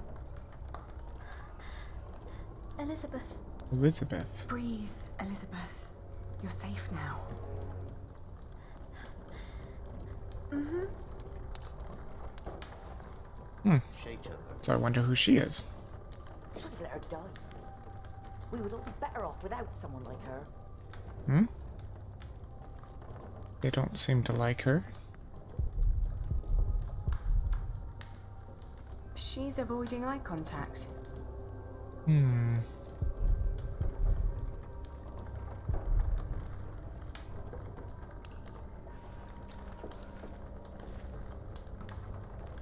Elizabeth. Elizabeth. Breathe, Elizabeth. You're safe now. So I wonder who she is. Should have let her die. We would all be better off without someone like her. They don't seem to like her. She's avoiding eye contact.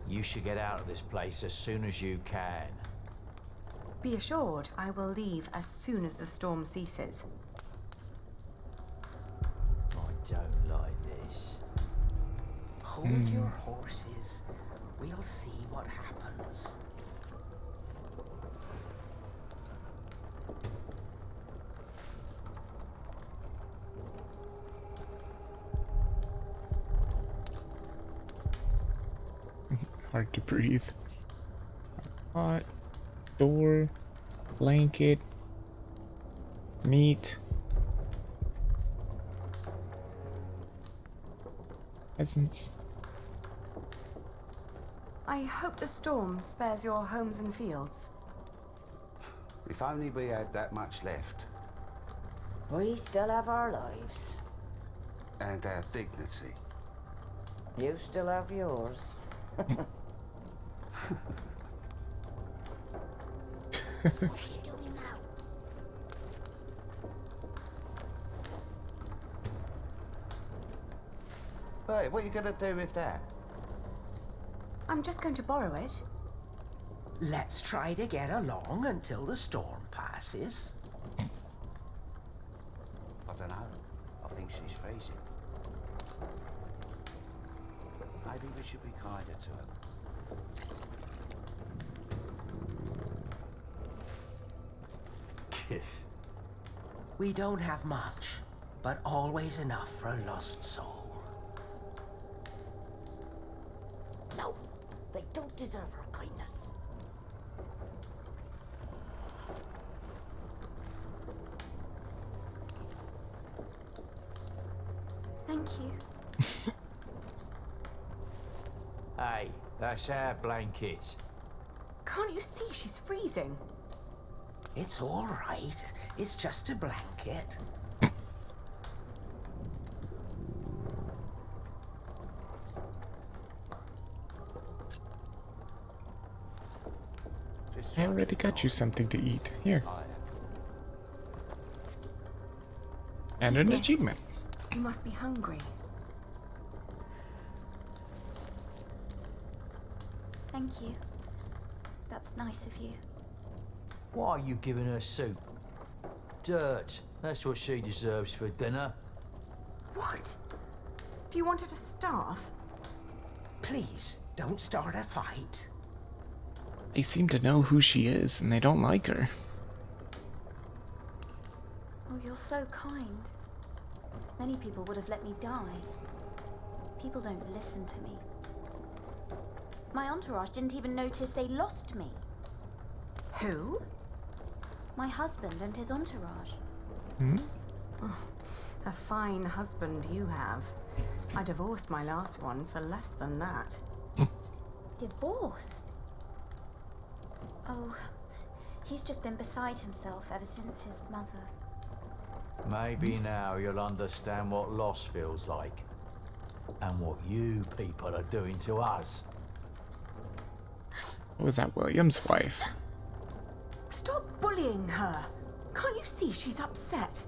You should get out of this place as soon as you can. Be assured, I will leave as soon as the storm ceases. I don't like this. Hold your horses. We'll see what happens. Hard to breathe. Hot. Door. Blanket. Meat. Peasants. I hope the storm spares your homes and fields. If only we had that much left. We still have our lives. And our dignity. You still have yours. What's she doing now? Hey, what are you gonna do with that? I'm just going to borrow it. Let's try to get along until the storm passes. I don't know. I think she's freezing. Maybe we should be kinder to her. We don't have much, but always enough for a lost soul. No, they don't deserve our kindness. Thank you. Hey, that's our blanket. Can't you see she's freezing? It's all right. It's just a blanket. I already got you something to eat. Here. And an achievement. You must be hungry. Thank you. That's nice of you. Why are you giving her soup? Dirt. That's what she deserves for dinner. What? Do you want her to starve? Please, don't start a fight. They seem to know who she is, and they don't like her. Oh, you're so kind. Many people would have let me die. People don't listen to me. My entourage didn't even notice they lost me. Who? My husband and his entourage. Oh, a fine husband you have. I divorced my last one for less than that. Divorced? Oh, he's just been beside himself ever since his mother. Maybe now you'll understand what loss feels like. And what you people are doing to us. What was that, William's wife? Stop bullying her. Can't you see she's upset?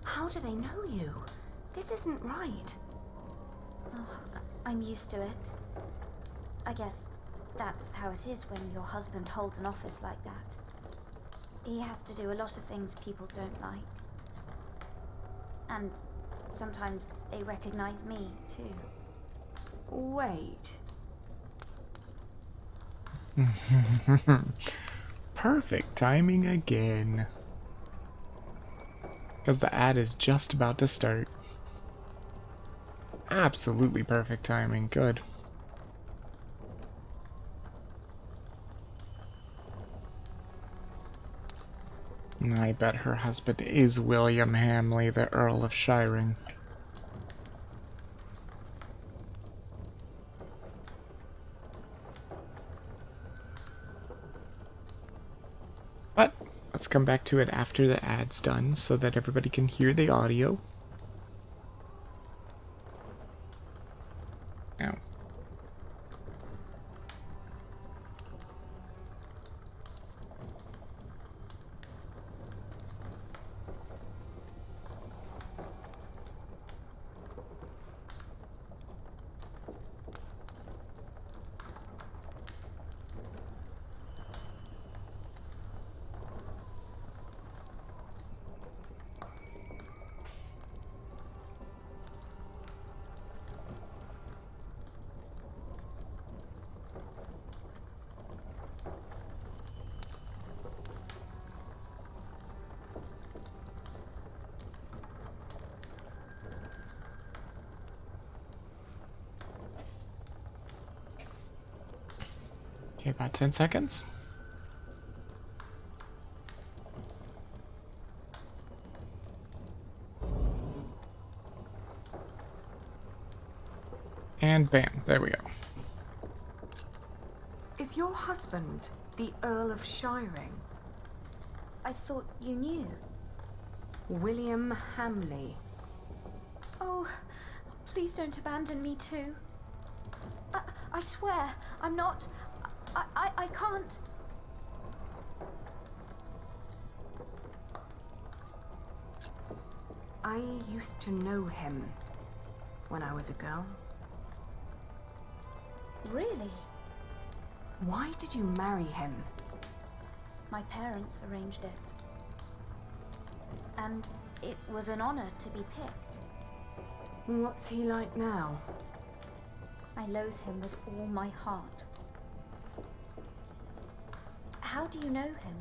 How do they know you? This isn't right. Oh, I'm used to it. I guess that's how it is when your husband holds an office like that. He has to do a lot of things people don't like. And sometimes they recognize me, too. Wait. Perfect timing again. Because the ad is just about to start. Absolutely perfect timing. Good. I bet her husband is William Hamley, the Earl of Shiring. But let's come back to it after the ad's done so that everybody can hear the audio. Now. Okay, about 10 seconds. And bam, there we go. Is your husband the Earl of Shiring? I thought you knew. William Hamley. Oh, please don't abandon me too. I swear, I'm not... I can't... I used to know him when I was a girl. Really? Why did you marry him? My parents arranged it. And it was an honor to be picked. What's he like now? I loathe him with all my heart. How do you know him?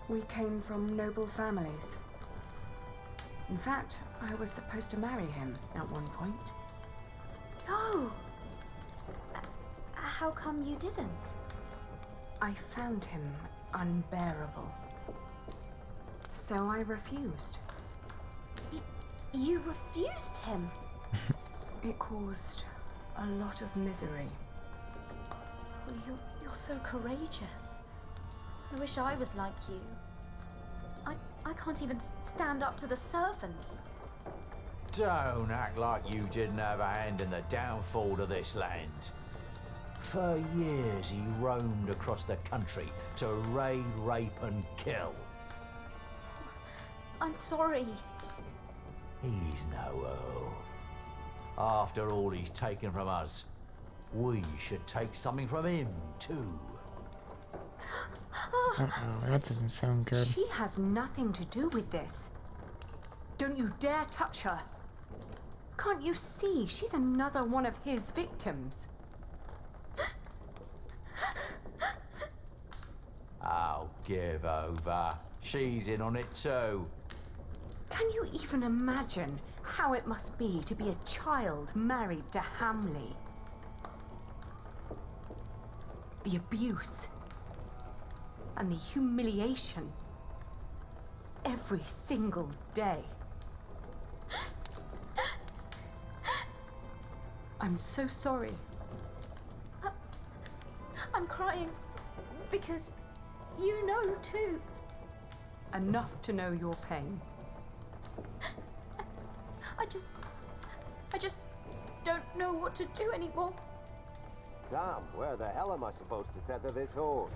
We came from noble families. In fact, I was supposed to marry him at one point. No! How come you didn't? I found him unbearable. So I refused. You refused him? It caused a lot of misery. Well, you're so courageous. I wish I was like you. I can't even stand up to the servants. Don't act like you didn't have a hand in the downfall of this land. For years he roamed across the country to raid, rape and kill. I'm sorry. He's no earl. After all he's taken from us, we should take something from him too. Uh-oh, that doesn't sound good. She has nothing to do with this. Don't you dare touch her. Can't you see she's another one of his victims? I'll give over. She's in on it too. Can you even imagine how it must be to be a child married to Hamley? The abuse and the humiliation every single day. I'm so sorry. I'm crying because you know too. Enough to know your pain. I just don't know what to do anymore. Tom, where the hell am I supposed to tether this horse?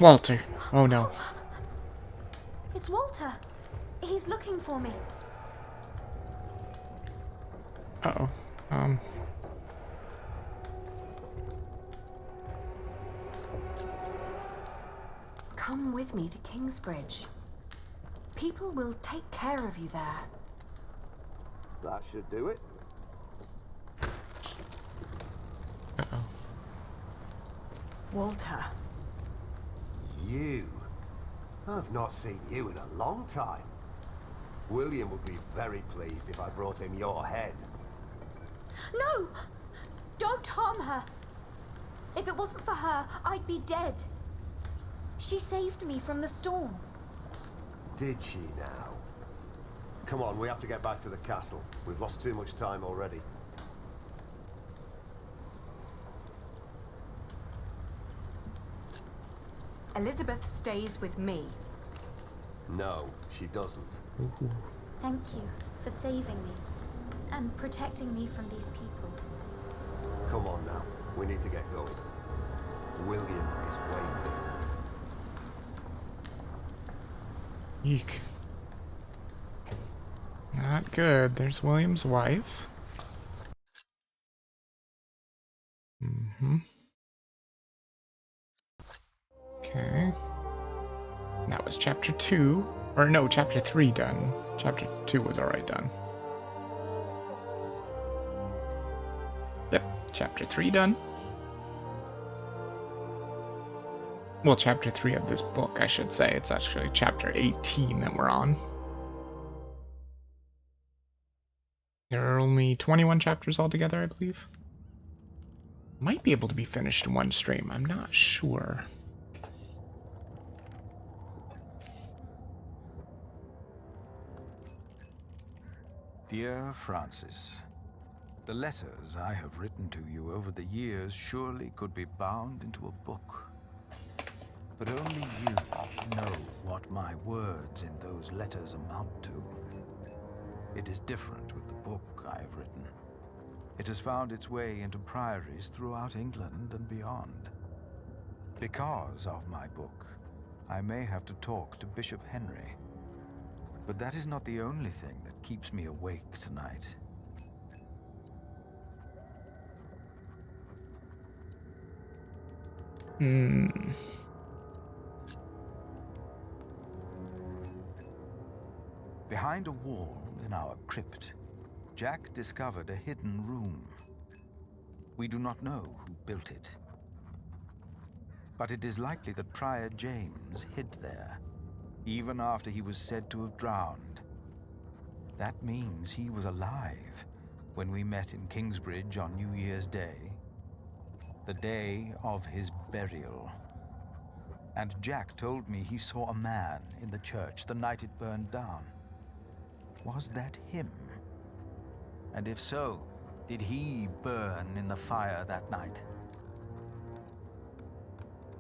Walter. Oh no. It's Walter. He's looking for me. Uh-oh. Come with me to Kingsbridge. People will take care of you there. That should do it. Uh-oh. Walter. You? I've not seen you in a long time. William would be very pleased if I brought him your head. No! Don't harm her. If it wasn't for her, I'd be dead. She saved me from the storm. Did she now? Come on, we have to get back to the castle. We've lost too much time already. Elizabeth stays with me. No, she doesn't. Thank you for saving me and protecting me from these people. Come on now, we need to get going. William is waiting. Eek. Not good. There's William's wife. Mm-hmm. Okay. That was chapter 2. Or no, chapter 3 done. Chapter 2 was already done. Yep, chapter 3 done. Well, chapter 3 of this book, I should say. It's actually chapter 18 that we're on. There are only 21 chapters altogether, I believe. Might be able to be finished in one stream, I'm not sure. Dear Francis, the letters I have written to you over the years surely could be bound into a book. But only you know what my words in those letters amount to. It is different with the book I have written. It has found its way into priories throughout England and beyond. Because of my book, I may have to talk to Bishop Henry. But that is not the only thing that keeps me awake tonight. Behind a wall in our crypt, Jack discovered a hidden room. We do not know who built it. But it is likely that Prior James hid there, even after he was said to have drowned. That means he was alive when we met in Kingsbridge on New Year's Day, the day of his burial. And Jack told me he saw a man in the church the night it burned down. Was that him? And if so, did he burn in the fire that night?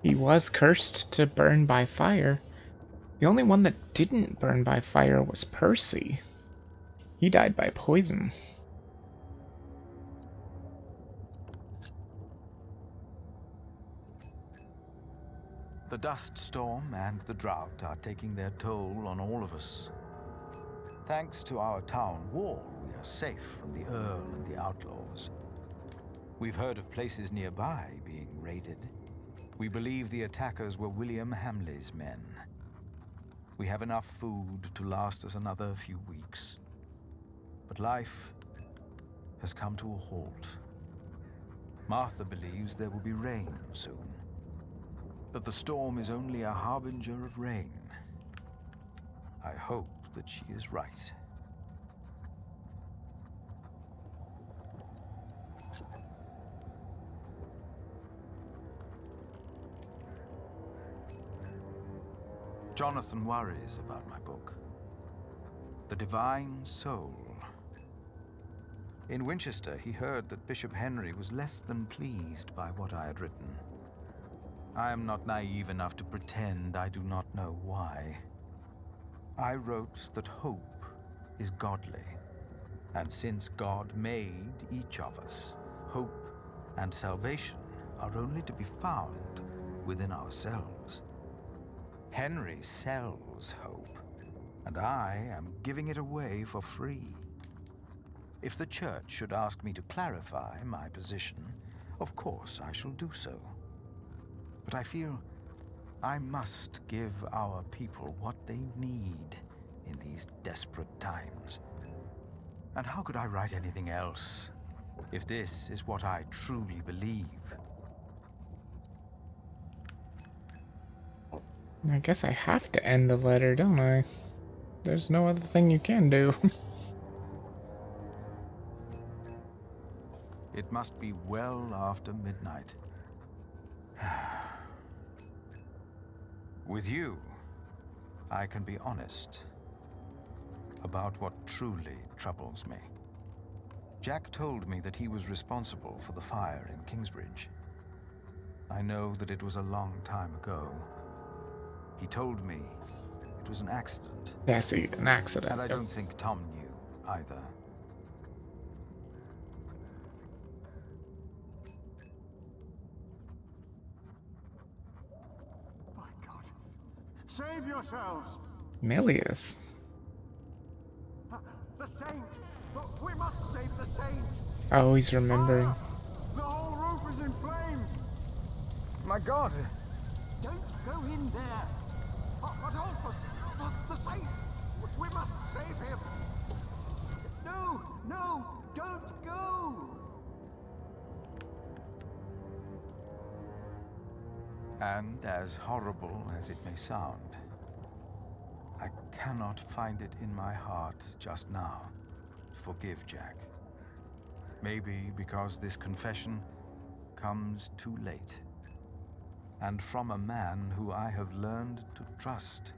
He was cursed to burn by fire. The only one that didn't burn by fire was Percy. He died by poison. The dust storm and the drought are taking their toll on all of us. Thanks to our town wall, we are safe from the Earl and the outlaws. We've heard of places nearby being raided. We believe the attackers were William Hamley's men. We have enough food to last us another few weeks. But life has come to a halt. Martha believes there will be rain soon. But the storm is only a harbinger of rain. I hope that she is right. Jonathan worries about my book. The Divine Soul. In Winchester, he heard that Bishop Henry was less than pleased by what I had written. I am not naive enough to pretend I do not know why. I wrote that hope is godly, and since God made each of us, hope and salvation are only to be found within ourselves. Henry sells hope, and I am giving it away for free. If the church should ask me to clarify my position, of course I shall do so. But I feel I must give our people what they need in these desperate times. And how could I write anything else if this is what I truly believe? I guess I have to end the letter, don't I? There's no other thing you can do. It must be well after midnight. With you, I can be honest about what truly troubles me. Jack told me that he was responsible for the fire in Kingsbridge. I know that it was a long time ago. He told me it was an accident. Yeah, see, an accident. And I don't think Tom knew either. By God, save yourselves! Milius. The saint! We must save the saint! Oh, he's remembering. The whole roof is in flames! My God! Don't go in there! Adolphus! The saint! We must save him! No! No! Don't go! And as horrible as it may sound, I cannot find it in my heart just now to forgive Jack. Maybe because this confession comes too late, and from a man who I have learned to trust.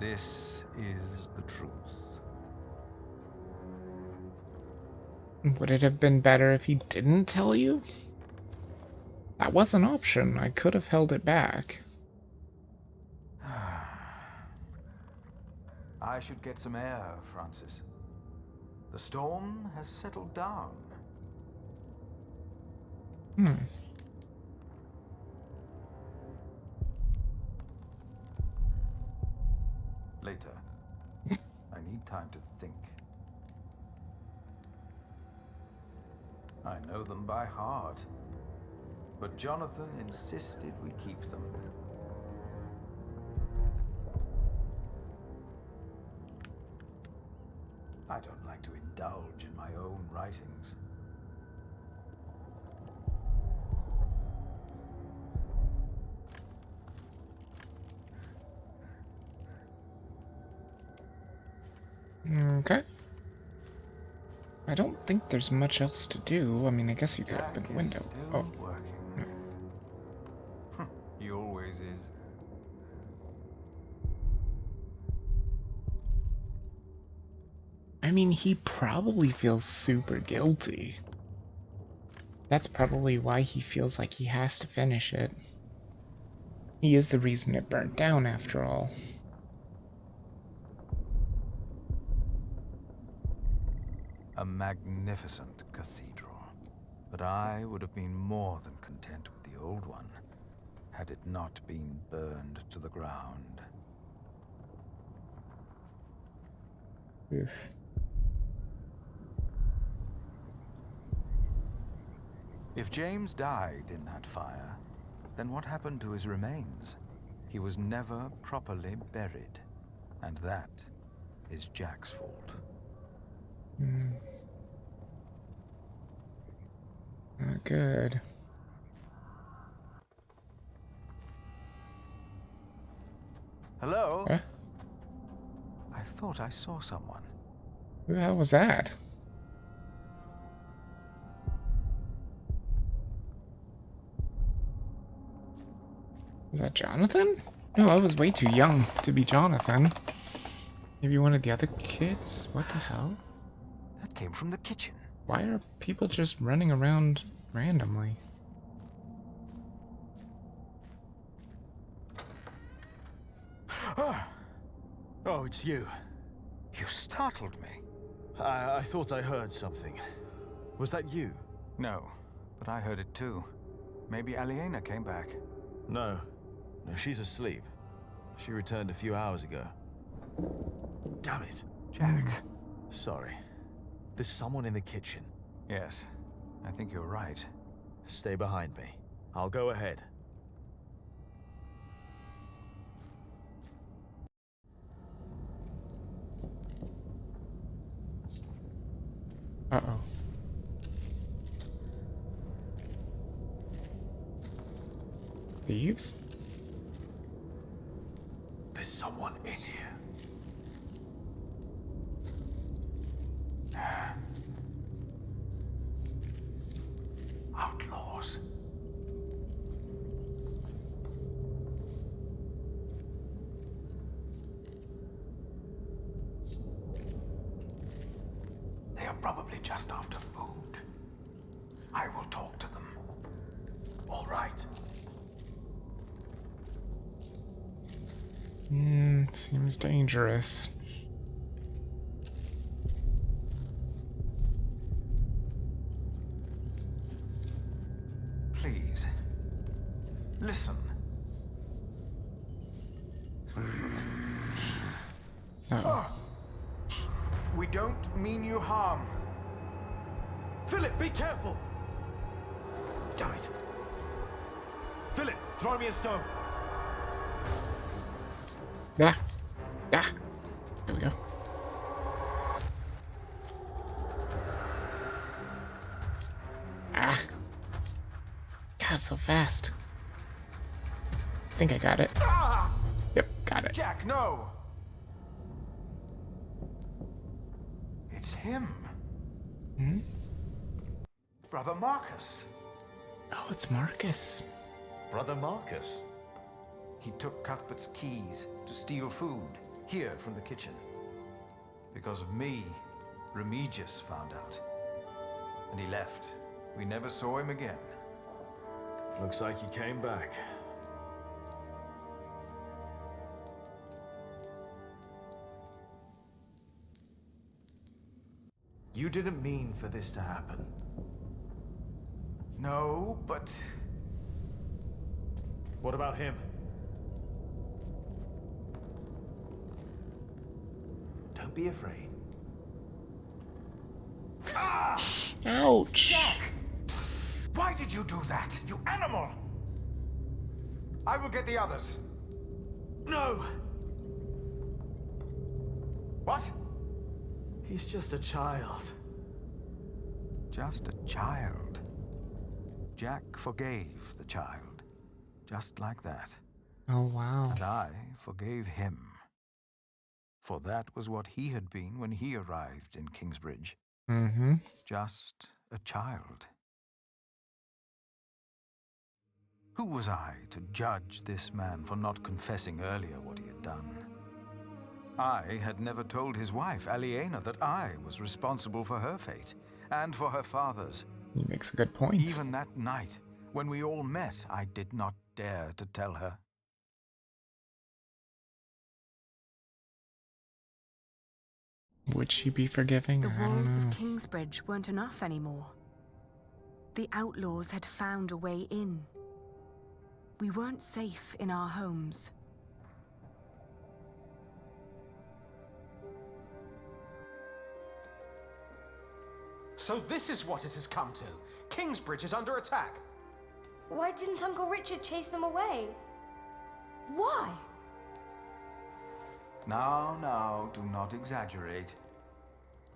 This is the truth. Would it have been better if he didn't tell you? That was an option. I could have held it back. I should get some air, Francis. The storm has settled down. Later. I need time to think. I know them by heart, but Jonathan insisted we keep them. I don't like to indulge in my own writings. Okay. I don't think there's much else to do. I mean, I guess you could open the window. Oh. He always is. I mean, he probably feels super guilty. That's probably why he feels like he has to finish it. He is the reason it burnt down, after all. A magnificent cathedral, but I would have been more than content with the old one, had it not been burned to the ground. Oof. If James died in that fire, then what happened to his remains? He was never properly buried, and that is Jack's fault. Not good. Hello? Huh? I thought I saw someone. Who the hell was that? Was that Jonathan? No, I was way too young to be Jonathan. Maybe one of the other kids? What the hell? That came from the kitchen. Why are people just running around randomly. Oh, it's you. You startled me. I thought I heard something. Was that you? No, but I heard it too. Maybe Aliena came back. No. No, she's asleep. She returned a few hours ago. Damn it. Jack. Sorry. There's someone in the kitchen. Yes, I think you're right. Stay behind me. I'll go ahead. Uh-oh. Thieves? There's someone in here. Outlaws. They are probably just after food. I will talk to them. All right. Seems dangerous. Please. Listen. We don't mean you harm. Philip, be careful! Damn it! Philip, throw me a stone! Yeah. Yeah. There we go. Ah. God, so fast. I think I got it. Yep, got it. Jack, no! It's him. Hmm? Brother Marcus. Oh, it's Marcus. Brother Marcus? He took Cuthbert's keys to steal food here from the kitchen. Because of me, Remigius found out. And he left. We never saw him again. Looks like he came back. You didn't mean for this to happen. No, but... What about him? Don't be afraid. Ah! Ouch! Jack! Why did you do that, you animal? I will get the others. No! What? He's just a child. Just a child. Jack forgave the child. Just like that. Oh, wow. And I forgave him. For that was what he had been when he arrived in Kingsbridge. Mm-hmm. Just a child. Who was I to judge this man for not confessing earlier what he had done? I had never told his wife, Aliena, that I was responsible for her fate, and for her father's. He makes a good point. Even that night, when we all met, I did not dare to tell her. Would she be forgiving? The I don't walls know. of Kingsbridge weren't enough anymore. The outlaws had found a way in. We weren't safe in our homes. So this is what it has come to. Kingsbridge is under attack. Why didn't Uncle Richard chase them away? Why? Now, do not exaggerate.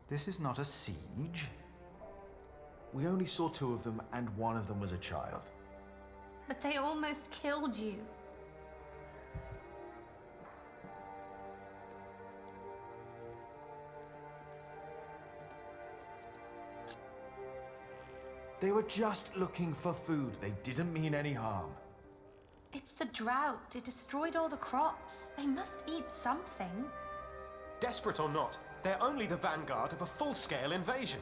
This is not a siege. We only saw two of them, and one of them was a child. But they almost killed you. They were just looking for food. They didn't mean any harm. It's the drought. It destroyed all the crops. They must eat something. Desperate or not, they're only the vanguard of a full-scale invasion.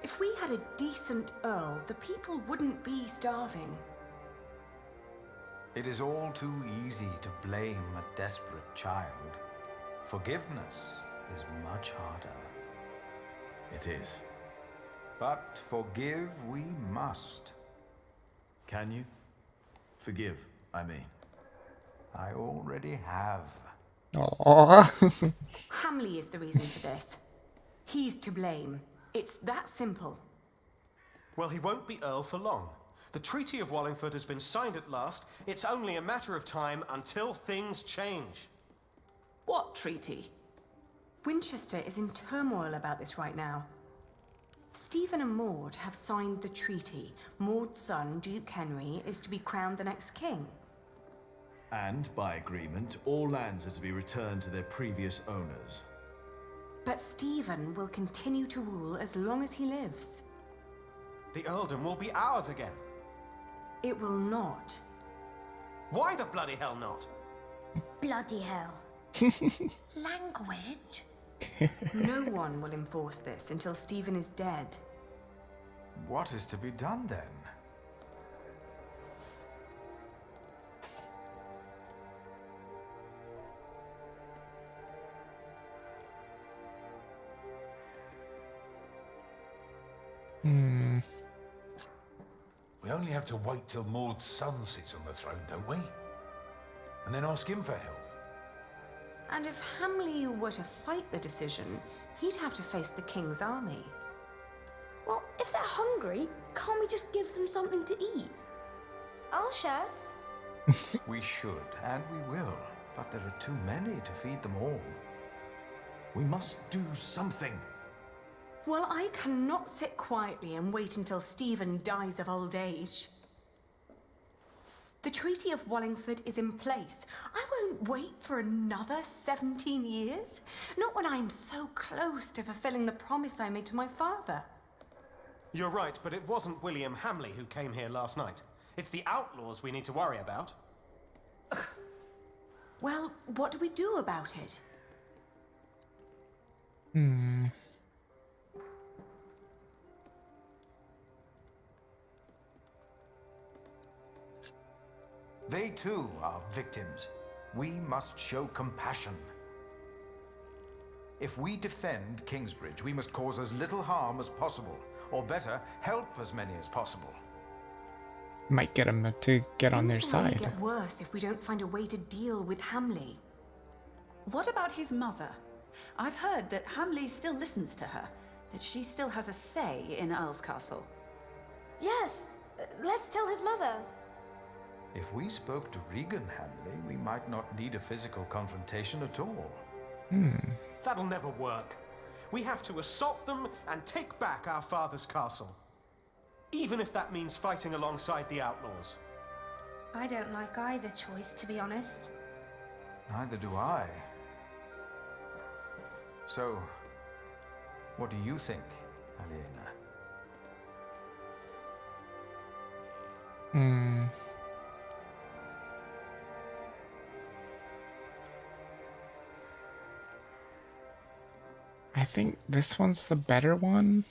If we had a decent Earl, the people wouldn't be starving. It is all too easy to blame a desperate child. Forgiveness is much harder. It is. But forgive we must. Can you? Forgive, I mean. I already have. Aww. Hamley is the reason for this. He's to blame. It's that simple. Well, he won't be Earl for long. The Treaty of Wallingford has been signed at last. It's only a matter of time until things change. What treaty? Winchester is in turmoil about this right now. Stephen and Maud have signed the treaty. Maud's son, Duke Henry, is to be crowned the next king. And, by agreement, all lands are to be returned to their previous owners. But Stephen will continue to rule as long as he lives. The earldom will be ours again. It will not. Why the bloody hell not? Bloody hell. Language? No one will enforce this until Stephen is dead. What is to be done then? We only have to wait till Maud's son sits on the throne, don't we? And then ask him for help. And if Hamley were to fight the decision, he'd have to face the king's army. Well, if they're hungry, can't we just give them something to eat? I'll share. We should, and we will. But there are too many to feed them all. We must do something. Well, I cannot sit quietly and wait until Stephen dies of old age. The Treaty of Wallingford is in place. I won't wait for another 17 years. Not when I'm so close to fulfilling the promise I made to my father. You're right, but it wasn't William Hamley who came here last night. It's the outlaws we need to worry about. Well, what do we do about it? They too are victims. We must show compassion. If we defend Kingsbridge, we must cause as little harm as possible. Or better, help as many as possible. Might get them to get on their Things will only side. get worse if we don't find a way to deal with Hamley. What about his mother? I've heard that Hamley still listens to her, that she still has a say in Earl's Castle. Yes, let's tell his mother. If we spoke to Regan Hamley, we might not need a physical confrontation at all. That'll never work. We have to assault them and take back our father's castle. Even if that means fighting alongside the outlaws. I don't like either choice, to be honest. Neither do I. So, what do you think, Aliena? I think this one's the better one.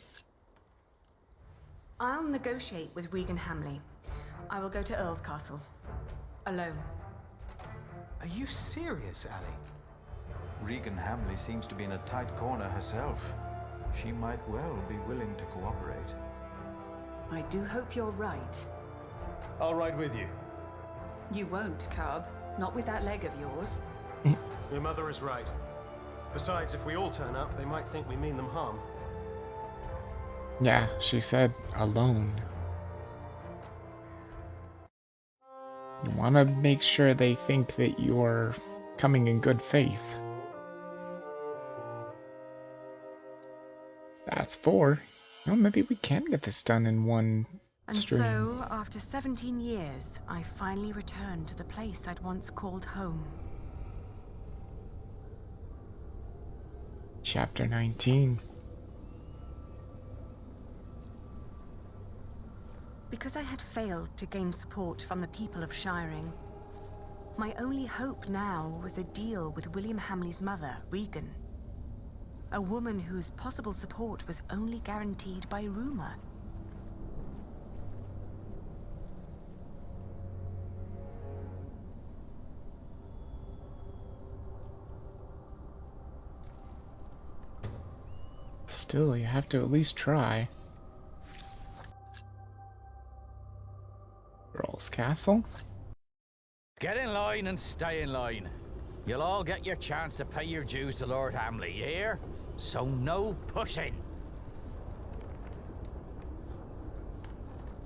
I'll negotiate with Regan Hamley. I will go to Earl's Castle. Alone. Are you serious, Ali? Regan Hamley seems to be in a tight corner herself. She might well be willing to cooperate. I do hope you're right. I'll ride with you. You won't, Cub. Not with that leg of yours. Your mother is right. Besides, if we all turn up, they might think we mean them harm. Yeah, she said alone. You want to make sure they think that you're coming in good faith. That's 4. Well, maybe we can get this done in one And stream. so, after 17 years, I finally returned to the place I'd once called home. Chapter 19. Because I had failed to gain support from the people of Shiring, my only hope now was a deal with William Hamley's mother, Regan. A woman whose possible support was only guaranteed by rumor. Still, you have to at least try. Earl's Castle? Get in line and stay in line. You'll all get your chance to pay your dues to Lord Hamley, you hear? So no pushing.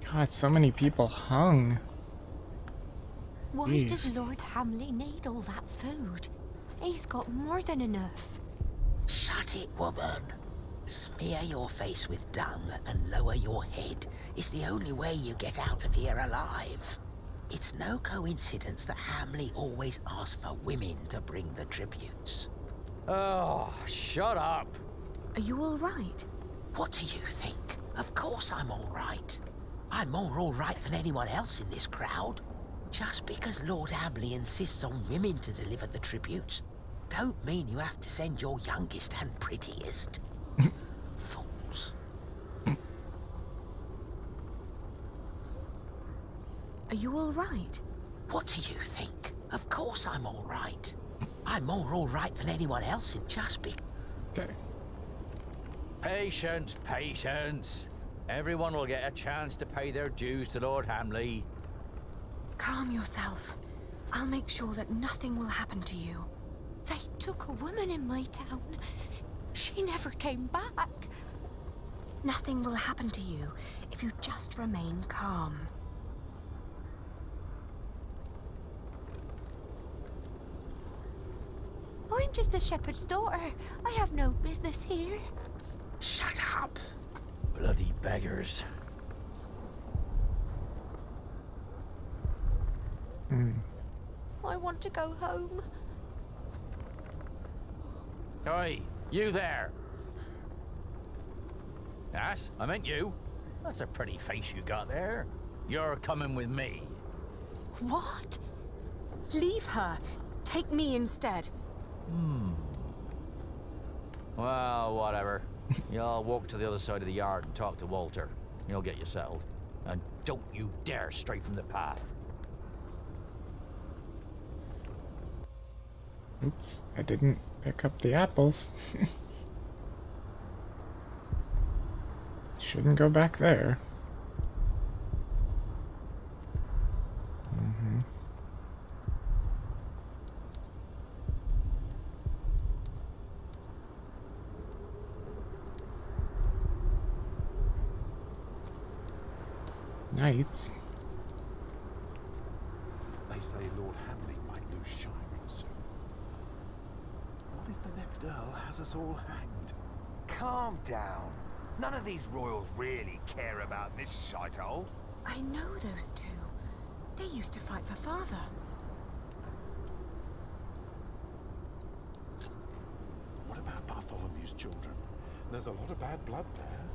God, so many people hung. Why Jeez. does Lord Hamley need all that food? He's got more than enough. Shut it, woman. Smear your face with dung and lower your head. It's the only way you get out of here alive. It's no coincidence that Hamley always asks for women to bring the tributes. Oh, shut up. Are you all right? What do you think? Of course I'm all right. I'm more all right than anyone else in this crowd. Just because Lord Hamley insists on women to deliver the tributes, don't mean you have to send your youngest and prettiest. Fools. Are you all right? What do you think? Of course I'm all right. I'm more all right than anyone else in just because... Okay. Patience, patience. Everyone will get a chance to pay their dues to Lord Hamley. Calm yourself. I'll make sure that nothing will happen to you. They took a woman in my town. She never came back. Nothing will happen to you if you just remain calm. I'm just a shepherd's daughter. I have no business here. Shut up. Bloody beggars. I want to go home. Oi, you there. Yes, I meant you. That's a pretty face you got there. You're coming with me. What? Leave her. Take me instead. Well, whatever. You'll walk to the other side of the yard and talk to Walter. He'll get you settled. And don't you dare stray from the path. Oops, I didn't pick up the apples. Shouldn't go back there. Knights. They say Lord Hamley might lose shining soon. What if the next Earl has us all hanged? Calm down. None of these royals really care about this shithole. I know those two. They used to fight for father. What about Bartholomew's children? There's a lot of bad blood there.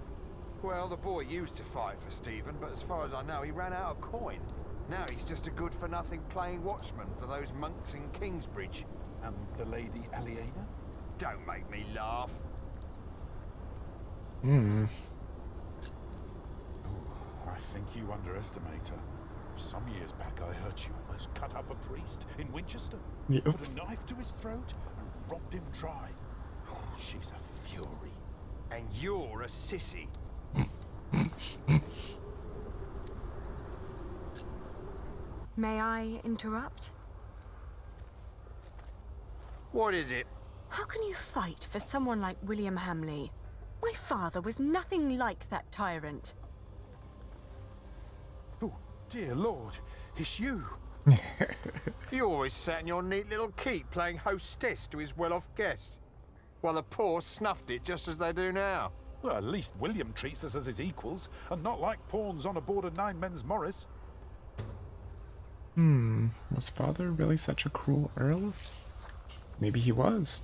Well, the boy used to fight for Stephen, but as far as I know, he ran out of coin. Now he's just a good-for-nothing playing watchman for those monks in Kingsbridge. And the Lady Aliena? Don't make me laugh. I think you underestimate her. Some years back, I heard she almost cut up a priest in Winchester. Yep. Put a knife to his throat and robbed him dry. Oh, she's a fury. And you're a sissy. May I interrupt? What is it? How can you fight for someone like William Hamley? My father was nothing like that tyrant. Oh, dear Lord, it's you. You always sat in your neat little keep playing hostess to his well-off guests, while the poor snuffed it just as they do now. Well, at least William treats us as his equals, and not like pawns on a board of nine men's Morris. Was father really such a cruel earl? Maybe he was.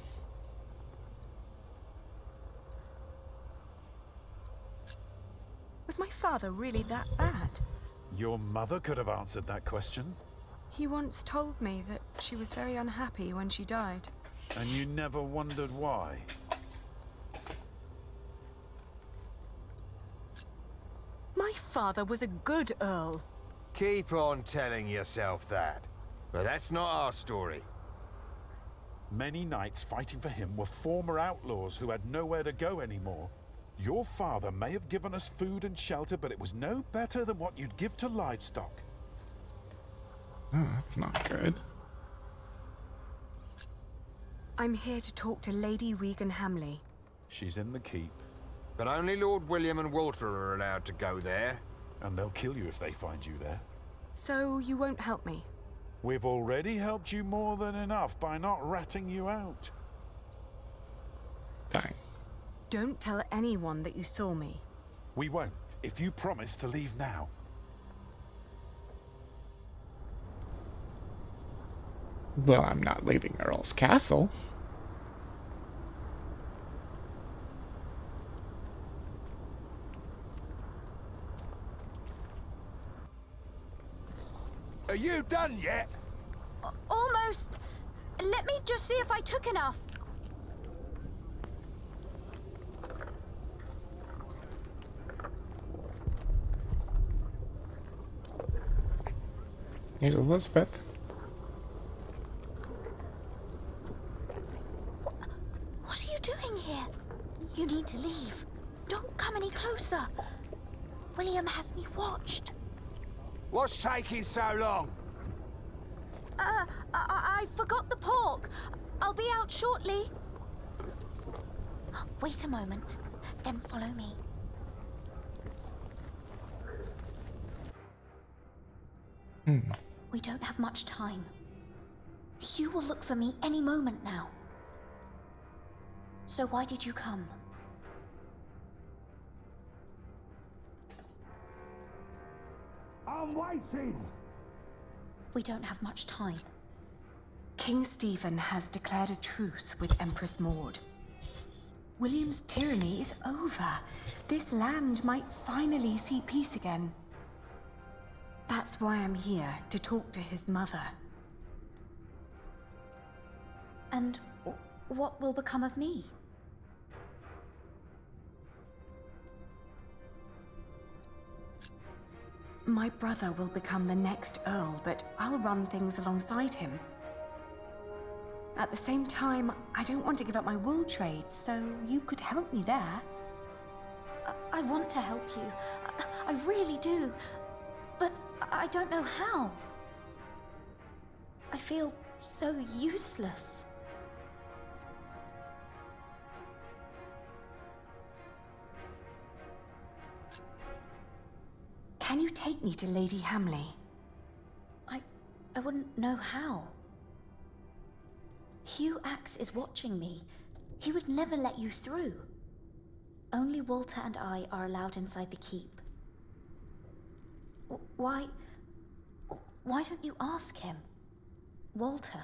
Was my father really that bad? Your mother could have answered that question. He once told me that she was very unhappy when she died. And you never wondered why? My father was a good earl. Keep on telling yourself that. But that's not our story. Many knights fighting for him were former outlaws who had nowhere to go anymore. Your father may have given us food and shelter, but it was no better than what you'd give to livestock. Oh, that's not good. I'm here to talk to Lady Regan Hamley. She's in the keep. But only Lord William and Walter are allowed to go there. And they'll kill you if they find you there. So you won't help me? We've already helped you more than enough by not ratting you out. Dang. Don't tell anyone that you saw me. We won't, if you promise to leave now. Well, I'm not leaving Earl's Castle. Are you done yet? Almost. Let me just see if I took enough. Here's Elizabeth. What are you doing here? You need to leave. Don't come any closer. William has me watched. What's taking so long? I forgot the pork. I'll be out shortly. Wait a moment, then follow me. We don't have much time. Hugh will look for me any moment now. So why did you come? I'm waiting. We don't have much time. King Stephen has declared a truce with Empress Maud. William's tyranny is over. This land might finally see peace again. That's why I'm here, to talk to his mother. And what will become of me? My brother will become the next Earl, but I'll run things alongside him. At the same time, I don't want to give up my wool trade, so you could help me there. I want to help you. I really do. But I don't know how. I feel so useless. Can you take me to Lady Hamley? I wouldn't know how. Hugh Axe is watching me. He would never let you through. Only Walter and I are allowed inside the keep. Why don't you ask him? Walter.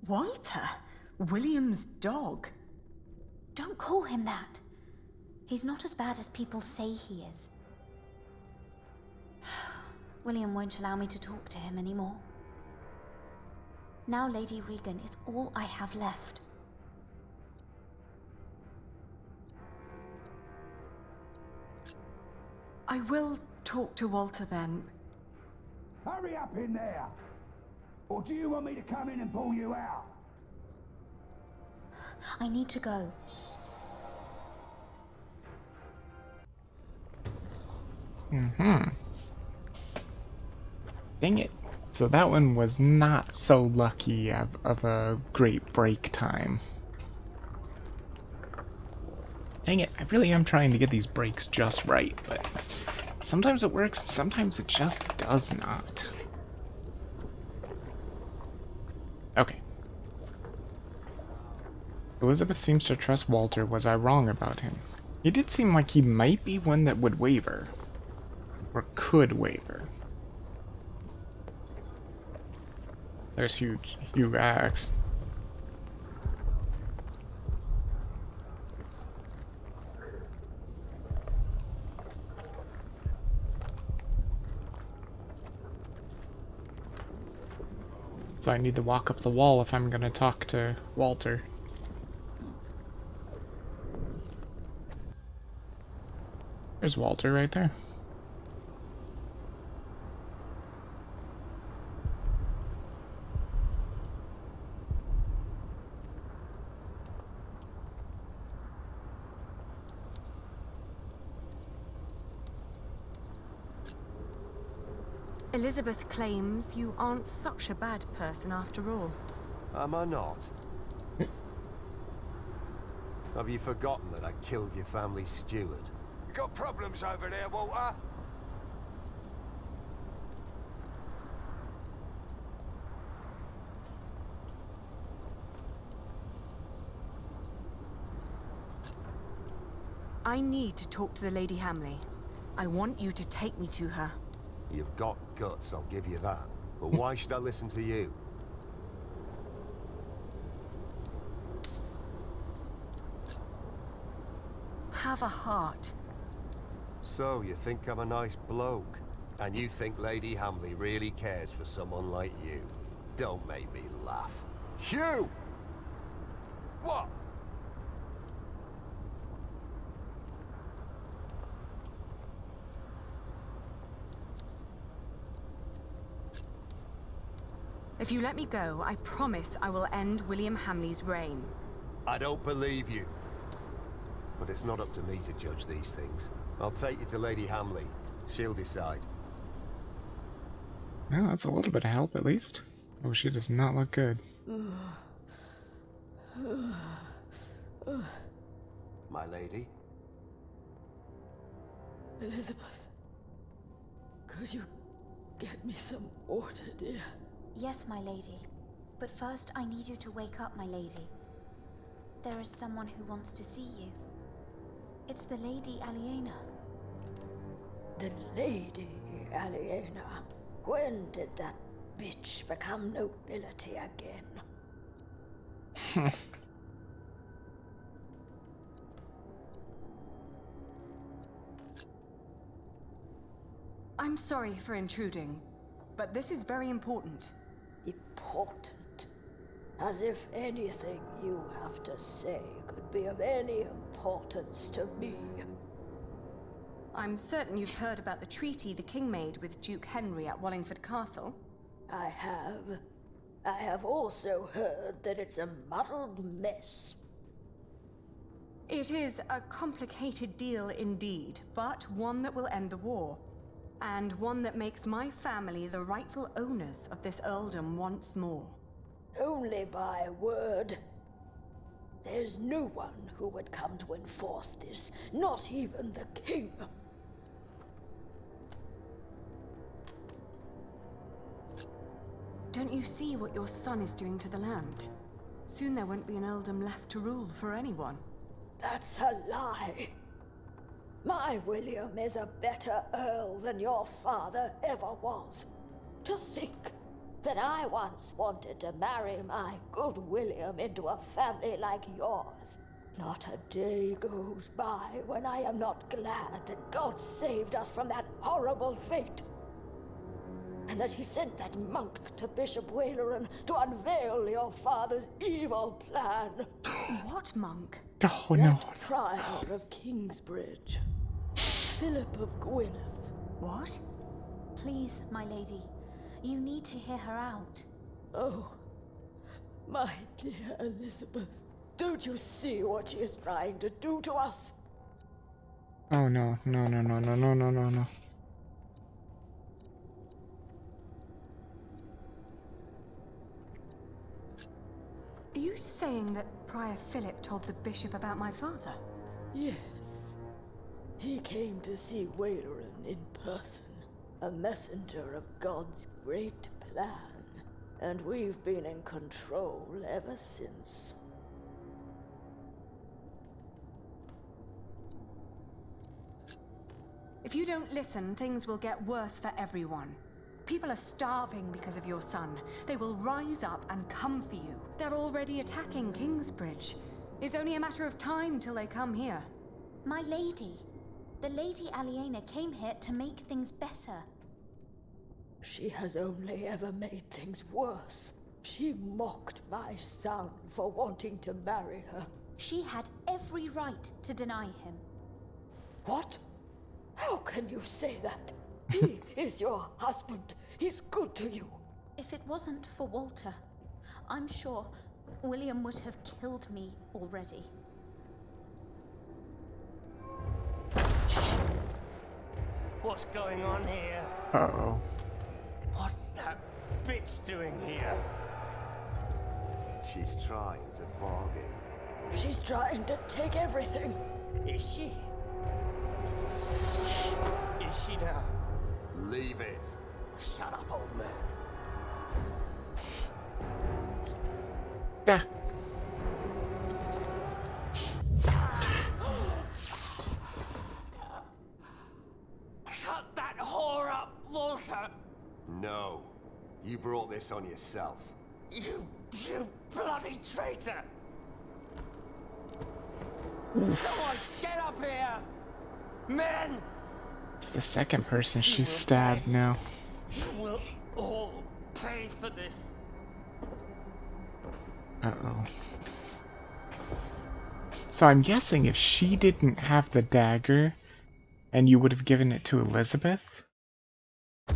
Walter? William's dog? Don't call him that. He's not as bad as people say he is. William won't allow me to talk to him anymore. Now Lady Regan is all I have left. I will talk to Walter then. Hurry up in there! Or do you want me to come in and pull you out? I need to go. Dang it. So that one was not so lucky of a great break time. Dang it, I really am trying to get these breaks just right, but sometimes it works, sometimes it just does not. Okay. Elizabeth seems to trust Walter. Was I wrong about him? He did seem like he might be one that would waver. Or could waver. There's Hugh Axe. So I need to walk up the wall if I'm gonna talk to Walter. There's Walter right there. Elizabeth claims you aren't such a bad person after all. Am I not? Have you forgotten that I killed your family steward? You got problems over there, Walter? I need to talk to the Lady Hamley. I want you to take me to her. You've got guts, I'll give you that. But why should I listen to you? Have a heart. So, you think I'm a nice bloke? And you think Lady Hamley really cares for someone like you? Don't make me laugh. Hugh! What? If you let me go, I promise I will end William Hamley's reign. I don't believe you. But it's not up to me to judge these things. I'll take you to Lady Hamley. She'll decide. Well, that's a little bit of help, at least. Oh, she does not look good. My lady? Elizabeth, could you get me some water, dear? Yes, my lady. But first, I need you to wake up, my lady. There is someone who wants to see you. It's the Lady Aliena. The Lady Aliena? When did that bitch become nobility again? I'm sorry for intruding, but this is very important. Important? As if anything you have to say could be of any importance to me. I'm certain you've heard about the treaty the king made with Duke Henry at Wallingford Castle. I have. I have also heard that it's a muddled mess. It is a complicated deal indeed, but one that will end the war. And one that makes my family the rightful owners of this earldom once more. Only by word. There's no one who would come to enforce this, not even the king. Don't you see what your son is doing to the land? Soon there won't be an earldom left to rule for anyone. That's a lie. My William is a better earl than your father ever was. To think that I once wanted to marry my good William into a family like yours. Not a day goes by when I am not glad that God saved us from that horrible fate. And that he sent that monk to Bishop Waleran to unveil your father's evil plan. What monk? Oh, no. That prior of Kingsbridge. Philip of Gwynedd. What? Please, my lady. You need to hear her out. Oh, my dear Elizabeth. Don't you see what she is trying to do to us? Oh, no. No, no, no, no, no, no, no, no. Are you saying that Prior Philip told the bishop about my father? Yes. He came to see Waleran in person, a messenger of God's great plan. And we've been in control ever since. If you don't listen, things will get worse for everyone. People are starving because of your son. They will rise up and come for you. They're already attacking Kingsbridge. It's only a matter of time till they come here. My lady. The Lady Aliena came here to make things better. She has only ever made things worse. She mocked my son for wanting to marry her. She had every right to deny him. What? How can you say that? He is your husband. He's good to you. If it wasn't for Walter, I'm sure William would have killed me already. What's going on here? Uh-oh. What's that bitch doing here? She's trying to bargain. She's trying to take everything. Is she? Is she now? Leave it. Shut up, old man. Yeah. Cut that whore up, Walter! No. You brought this on yourself. You bloody traitor! Someone get up here! Men! It's the second person she's stabbed now. You will all pay for this. Uh-oh. So I'm guessing if she didn't have the dagger and you would have given it to Elizabeth,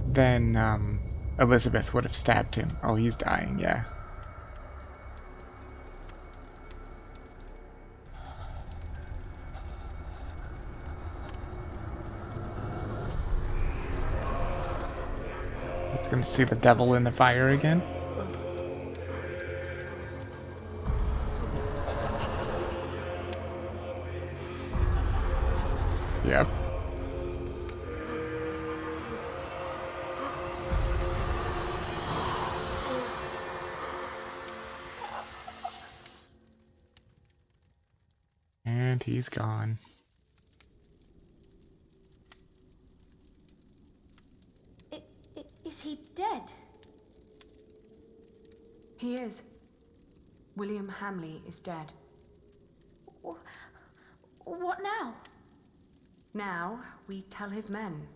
then Elizabeth would have stabbed him. Oh, he's dying, yeah. It's gonna see the devil in the fire again. Yep. And he's gone. Is he dead? He is. William Hamley is dead. What now? Now, we tell his men.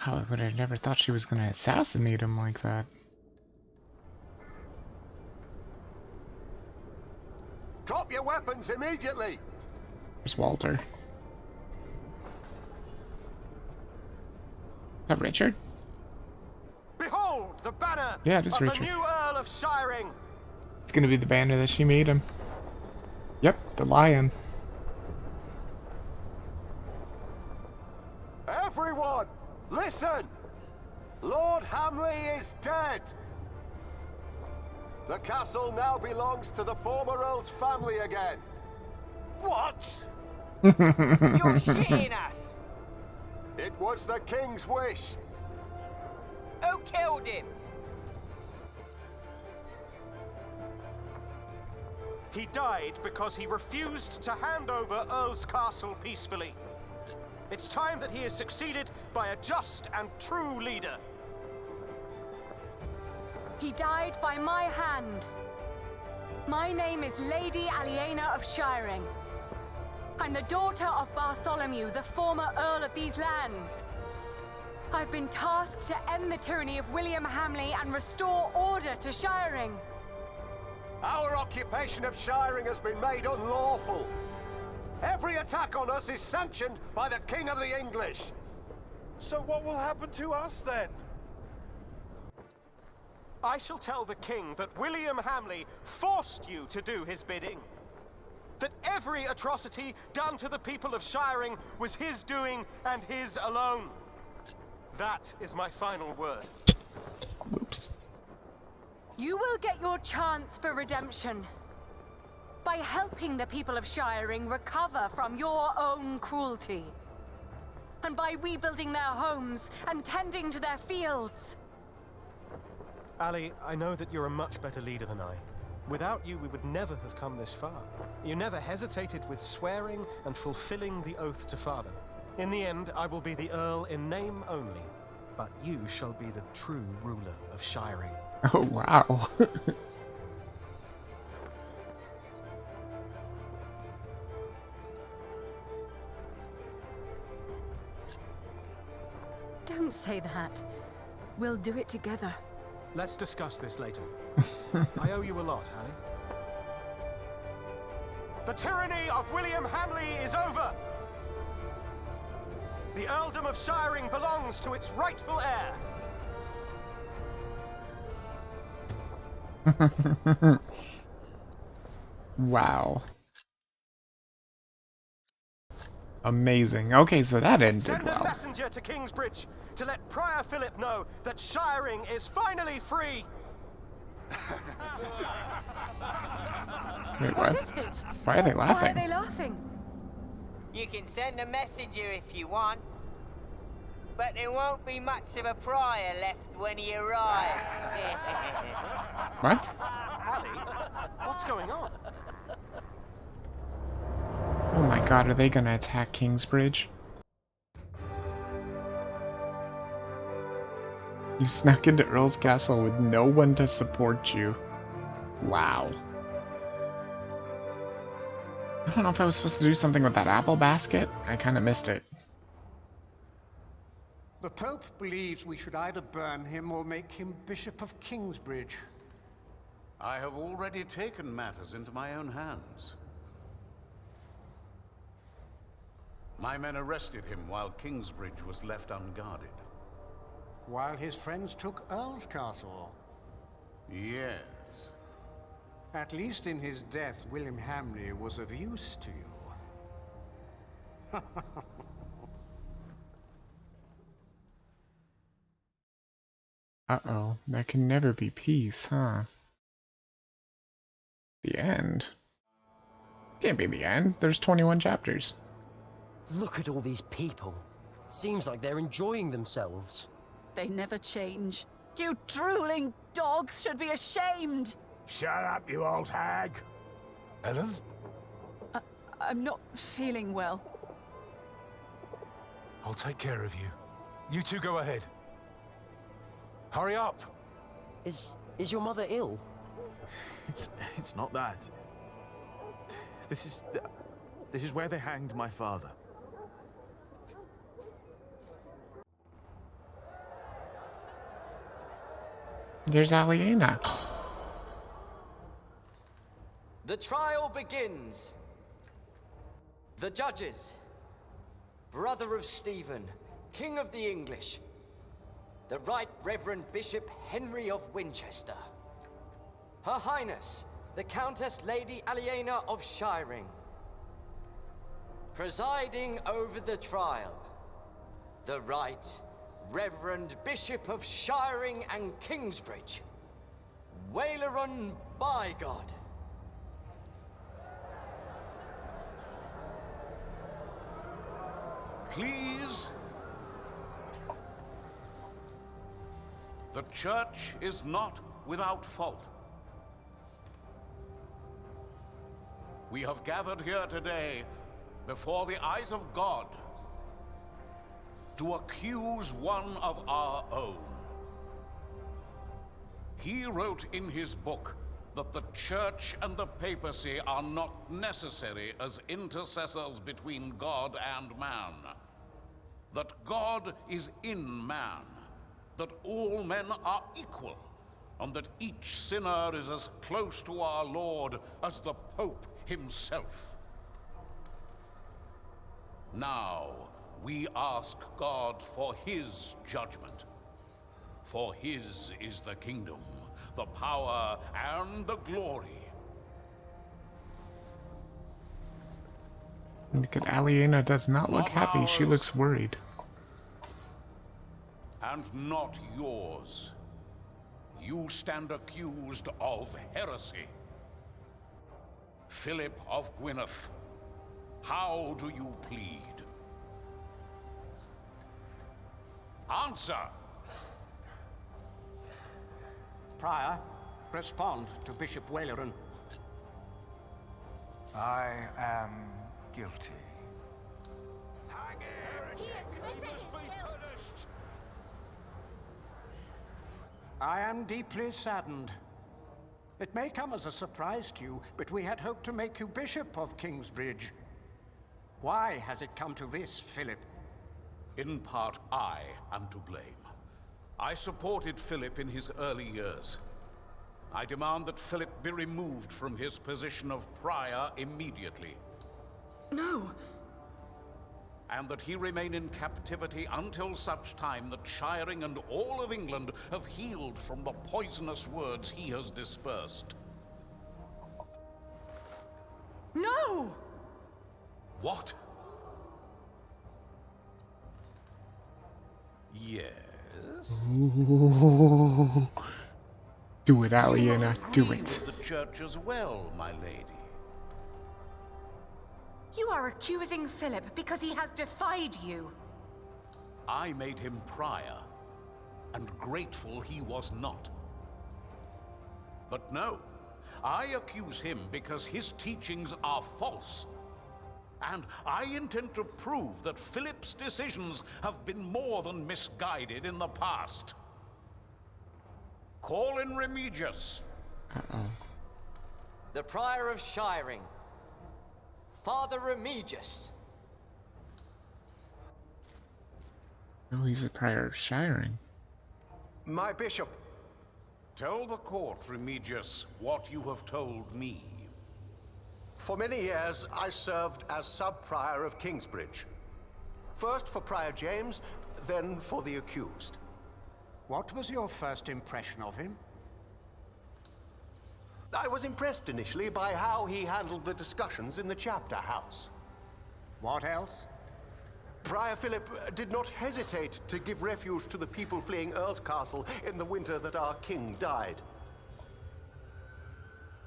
Oh, but I never thought she was gonna assassinate him like that. Drop your weapons immediately! Where's Walter? Is that Richard? Behold the banner Yeah, it is of Richard. the new Earl of Shiring. It's gonna be the banner that she made him. Yep, the lion. Everyone, listen! Lord Hamley is dead! The castle now belongs to the former Earl's family again. What? You're shitting us! It was the King's wish. Who killed him? He died because he refused to hand over Earl's Castle peacefully. It's time that he is succeeded by a just and true leader. He died by my hand. My name is Lady Aliena of Shiring. I'm the daughter of Bartholomew, the former Earl of these lands. I've been tasked to end the tyranny of William Hamley and restore order to Shiring. Our occupation of Shiring has been made unlawful. Every attack on us is sanctioned by the King of the English. So what will happen to us then? I shall tell the king that William Hamley forced you to do his bidding. That every atrocity done to the people of Shiring was his doing and his alone. That is my final word. Oops. You will get your chance for redemption by helping the people of Shiring recover from your own cruelty, and by rebuilding their homes and tending to their fields. Ali, I know that you're a much better leader than I. Without you, we would never have come this far. You never hesitated with swearing and fulfilling the oath to father. In the end, I will be the Earl in name only, but you shall be the true ruler of Shiring. Oh, wow. Don't say that. We'll do it together. Let's discuss this later. I owe you a lot, Ali. The tyranny of William Hamley is over. The earldom of Shiring belongs to its rightful heir. Wow. Amazing. Okay, so that ended Send a well. messenger to Kingsbridge to let Prior Philip know that Shiring is finally free. Wait, What is it? Why are they Why laughing? are they laughing? You can send a messenger if you want, but there won't be much of a prior left when he arrives. What? Ali, what's going on? Oh my god, are they gonna attack Kingsbridge? You snuck into Earl's Castle with no one to support you. Wow. I don't know if I was supposed to do something with that apple basket. I kind of missed it. The Pope believes we should either burn him or make him Bishop of Kingsbridge. I have already taken matters into my own hands. My men arrested him while Kingsbridge was left unguarded. While his friends took Earl's Castle. Yes. At least in his death, William Hamley was of use to you. Uh-oh, that can never be peace, huh? The end? Can't be the end. There's 21 chapters. Look at all these people. Seems like they're enjoying themselves. They never change. You drooling dogs should be ashamed. Shut up, you old hag. Ellen? I'm not feeling well. I'll take care of you. You two go ahead. Hurry up! Is your mother ill? It's not that. This is where they hanged my father. There's Aliena. The trial begins. The judges. Brother of Stephen, King of the English. The Right Reverend Bishop Henry of Winchester. Her Highness, the Countess Lady Aliena of Shiring. Presiding over the trial, the Right Reverend Bishop of Shiring and Kingsbridge, Waleron Bygod. Please. The church is not without fault. We have gathered here today before the eyes of God to accuse one of our own. He wrote in his book that the church and the papacy are not necessary as intercessors between God and man. That God is in man, that all men are equal, and that each sinner is as close to our Lord as the Pope himself. Now, we ask God for his judgment. For his is the kingdom, the power, and the glory. Look at Aliena does not look happy. She looks worried. And not yours. You stand accused of heresy. Philip of Gwynedd, how do you plead? Answer! Prior, respond to Bishop Waleron. I am guilty. I am deeply saddened. It may come as a surprise to you, but we had hoped to make you Bishop of Kingsbridge. Why has it come to this, Philip? In part, I am to blame. I supported Philip in his early years. I demand that Philip be removed from his position of prior immediately. No. And that he remain in captivity until such time that Shiring and all of England have healed from the poisonous words he has dispersed. No! What? Yes? Ooh. Do it, Aliena. Do it. With the church as well, my lady. You are accusing Philip because he has defied you. I made him prior, and grateful he was not. But no, I accuse him because his teachings are false. And I intend to prove that Philip's decisions have been more than misguided in the past. Call in Remigius. The Prior of Shiring, Father Remigius. Oh, he's a prior of Shiring. My bishop. Tell the court, Remigius, what you have told me. For many years, I served as sub-prior of Kingsbridge. First for Prior James, then for the accused. What was your first impression of him? I was impressed initially by how he handled the discussions in the chapter house. What else? Prior Philip did not hesitate to give refuge to the people fleeing Earl's Castle in the winter that our king died.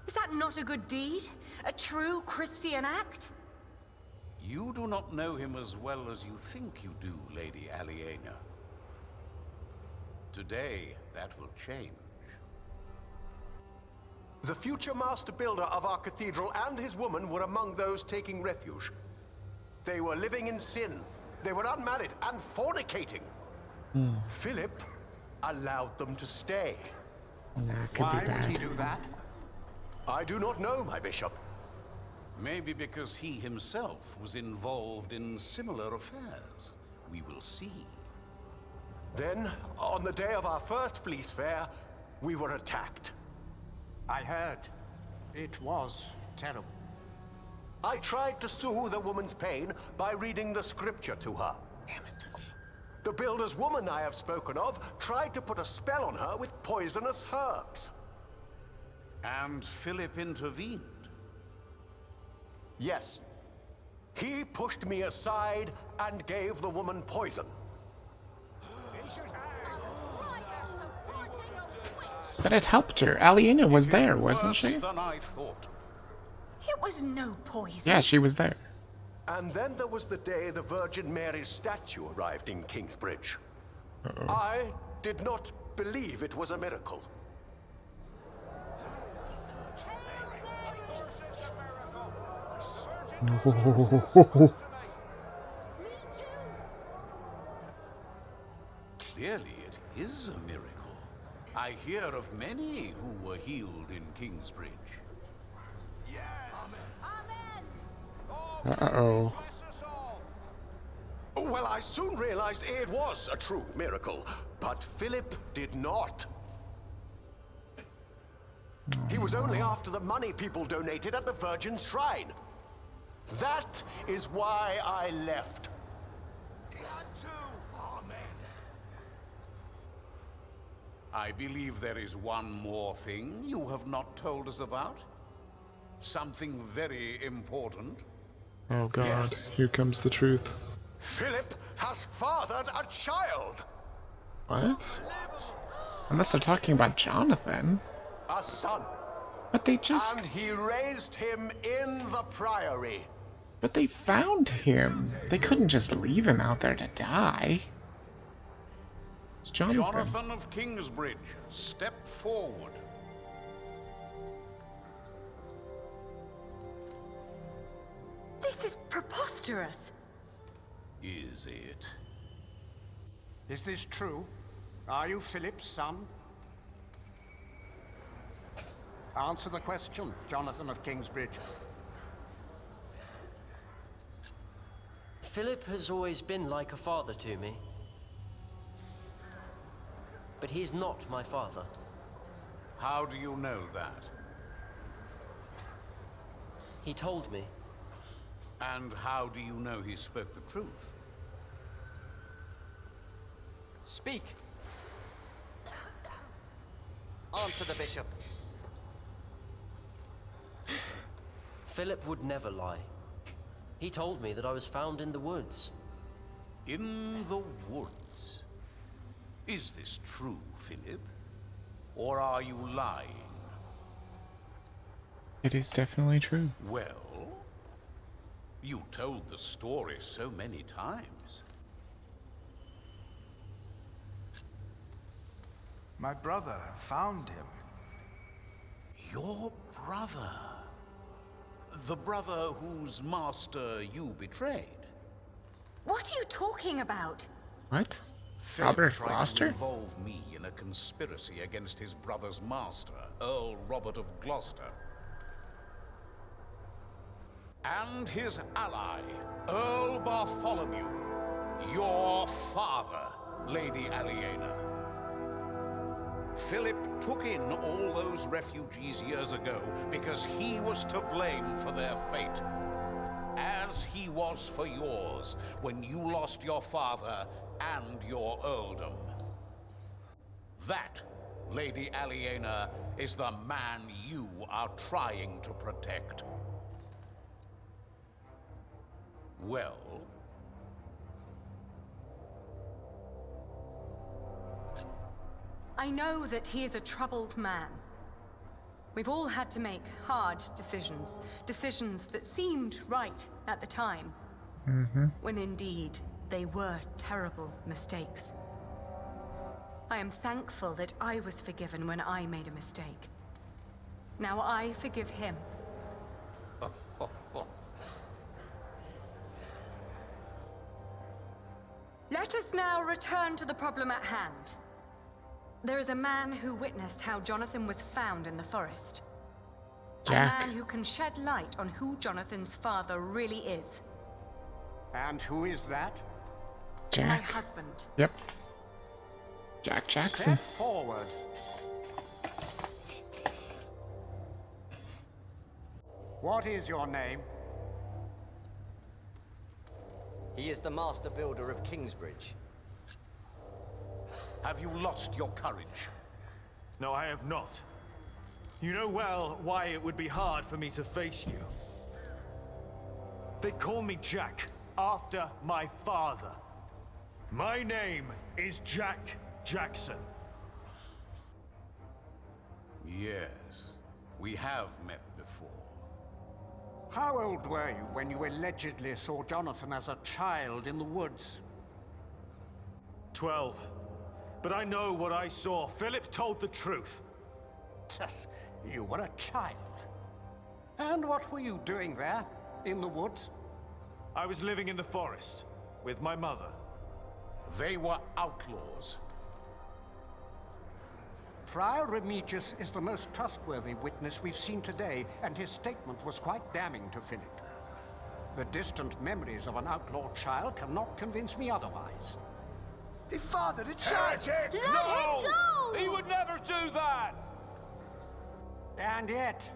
Is that not a good deed? A true Christian act? You do not know him as well as you think you do, Lady Aliena. Today, that will change. The future master builder of our cathedral and his woman were among those taking refuge. They were living in sin. They were unmarried and fornicating. Philip allowed them to stay. Why would he do that? I do not know, my bishop. Maybe because he himself was involved in similar affairs. We will see. Then, on the day of our first fleece fair, we were attacked. I heard. It was terrible. I tried to soothe the woman's pain by reading the scripture to her. Damn it. The builder's woman I have spoken of tried to put a spell on her with poisonous herbs. And Philip intervened. Yes. He pushed me aside and gave the woman poison. But it helped her. Aliena was there, wasn't she? Than I thought. It was no poison. Yeah, she was there. And then there was the day the Virgin Mary's statue arrived in Kingsbridge. I did not believe it was a miracle. No. Clearly, it is a miracle. I hear of many who were healed in Kingsbridge. Yes. Uh-oh. Well, I soon realized it was a true miracle, but Philip did not. He was only after the money people donated at the Virgin Shrine. That is why I left. I believe there is one more thing you have not told us about. Something very important. Oh god, Yes. Here comes the truth. Philip has fathered a child. What? Unless they're talking about Jonathan. A son. But they just... And he raised him in the priory. But they found him. They couldn't just leave him out there to die. It's Jonathan. Jonathan of Kingsbridge, step forward. This is preposterous. Is it? Is this true? Are you Philip's son? Answer the question, Jonathan of Kingsbridge. Philip has always been like a father to me. But he is not my father. How do you know that? He told me. And how do you know he spoke the truth? Speak. Answer the bishop. Philip would never lie. He told me that I was found in the woods. In the woods? Is this true, Philip? Or are you lying? It is definitely true. Well, you told the story so many times. My brother found him. Your brother? The brother whose master you betrayed? What are you talking about? What? Philip Robert tried Gloucester? to involve me in a conspiracy against his brother's master, Earl Robert of Gloucester. And his ally, Earl Bartholomew, your father, Lady Aliena. Philip took in all those refugees years ago because he was to blame for their fate, as he was for yours when you lost your father and your earldom. That, Lady Aliena, is the man you are trying to protect. Well? I know that he is a troubled man. We've all had to make hard decisions. Decisions that seemed right at the time. When indeed, they were terrible mistakes. I am thankful that I was forgiven when I made a mistake. Now I forgive him. Let us now return to the problem at hand. There is a man who witnessed how Jonathan was found in the forest. Jack. A man who can shed light on who Jonathan's father really is. And who is that? Jack. My husband. Yep. Jack Jackson. Step forward. What is your name? He is the master builder of Kingsbridge. Have you lost your courage? No, I have not. You know well why it would be hard for me to face you. They call me Jack, after my father. My name is Jack Jackson. Yes, we have met before. How old were you when you allegedly saw Jonathan as a child in the woods? 12. But I know what I saw. Philip told the truth. You were a child. And what were you doing there, in the woods? I was living in the forest, with my mother. They were outlaws. Prior Remigius is the most trustworthy witness we've seen today, and his statement was quite damning to Philip. The distant memories of an outlawed child cannot convince me otherwise. He fathered a child! Let him go! He would never do that! And yet,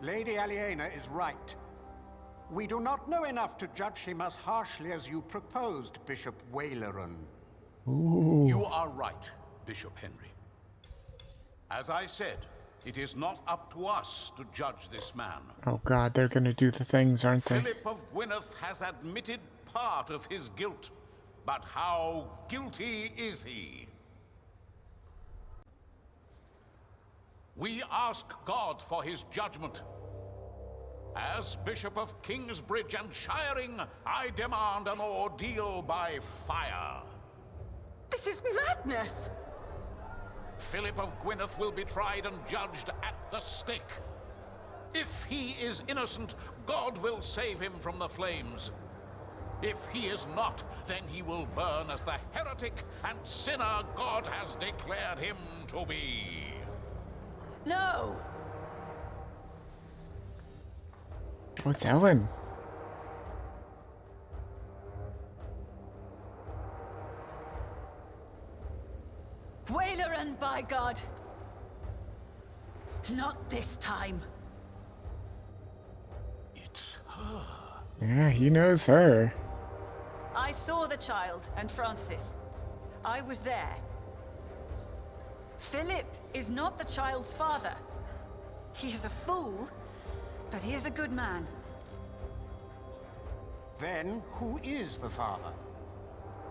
Lady Aliena is right. We do not know enough to judge him as harshly as you proposed, Bishop Waleran. You are right, Bishop Henry. As I said, it is not up to us to judge this man. Oh god, they're gonna do the things, aren't they? Philip of Gwynedd has admitted part of his guilt, but how guilty is he? We ask God for his judgment. As Bishop of Kingsbridge and Shiring, I demand an ordeal by fire. This is madness! Philip of Gwynedd will be tried and judged at the stake. If he is innocent, God will save him from the flames. If he is not, then he will burn as the heretic and sinner God has declared him to be. No! Oh, it's Ellen. Waleran, by God! Not this time. It's her. Yeah, he knows her. I saw the child and Francis. I was there. Philip is not the child's father. He is a fool, but he is a good man. Then, who is the father?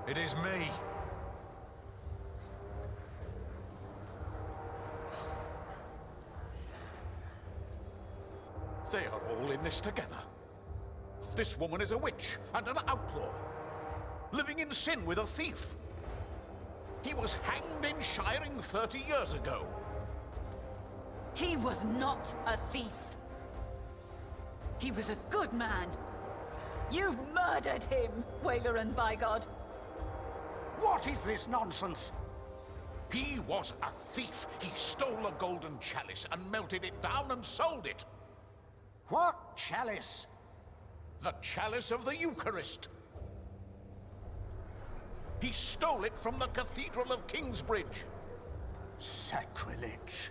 It is me. They are all in this together. This woman is a witch and an outlaw, living in sin with a thief. He was hanged in Shiring 30 years ago. He was not a thief. He was a good man. You've murdered him, Waileran, by God. What is this nonsense? He was a thief. He stole a golden chalice and melted it down and sold it. What chalice? The chalice of the Eucharist. He stole it from the Cathedral of Kingsbridge. Sacrilege.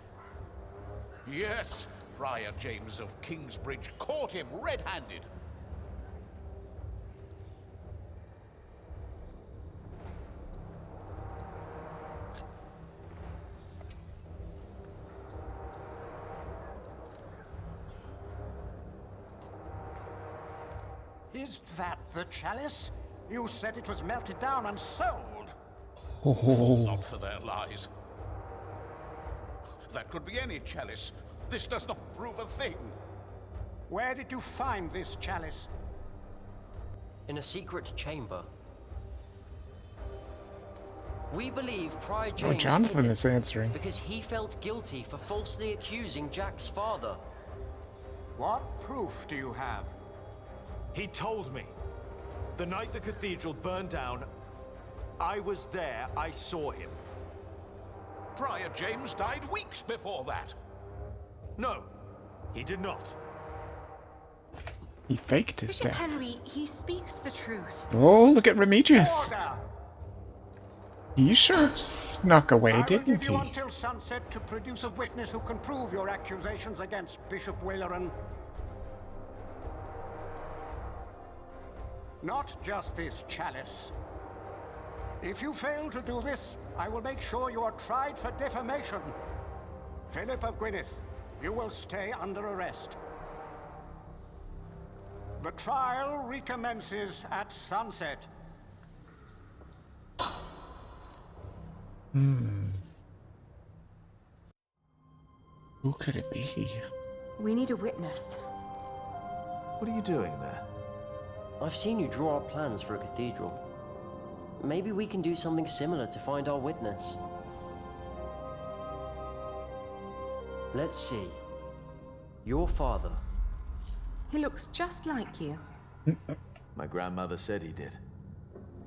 Yes, Friar James of Kingsbridge caught him red-handed. Is that the chalice? You said it was melted down and sold. Fall not for their lies. That could be any chalice. This does not prove a thing. Where did you find this chalice? In a secret chamber. We believe Prior Oh, James Jonathan hid it is answering. because he felt guilty for falsely accusing Jack's father. What proof do you have? He told me. The night the cathedral burned down, I was there, I saw him. Friar James died weeks before that. No, he did not. He faked his Bishop death. Henry, he speaks the truth. Oh, look at Remigius. Order! He sure snuck away, I will didn't give you he? until sunset to produce a witness who can prove your accusations against Bishop Waileran. Not just this chalice. If you fail to do this, I will make sure you are tried for defamation. Philip of Gwynedd, you will stay under arrest. The trial recommences at sunset. Who could it be? We need a witness. What are you doing there? I've seen you draw up plans for a cathedral. Maybe we can do something similar to find our witness. Let's see. Your father. He looks just like you. My grandmother said he did.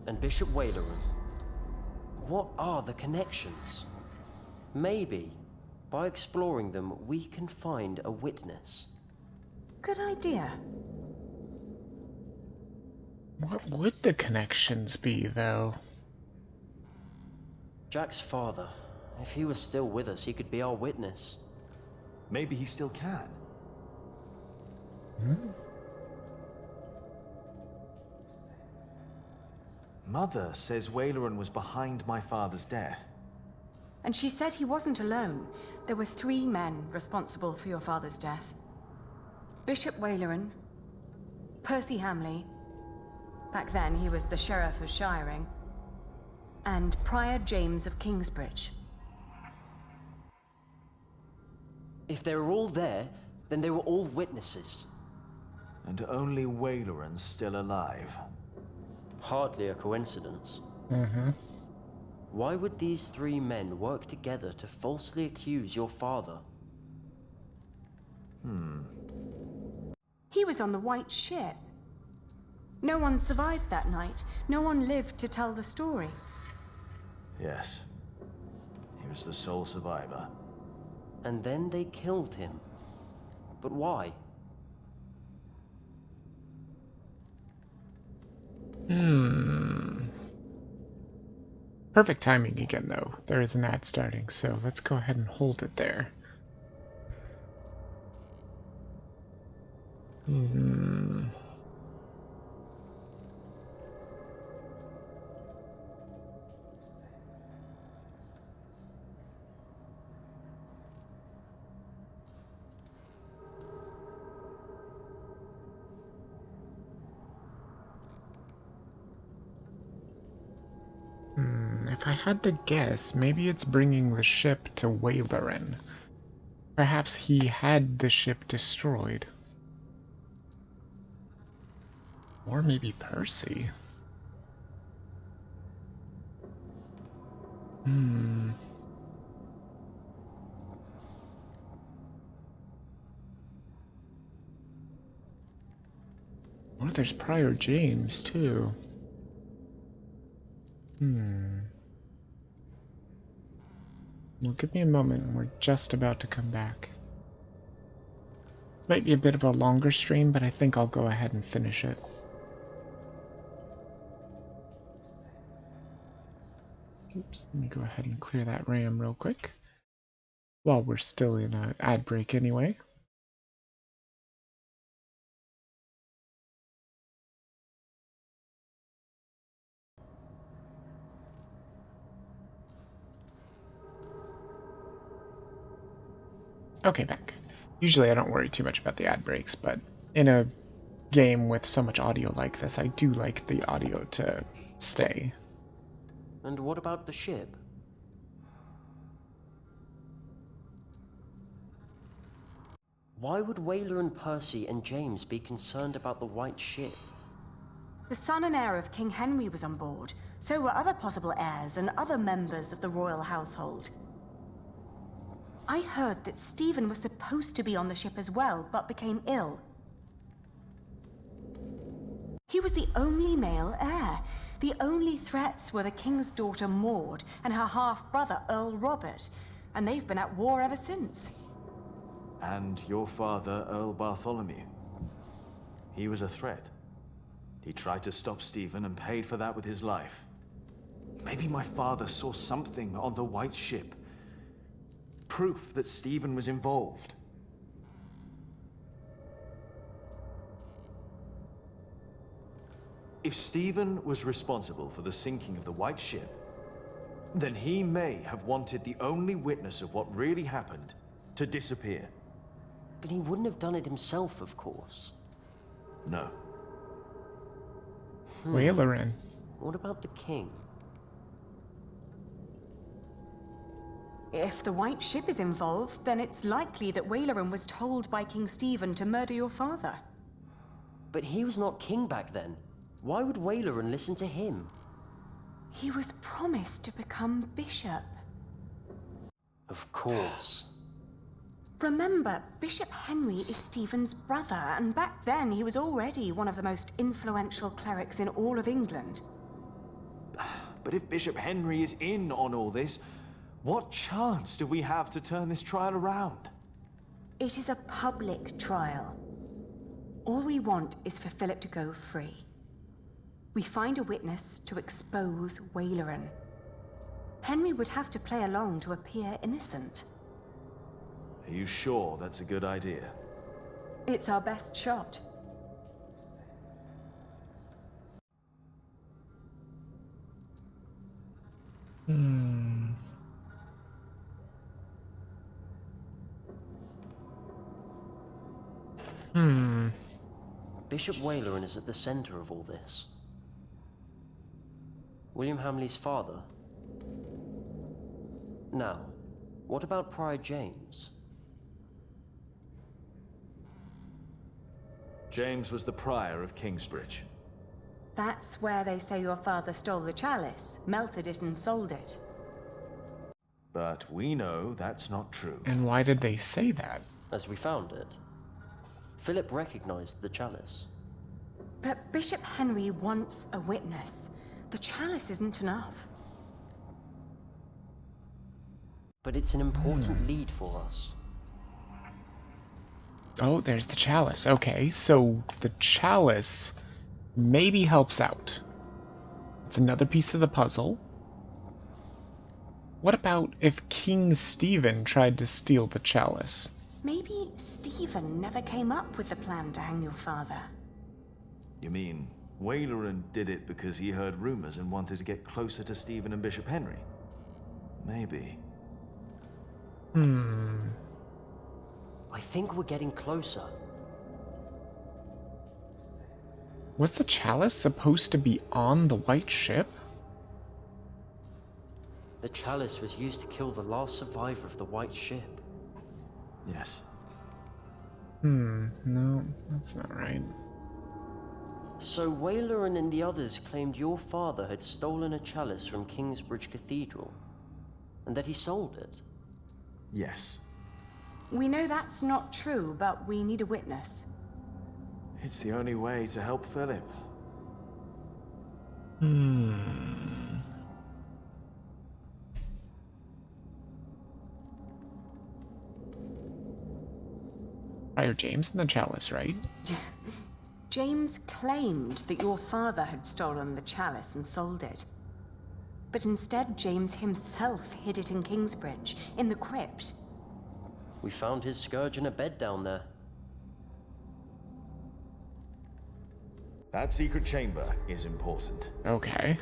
And Bishop Waileran. What are the connections? Maybe, by exploring them, we can find a witness. Good idea. What would the connections be, though? Jack's father. If he was still with us, he could be our witness. Maybe he still can. Mother says Waileran was behind my father's death. And she said he wasn't alone. There were 3 men responsible for your father's death. Bishop Waileran, Percy Hamley, back then he was the Sheriff of Shiring, and Prior James of Kingsbridge. If they were all there, then they were all witnesses. And only Waileran's still alive. Hardly a coincidence. Mm-hmm. Why would these 3 men work together to falsely accuse your father? He was on the White Ship. No one survived that night. No one lived to tell the story. Yes. He was the sole survivor. And then they killed him. But why? Perfect timing again, though. There is an ad starting, so let's go ahead and hold it there. Hmm. If I had to guess, maybe it's bringing the ship to Walerin. Perhaps he had the ship destroyed. Or maybe Percy. Oh, there's Prior James, too. Well, give me a moment, and we're just about to come back. Might be a bit of a longer stream, but I think I'll go ahead and finish it. Oops, let me go ahead and clear that RAM real quick. While we're still in an ad break anyway. Okay, back. Usually I don't worry too much about the ad breaks, but in a game with so much audio like this, I do like the audio to stay. And what about the ship? Why would Whaler and Percy and James be concerned about the white ship? The son and heir of King Henry was on board. So were other possible heirs and other members of the royal household. I heard that Stephen was supposed to be on the ship as well, but became ill. He was the only male heir. The only threats were the king's daughter Maud and her half-brother Earl Robert, and they've been at war ever since. And your father, Earl Bartholomew. He was a threat. He tried to stop Stephen and paid for that with his life. Maybe my father saw something on the white ship. Proof that Stephen was involved. If Stephen was responsible for the sinking of the white ship, then he may have wanted the only witness of what really happened to disappear. But he wouldn't have done it himself, of course. No. Walerin. What about the king? If the white ship is involved, then it's likely that Walerin was told by King Stephen to murder your father. But he was not king back then. Why would Walerin listen to him? He was promised to become bishop. Of course. Remember, Bishop Henry is Stephen's brother, and back then he was already one of the most influential clerics in all of England. But if Bishop Henry is in on all this, what chance do we have to turn this trial around? It is a public trial. All we want is for Philip to go free. We find a witness to expose Walerin. Henry would have to play along to appear innocent. Are you sure that's a good idea? It's our best shot. Bishop Walerin is at the center of all this. William Hamley's father. Now, what about Prior James? James was the prior of Kingsbridge. That's where they say your father stole the chalice, melted it and sold it. But we know that's not true. And why did they say that? As we found it. Philip recognized the chalice. But Bishop Henry wants a witness. The chalice isn't enough. But it's an important lead for us. Oh, there's the chalice. Okay, so the chalice maybe helps out. It's another piece of the puzzle. What about if King Stephen tried to steal the chalice? Maybe Stephen never came up with the plan to hang your father. You mean Waleran did it because he heard rumors and wanted to get closer to Stephen and Bishop Henry? Maybe. I think we're getting closer. Was the chalice supposed to be on the white ship? The chalice was used to kill the last survivor of the white ship. Yes. No, that's not right. So Waleran and the others claimed your father had stolen a chalice from Kingsbridge Cathedral, and that he sold it. Yes. We know that's not true, but we need a witness. It's the only way to help Philip. Friar James and the chalice, right? James claimed that your father had stolen the chalice and sold it. But instead, James himself hid it in Kingsbridge, in the crypt. We found his scourge in a bed down there. That secret chamber is important. Okay.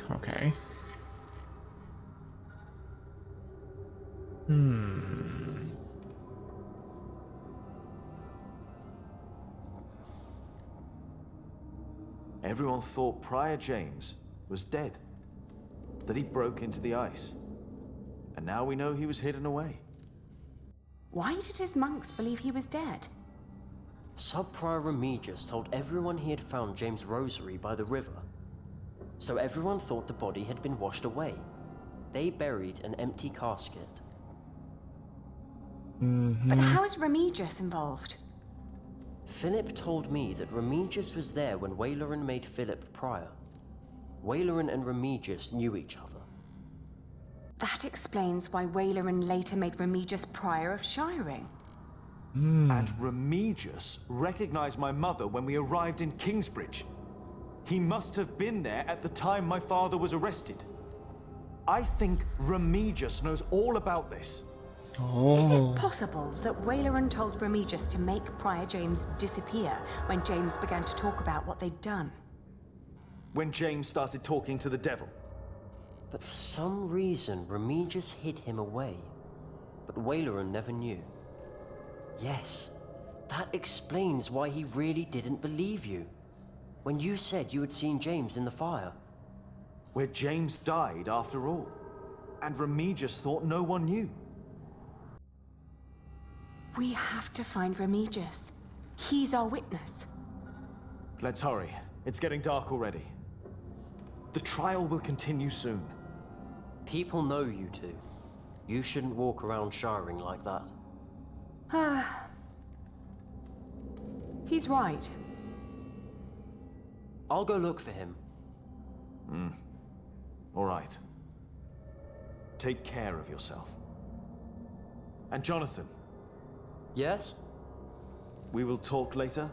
Everyone thought Prior James was dead, that he broke into the ice. And now we know he was hidden away. Why did his monks believe he was dead? Sub-Prior Remigius told everyone he had found James' rosary by the river. So everyone thought the body had been washed away. They buried an empty casket. But how is Remigius involved? Philip told me that Remigius was there when Waleran made Philip prior. Waleran and Remigius knew each other. That explains why Waleran later made Remigius prior of Shiring. And Remigius recognized my mother when we arrived in Kingsbridge. He must have been there at the time my father was arrested. I think Remigius knows all about this. Is it possible that Waleran told Remigius to make Prior James disappear when James began to talk about what they'd done? When James started talking to the devil. But for some reason, Remigius hid him away. But Waleran never knew. Yes, that explains why he really didn't believe you. When you said you had seen James in the fire. Where James died after all. And Remigius thought no one knew. We have to find Remigius. He's our witness. Let's hurry. It's getting dark already. The trial will continue soon. People know you two. You shouldn't walk around shiring like that. He's right. I'll go look for him. All right. Take care of yourself. And Jonathan. Yes? We will talk later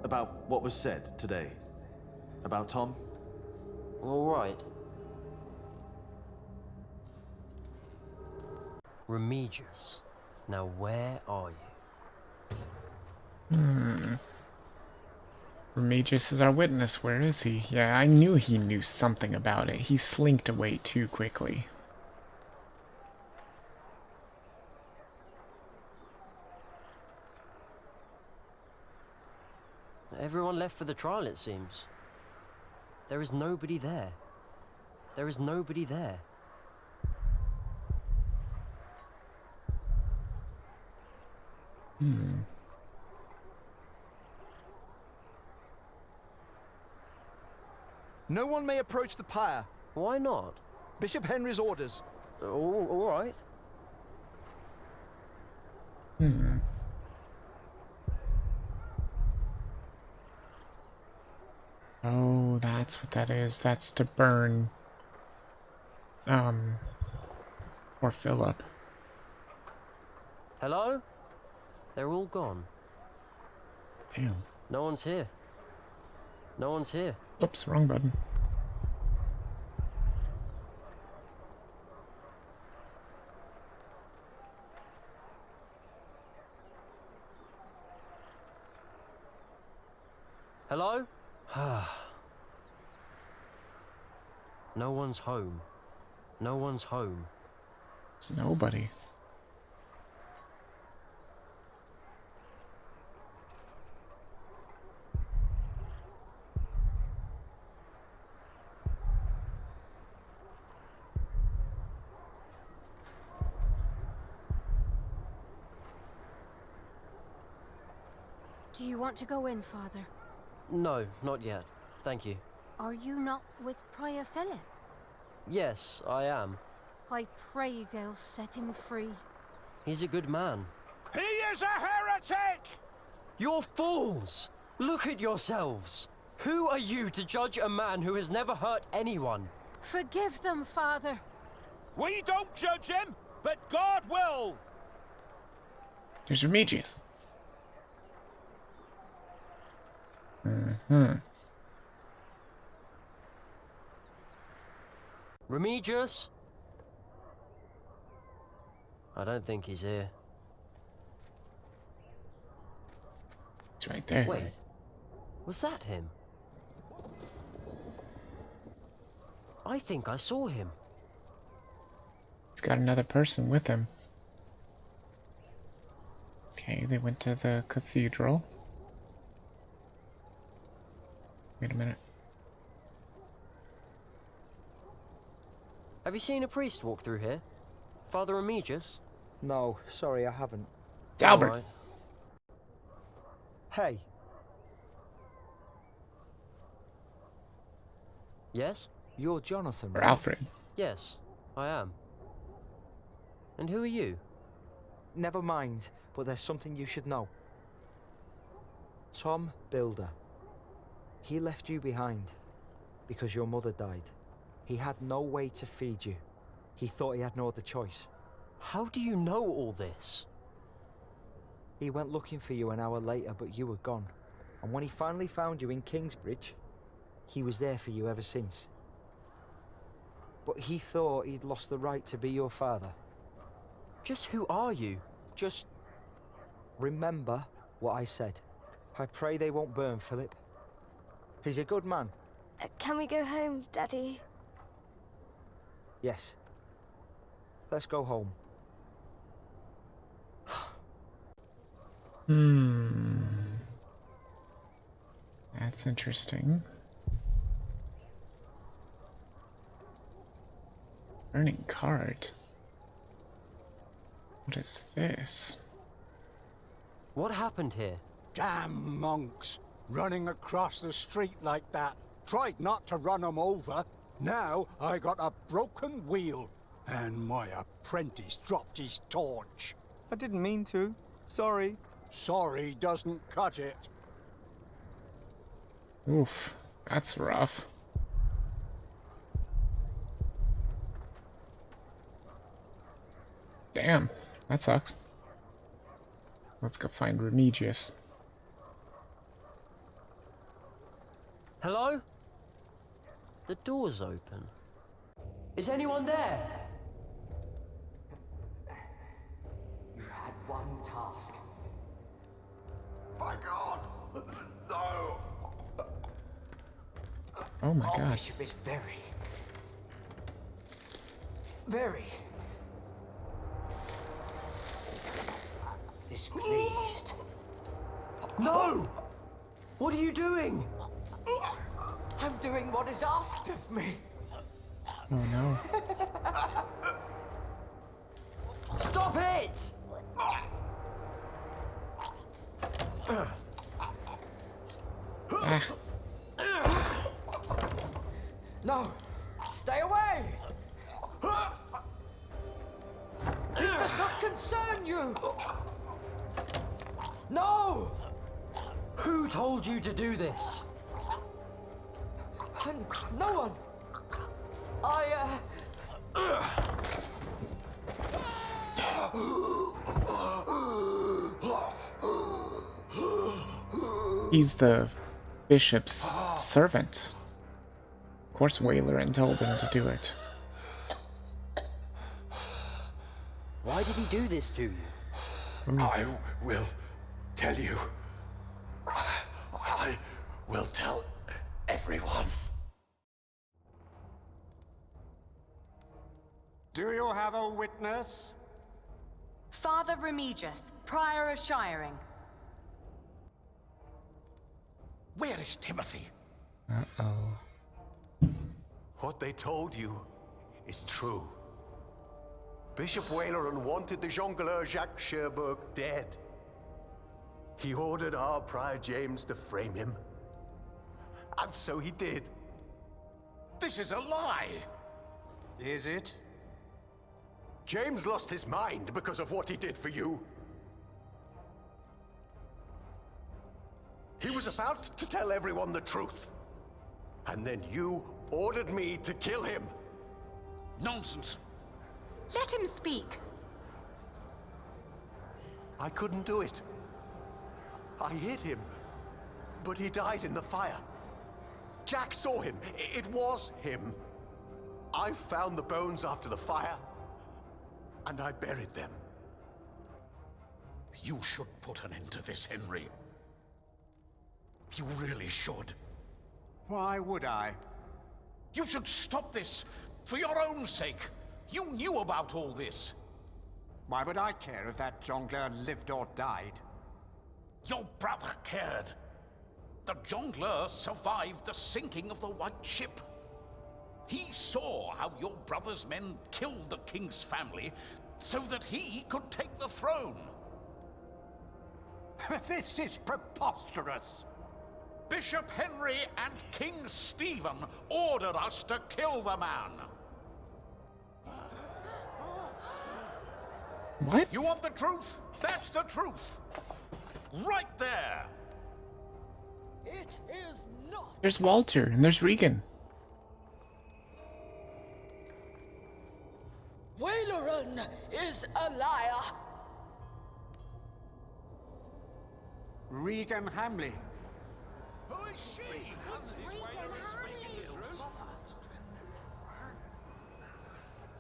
about what was said today. About Tom. All right. Remigius. Now where are you? Remigius is our witness. Where is he? Yeah, I knew he knew something about it. He slinked away too quickly. Everyone left for the trial, it seems. There is nobody there. There is nobody there. No one may approach the pyre. Why not? Bishop Henry's orders. All right. Oh, that's what that is. That's to burn, or Philip. Hello? They're all gone. Damn. No one's here. No one's here. Oops, wrong button. Hello? No one's home. No one's home. There's nobody. Do you want to go in, Father? No, not yet. Thank you. Are you not with Prior Philip? Yes, I am. I pray they'll set him free. He's a good man. He is a heretic! You're fools! Look at yourselves! Who are you to judge a man who has never hurt anyone? Forgive them, Father. We don't judge him, but God will! There's Remigius. Mm-hmm. Remigius? I don't think he's here. It's right there. Wait, was that him? I think I saw him. He's got another person with him. Okay, they went to the cathedral. Wait a minute. Have you seen a priest walk through here? Father Remigius? No, sorry, I haven't. It's Albert. Right. Hey. Yes? You're Jonathan, Or right? Alfred. Yes, I am. And who are you? Never mind, but there's something you should know. Tom Builder. He left you behind because your mother died. He had no way to feed you. He thought he had no other choice. How do you know all this? He went looking for you an hour later, but you were gone. And when he finally found you in Kingsbridge, he was there for you ever since. But he thought he'd lost the right to be your father. Just who are you? Just remember what I said. I pray they won't burn Philip. He's a good man. Can we go home, Daddy? Yes. Let's go home. That's interesting. Burning cart. What is this? What happened here? Damn monks, running across the street like that. Tried not to run 'em over. Now I got a broken wheel, and my apprentice dropped his torch. I didn't mean to. Sorry. Sorry doesn't cut it. Oof, that's rough. Damn, that sucks. Let's go find Remigius. Hello? The door's open. Is anyone there? You had one task. By God, no! Oh my Our God. bishop is very displeased. No! What are you doing? I'm doing what is asked of me. Oh no. Stop it! Ah. No, stay away! This does not concern you! No! Who told you to do this? No one! He's the bishop's servant. Of course Waylerin told him to do it. Why did he do this to you? I will tell you. I We'll tell everyone. Do you have a witness? Father Remigius, Prior of Shiring. Where is Timothy? Uh-oh. What they told you is true. Bishop Waleran wanted the jongleur Jacques Cherbourg dead. He ordered our Prior James to frame him. And so he did. This is a lie! Is it? James lost his mind because of what he did for you. He was about to tell everyone the truth. And then you ordered me to kill him. Nonsense. Let him speak. I couldn't do it. I hit him, but he died in the fire. Jack saw him. It was him. I found the bones after the fire, and I buried them. You should put an end to this, Henry. You really should. Why would I? You should stop this, for your own sake. You knew about all this. Why would I care if that jongleur lived or died? Your brother cared. The jongleur survived the sinking of the White Ship. He saw how your brother's men killed the king's family so that he could take the throne. This is preposterous. Bishop Henry and King Stephen ordered us to kill the man. What? You want the truth? That's the truth. Right there. It is not. There's Walter and there's Regan. Waleran is a liar. Regan Hamley. Who is she?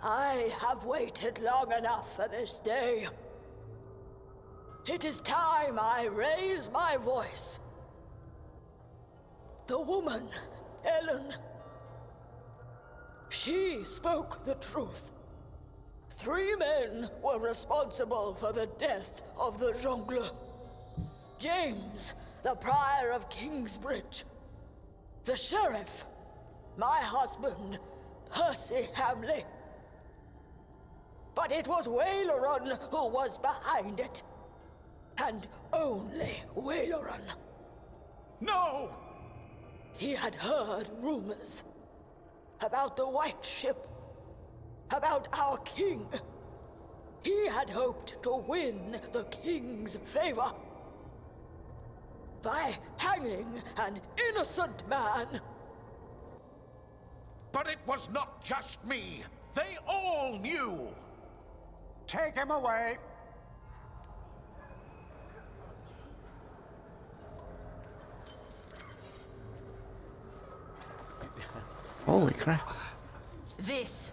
I have waited long enough for this day. It is time I raise my voice. The woman, Ellen, she spoke the truth. 3 men were responsible for the death of the jongleur. James, the Prior of Kingsbridge. The Sheriff, my husband, Percy Hamley. But it was Waleran who was behind it. And only Waleran. No! He had heard rumors about the White Ship, about our king. He had hoped to win the king's favor by hanging an innocent man. But it was not just me. They all knew. Take him away. Holy crap. This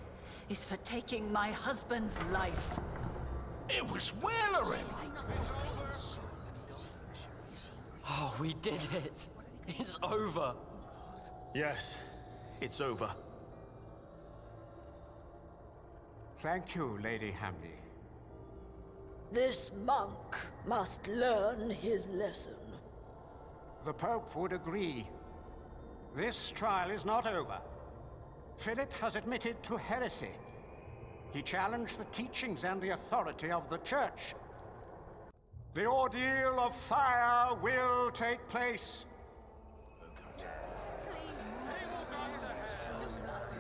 is for taking my husband's life. It was Waleran. Oh, we did it. It's over. Yes, it's over. Thank you, Lady Hamley. This monk must learn his lesson. The Pope would agree. This trial is not over. Philip has admitted to heresy. He challenged the teachings and the authority of the Church. The ordeal of fire will take place.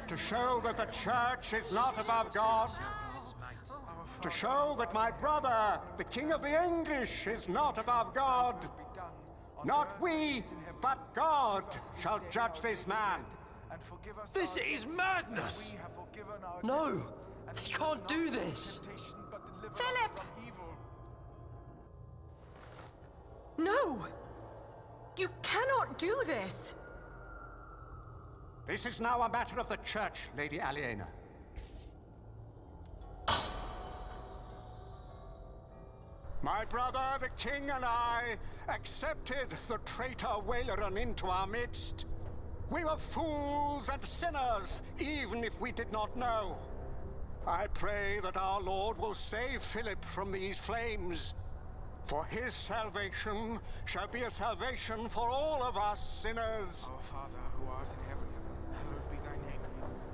To show that the Church is not above God. To show that my brother, the King of the English, is not above God. Not we, but God shall judge this man. This is madness! No, he can't do this. Philip! No! You cannot do this! This is now a matter of the Church, Lady Aliena. My brother, the king, and I accepted the traitor Waleran into our midst. We were fools and sinners, even if we did not know. I pray that our Lord will save Philip from these flames, for his salvation shall be a salvation for all of us sinners. Our Father, who art in heaven, hallowed be thy name.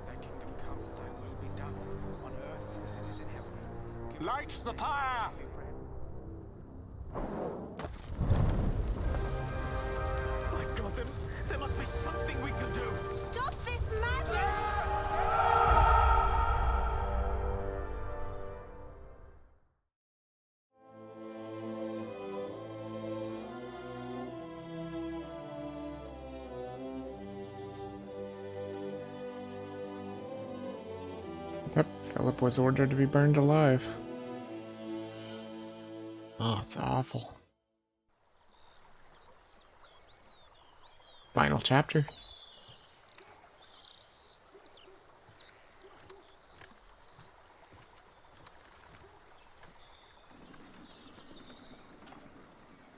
Thy kingdom come, thy will be done, on earth as it is in heaven. Light the pyre! My God, there must be something we can do! Stop this madness! Yep, Philip was ordered to be burned alive. Oh, it's awful. Final chapter.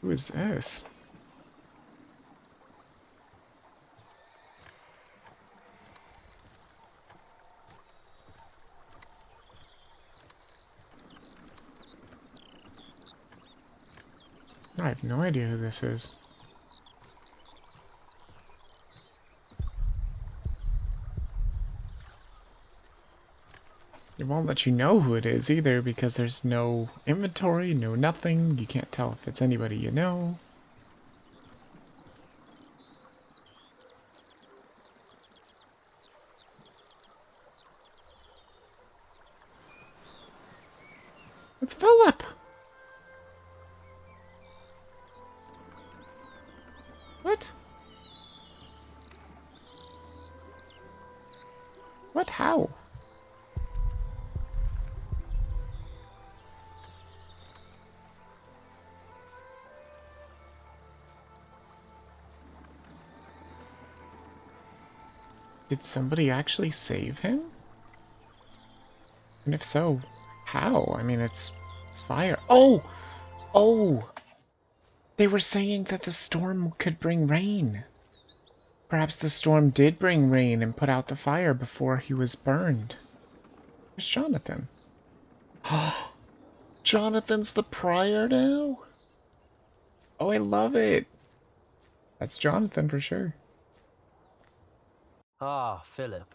Who is this? I have no idea who this is. It won't let you know who it is either because there's no inventory, no nothing. You can't tell if it's anybody you know. It's Philip! What? What? How? Did somebody actually save him? And if so, how? I mean, it's fire. Oh! Oh! They were saying that the storm could bring rain. Perhaps the storm did bring rain and put out the fire before he was burned. Where's Jonathan? Jonathan's the prior now? Oh, I love it. That's Jonathan for sure. Ah, Philip.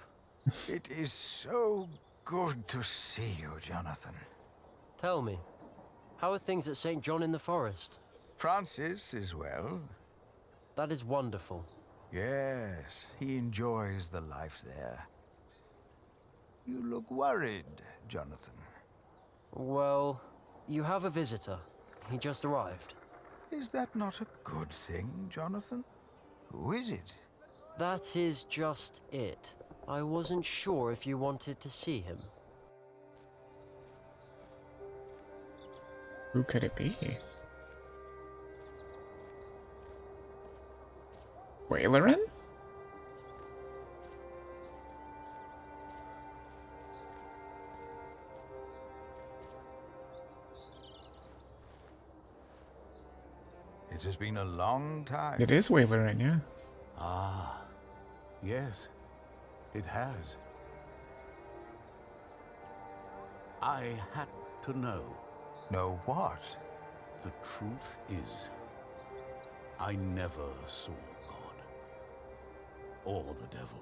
It is so good to see you, Jonathan. Tell me, how are things at St. John in the Forest? Francis is well. That is wonderful. Yes, he enjoys the life there. You look worried, Jonathan. Well, you have a visitor. He just arrived. Is that not a good thing, Jonathan? Who is it? That is just it. I wasn't sure if you wanted to see him. Who could it be? Waleran? It has been a long time. It is Waleran, yeah. Ah, yes, it has. I had to know. Know what? The truth is, I never saw God or the devil.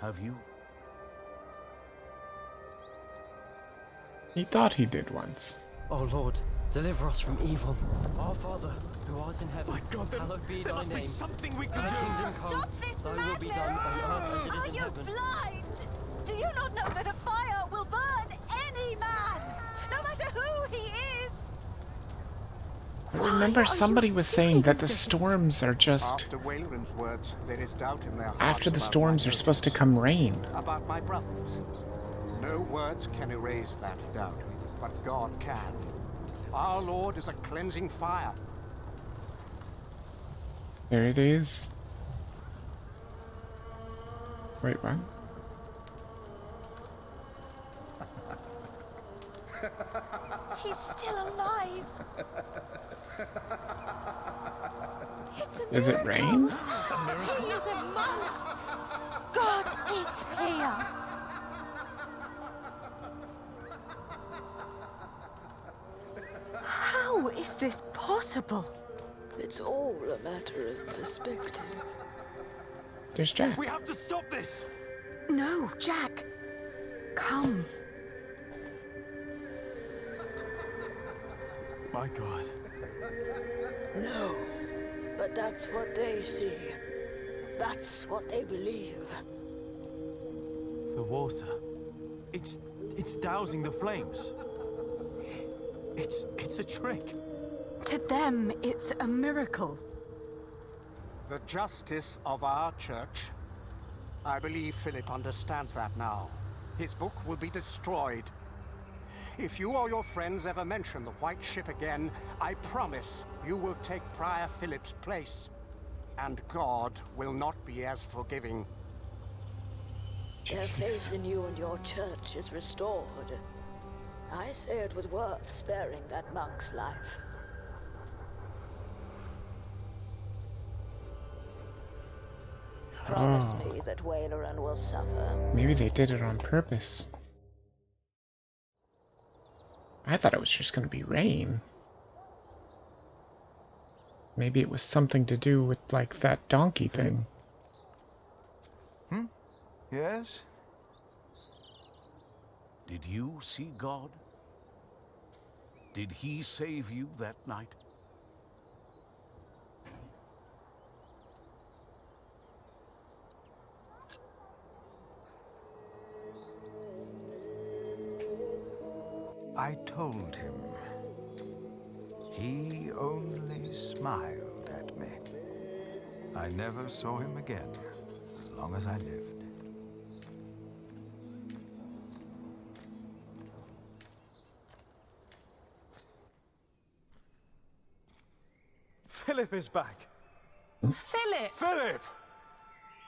Have you? He thought he did once. Oh Lord, deliver us from evil. Our Father, who art in heaven, My God, hallowed be there thy must name. be something we can Thy do. kingdom come, Stop this thy madness! will be done on earth as it is Are in you heaven. blind? Do you not know that a fire will burn any man, no matter who he is? I remember somebody was saying that the storms are just... After Waleran's words, there is doubt in their hearts After the about storms my are supposed to come rain. about my brothers. No words can erase that doubt, but God can. Our Lord is a cleansing fire. There it is. Wait, what? He's still alive. It's a miracle. Is it rain? He is among us. God is here. How is this possible? It's all a matter of perspective. There's Jack. We have to stop this! No, Jack. Come. My God. No, but that's what they see. That's what they believe. The water. It's dousing the flames. It's a trick. To them, it's a miracle. The justice of our church. I believe Philip understands that now. His book will be destroyed. If you or your friends ever mention the White Ship again, I promise you will take Prior Philip's place. And God will not be as forgiving. Their faith in you and your church is restored. I say it was worth sparing that monk's life. Promise me that Waleran will suffer. Maybe they did it on purpose. I thought it was just going to be rain. Maybe it was something to do with, like, that donkey thing. Yes? Did you see God? Did he save you that night? I told him. He only smiled at me. I never saw him again, as long as I lived. Philip is back. Philip! Philip!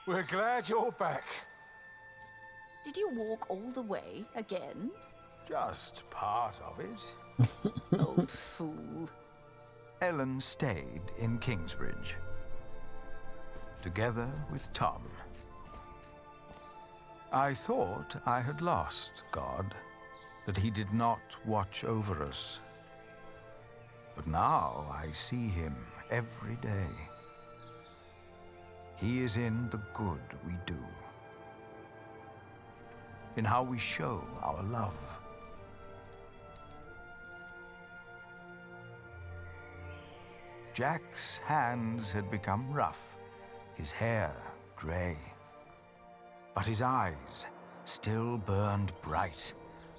We're glad you're back. Did you walk all the way again? Just part of it. Old fool. Ellen stayed in Kingsbridge, together with Tom. I thought I had lost God, that he did not watch over us. But now I see him every day. He is in the good we do, in how we show our love. Jack's hands had become rough, his hair gray, but his eyes still burned bright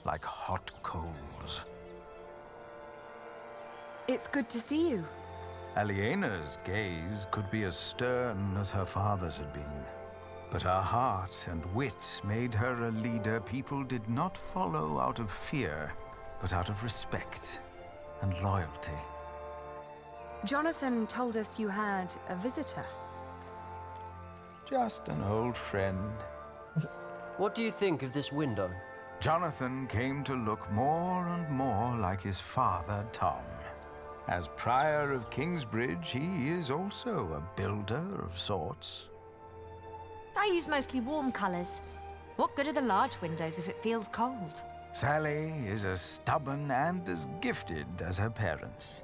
like hot coals. It's good to see you. Aliena's gaze could be as stern as her father's had been, but her heart and wit made her a leader people did not follow out of fear, but out of respect and loyalty. Jonathan told us you had a visitor. Just an old friend. What do you think of this window? Jonathan came to look more and more like his father, Tom. As Prior of Kingsbridge, he is also a builder of sorts. I use mostly warm colours. What good are the large windows if it feels cold? Sally is as stubborn and as gifted as her parents.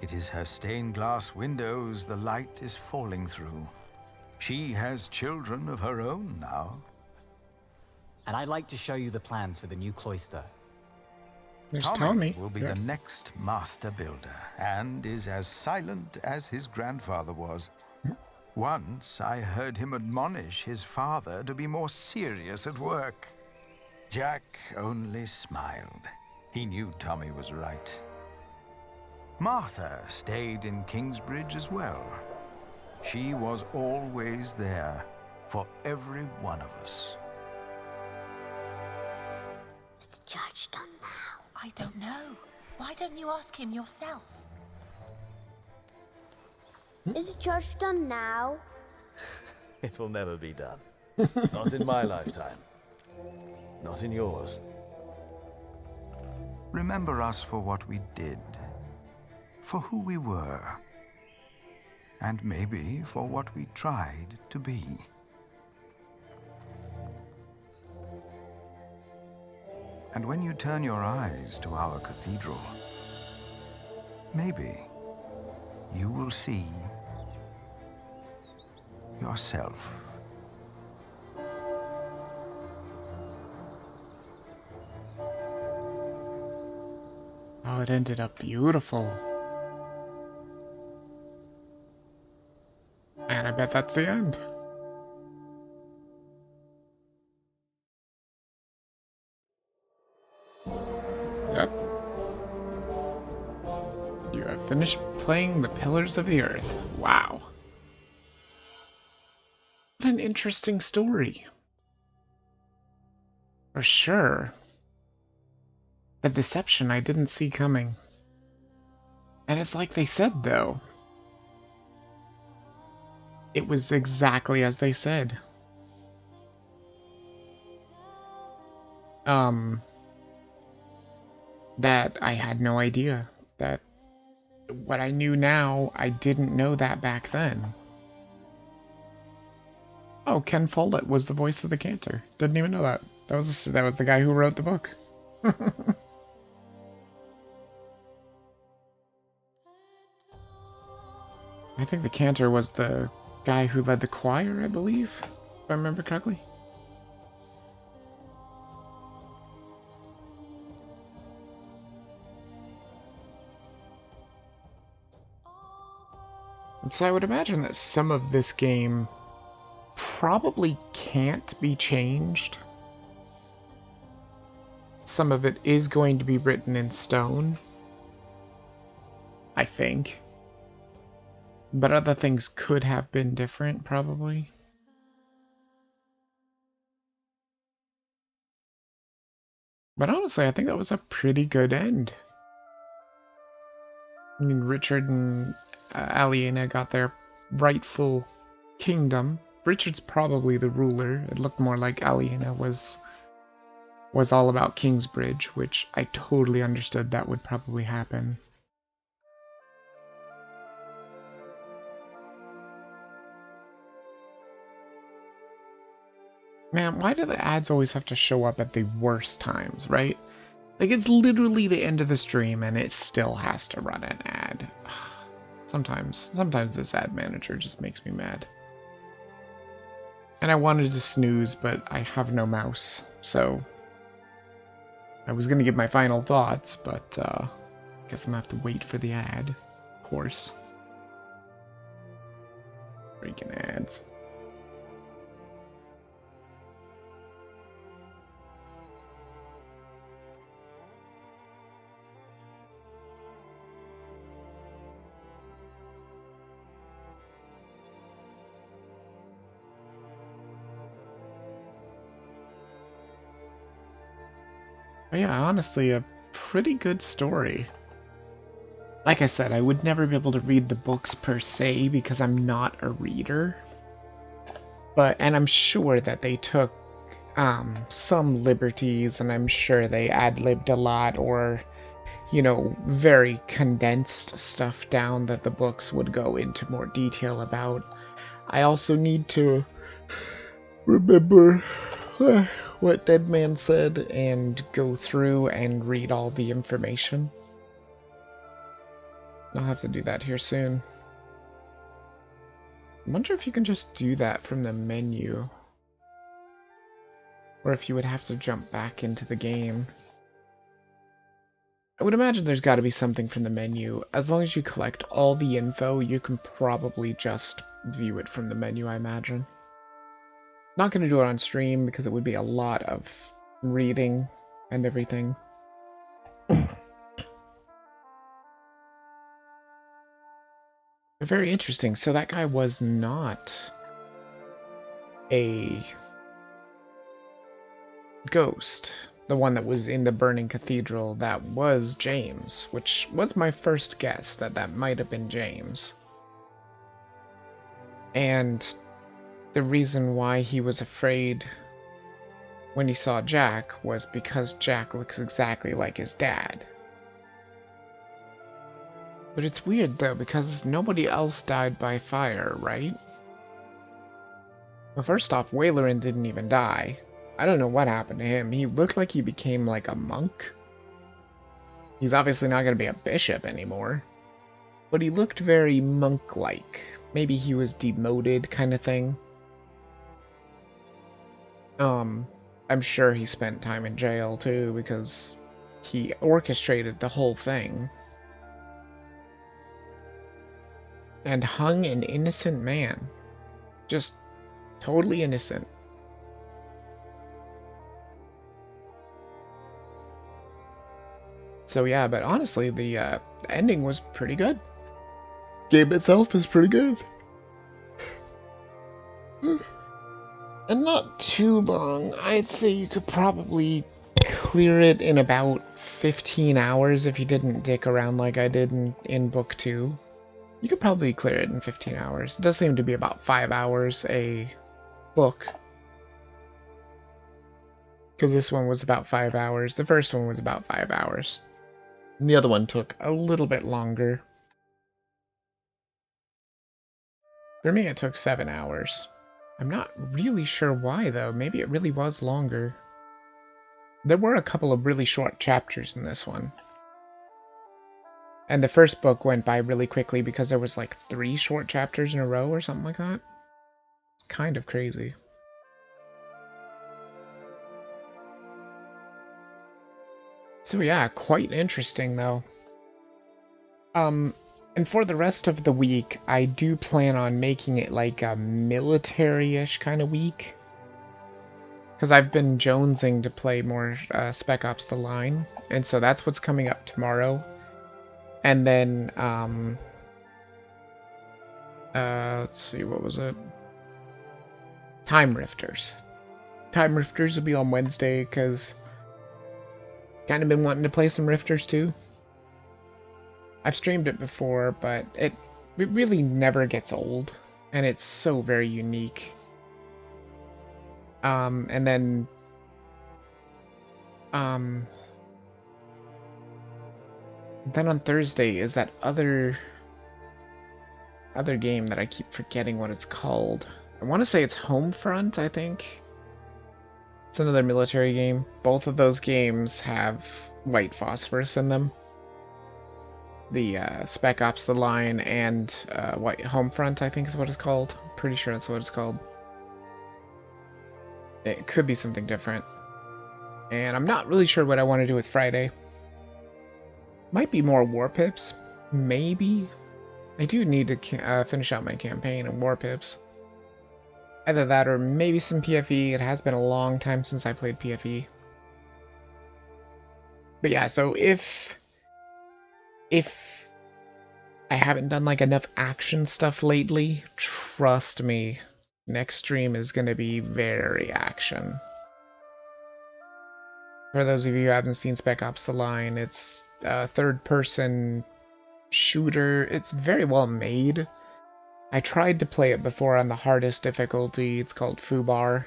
It is her stained glass windows the light is falling through. She has children of her own now. And I'd like to show you the plans for the new cloister. There's Tommy Tommy. will be the next master builder, and is as silent as his grandfather was. Once I heard him admonish his father to be more serious at work. Jack only smiled. He knew Tommy was right. Martha stayed in Kingsbridge as well. She was always there for every one of us. Is the judge done now? I don't know. Why don't you ask him yourself? Is the judge done now? It will never be done. Not in my lifetime. Not in yours. Remember us for what we did, for who we were, and maybe for what we tried to be. And when you turn your eyes to our cathedral, maybe you will see yourself. Oh, it ended up beautiful. And I bet that's the end. Yep. You have finished playing the Pillars of the Earth. Wow. What an interesting story. For sure. The deception I didn't see coming. And it's like they said, though. It was exactly as they said. That I had no idea. That what I knew now, I didn't know that back then. Oh, Ken Follett was the voice of the Cantor. Didn't even know that. That was the guy who wrote the book. I think the Cantor was the guy who led the choir, I believe, if I remember correctly. And so I would imagine that some of this game probably can't be changed. Some of it is going to be written in stone, I think. But other things could have been different, probably. But honestly, I think that was a pretty good end. I mean, Richard and Aliena got their rightful kingdom. Richard's probably the ruler. It looked more like Aliena was all about Kingsbridge, which I totally understood that would probably happen. Man, why do the ads always have to show up at the worst times, right? Like, it's literally the end of the stream and it still has to run an ad. Sometimes this ad manager just makes me mad. And I wanted to snooze, but I have no mouse, so I was gonna give my final thoughts, but guess I'm gonna have to wait for the ad, of course. Freaking ads. But yeah, honestly, a pretty good story. Like I said, I would never be able to read the books per se because I'm not a reader. And I'm sure that they took some liberties, and I'm sure they ad-libbed a lot or, you know, very condensed stuff down that the books would go into more detail about. I also need to remember what Deadman said and go through and read all the information. I'll have to do that here soon. I wonder if you can just do that from the menu. Or if you would have to jump back into the game. I would imagine there's got to be something from the menu. As long as you collect all the info, you can probably just view it from the menu, I imagine. Not going to do it on stream because it would be a lot of reading and everything. Very interesting. So that guy was not a ghost. The one that was in the burning cathedral, that was James, which was my first guess that might have been James. And the reason why he was afraid when he saw Jack was because Jack looks exactly like his dad. But it's weird though, because nobody else died by fire, right? Well, first off, Waleran didn't even die. I don't know what happened to him. He looked like he became like a monk. He's obviously not going to be a bishop anymore. But he looked very monk-like. Maybe he was demoted kind of thing. I'm sure he spent time in jail too, because he orchestrated the whole thing. And hung an innocent man. Just totally innocent. So yeah, but honestly, the ending was pretty good. Game itself is pretty good. And not too long. I'd say you could probably clear it in about 15 hours if you didn't dick around like I did in book 2. You could probably clear it in 15 hours. It does seem to be about 5 hours a book. Because this one was about 5 hours. The first one was about 5 hours. And the other one took a little bit longer. For me, it took 7 hours. I'm not really sure why, though. Maybe it really was longer. There were a couple of really short chapters in this one. And the first book went by really quickly because there was like 3 short chapters in a row or something like that. It's kind of crazy. So yeah, quite interesting though. And for the rest of the week, I do plan on making it like a military-ish kind of week. Because I've been jonesing to play more Spec Ops The Line, and so that's what's coming up tomorrow. And then, let's see, what was it? Time Rifters. Time Rifters will be on Wednesday, because kind of been wanting to play some Rifters too. I've streamed it before, but it really never gets old, and it's so very unique. And then, then on Thursday is that other game that I keep forgetting what it's called. I want to say it's Homefront, I think. It's another military game. Both of those games have white phosphorus in them. The Spec Ops The Line and White Homefront, I think is what it's called. Pretty sure that's what it's called. It could be something different. And I'm not really sure what I want to do with Friday. Might be more War Pips. Maybe. I do need to finish out my campaign in War Pips. Either that or maybe some PFE. It has been a long time since I played PFE. But yeah, so if I haven't done like enough action stuff lately, trust me, next stream is going to be very action. For those of you who haven't seen Spec Ops The Line, it's a third-person shooter. It's very well made. I tried to play it before on the hardest difficulty. It's called Fubar.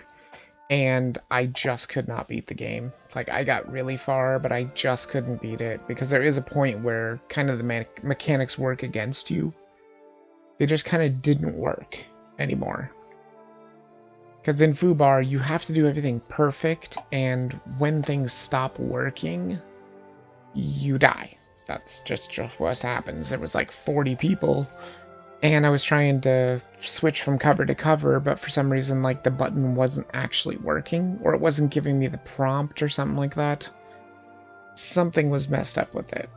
And I just could not beat the game. Like, I got really far, but I just couldn't beat it. Because there is a point where kind of the mechanics work against you. They just kind of didn't work anymore. Because in Fubar, you have to do everything perfect, and when things stop working, you die. That's just what happens. There was like 40 people, and I was trying to switch from cover to cover, but for some reason, like, the button wasn't actually working, or it wasn't giving me the prompt or something like that. Something was messed up with it.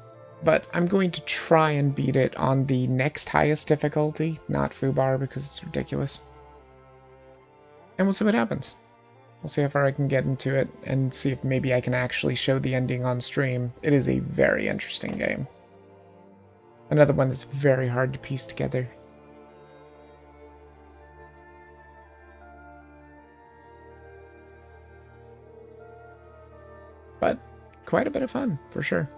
But I'm going to try and beat it on the next highest difficulty, not Fubar, because it's ridiculous. And we'll see what happens. We'll see how far I can get into it, and see if maybe I can actually show the ending on stream. It is a very interesting game. Another one that's very hard to piece together. But quite a bit of fun, for sure.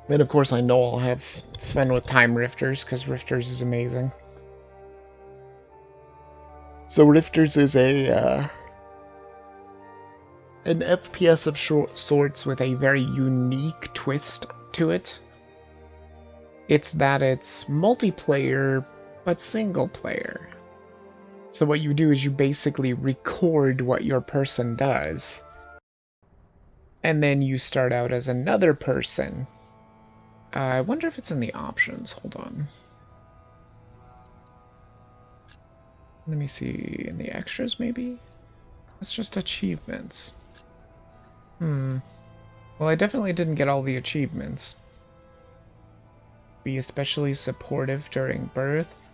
And of course I know I'll have fun with Time Rifters, because Rifters is amazing. So Rifters is a an FPS of sorts with a very unique twist to it. It's that it's multiplayer, but single player. So what you do is you basically record what your person does, and then you start out as another person. I wonder if it's in the options. Hold on. Let me see, in the extras maybe? It's just achievements. Well, I definitely didn't get all the achievements. Be especially supportive during birth.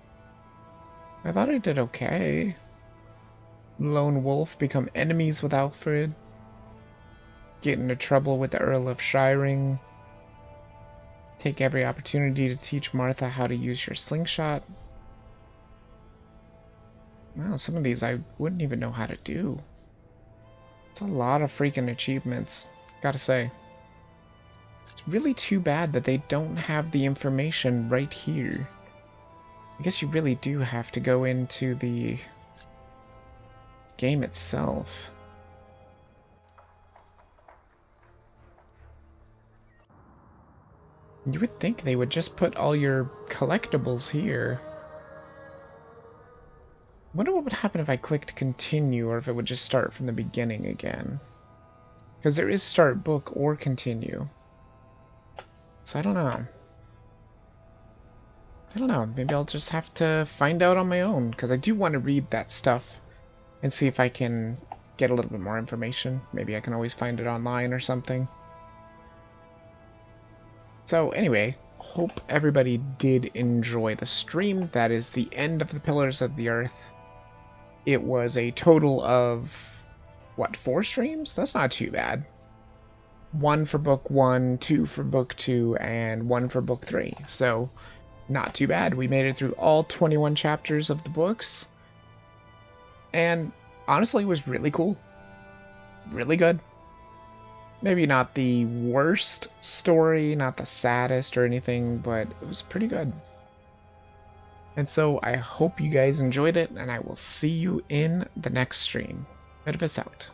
I thought I did okay. Lone wolf, become enemies with Alfred. Get into trouble with the Earl of Shiring. Take every opportunity to teach Martha how to use your slingshot. Wow, some of these I wouldn't even know how to do. It's a lot of freaking achievements, gotta say. It's really too bad that they don't have the information right here. I guess you really do have to go into the game itself. You would think they would just put all your collectibles here. I wonder what would happen if I clicked continue, or if it would just start from the beginning again. Because there is start book or continue. So I don't know. Maybe I'll just have to find out on my own, because I do want to read that stuff and see if I can get a little bit more information. Maybe I can always find it online or something. So anyway, hope everybody did enjoy the stream. That is the end of the Pillars of the Earth. It was a total of, what, 4 streams? That's not too bad. 1 for book 1, 2 for book 2, and 1 for book 3. So, not too bad. We made it through all 21 chapters of the books. And honestly, it was really cool. Really good. Maybe not the worst story, not the saddest or anything, but it was pretty good. And so I hope you guys enjoyed it, and I will see you in the next stream. Peace out.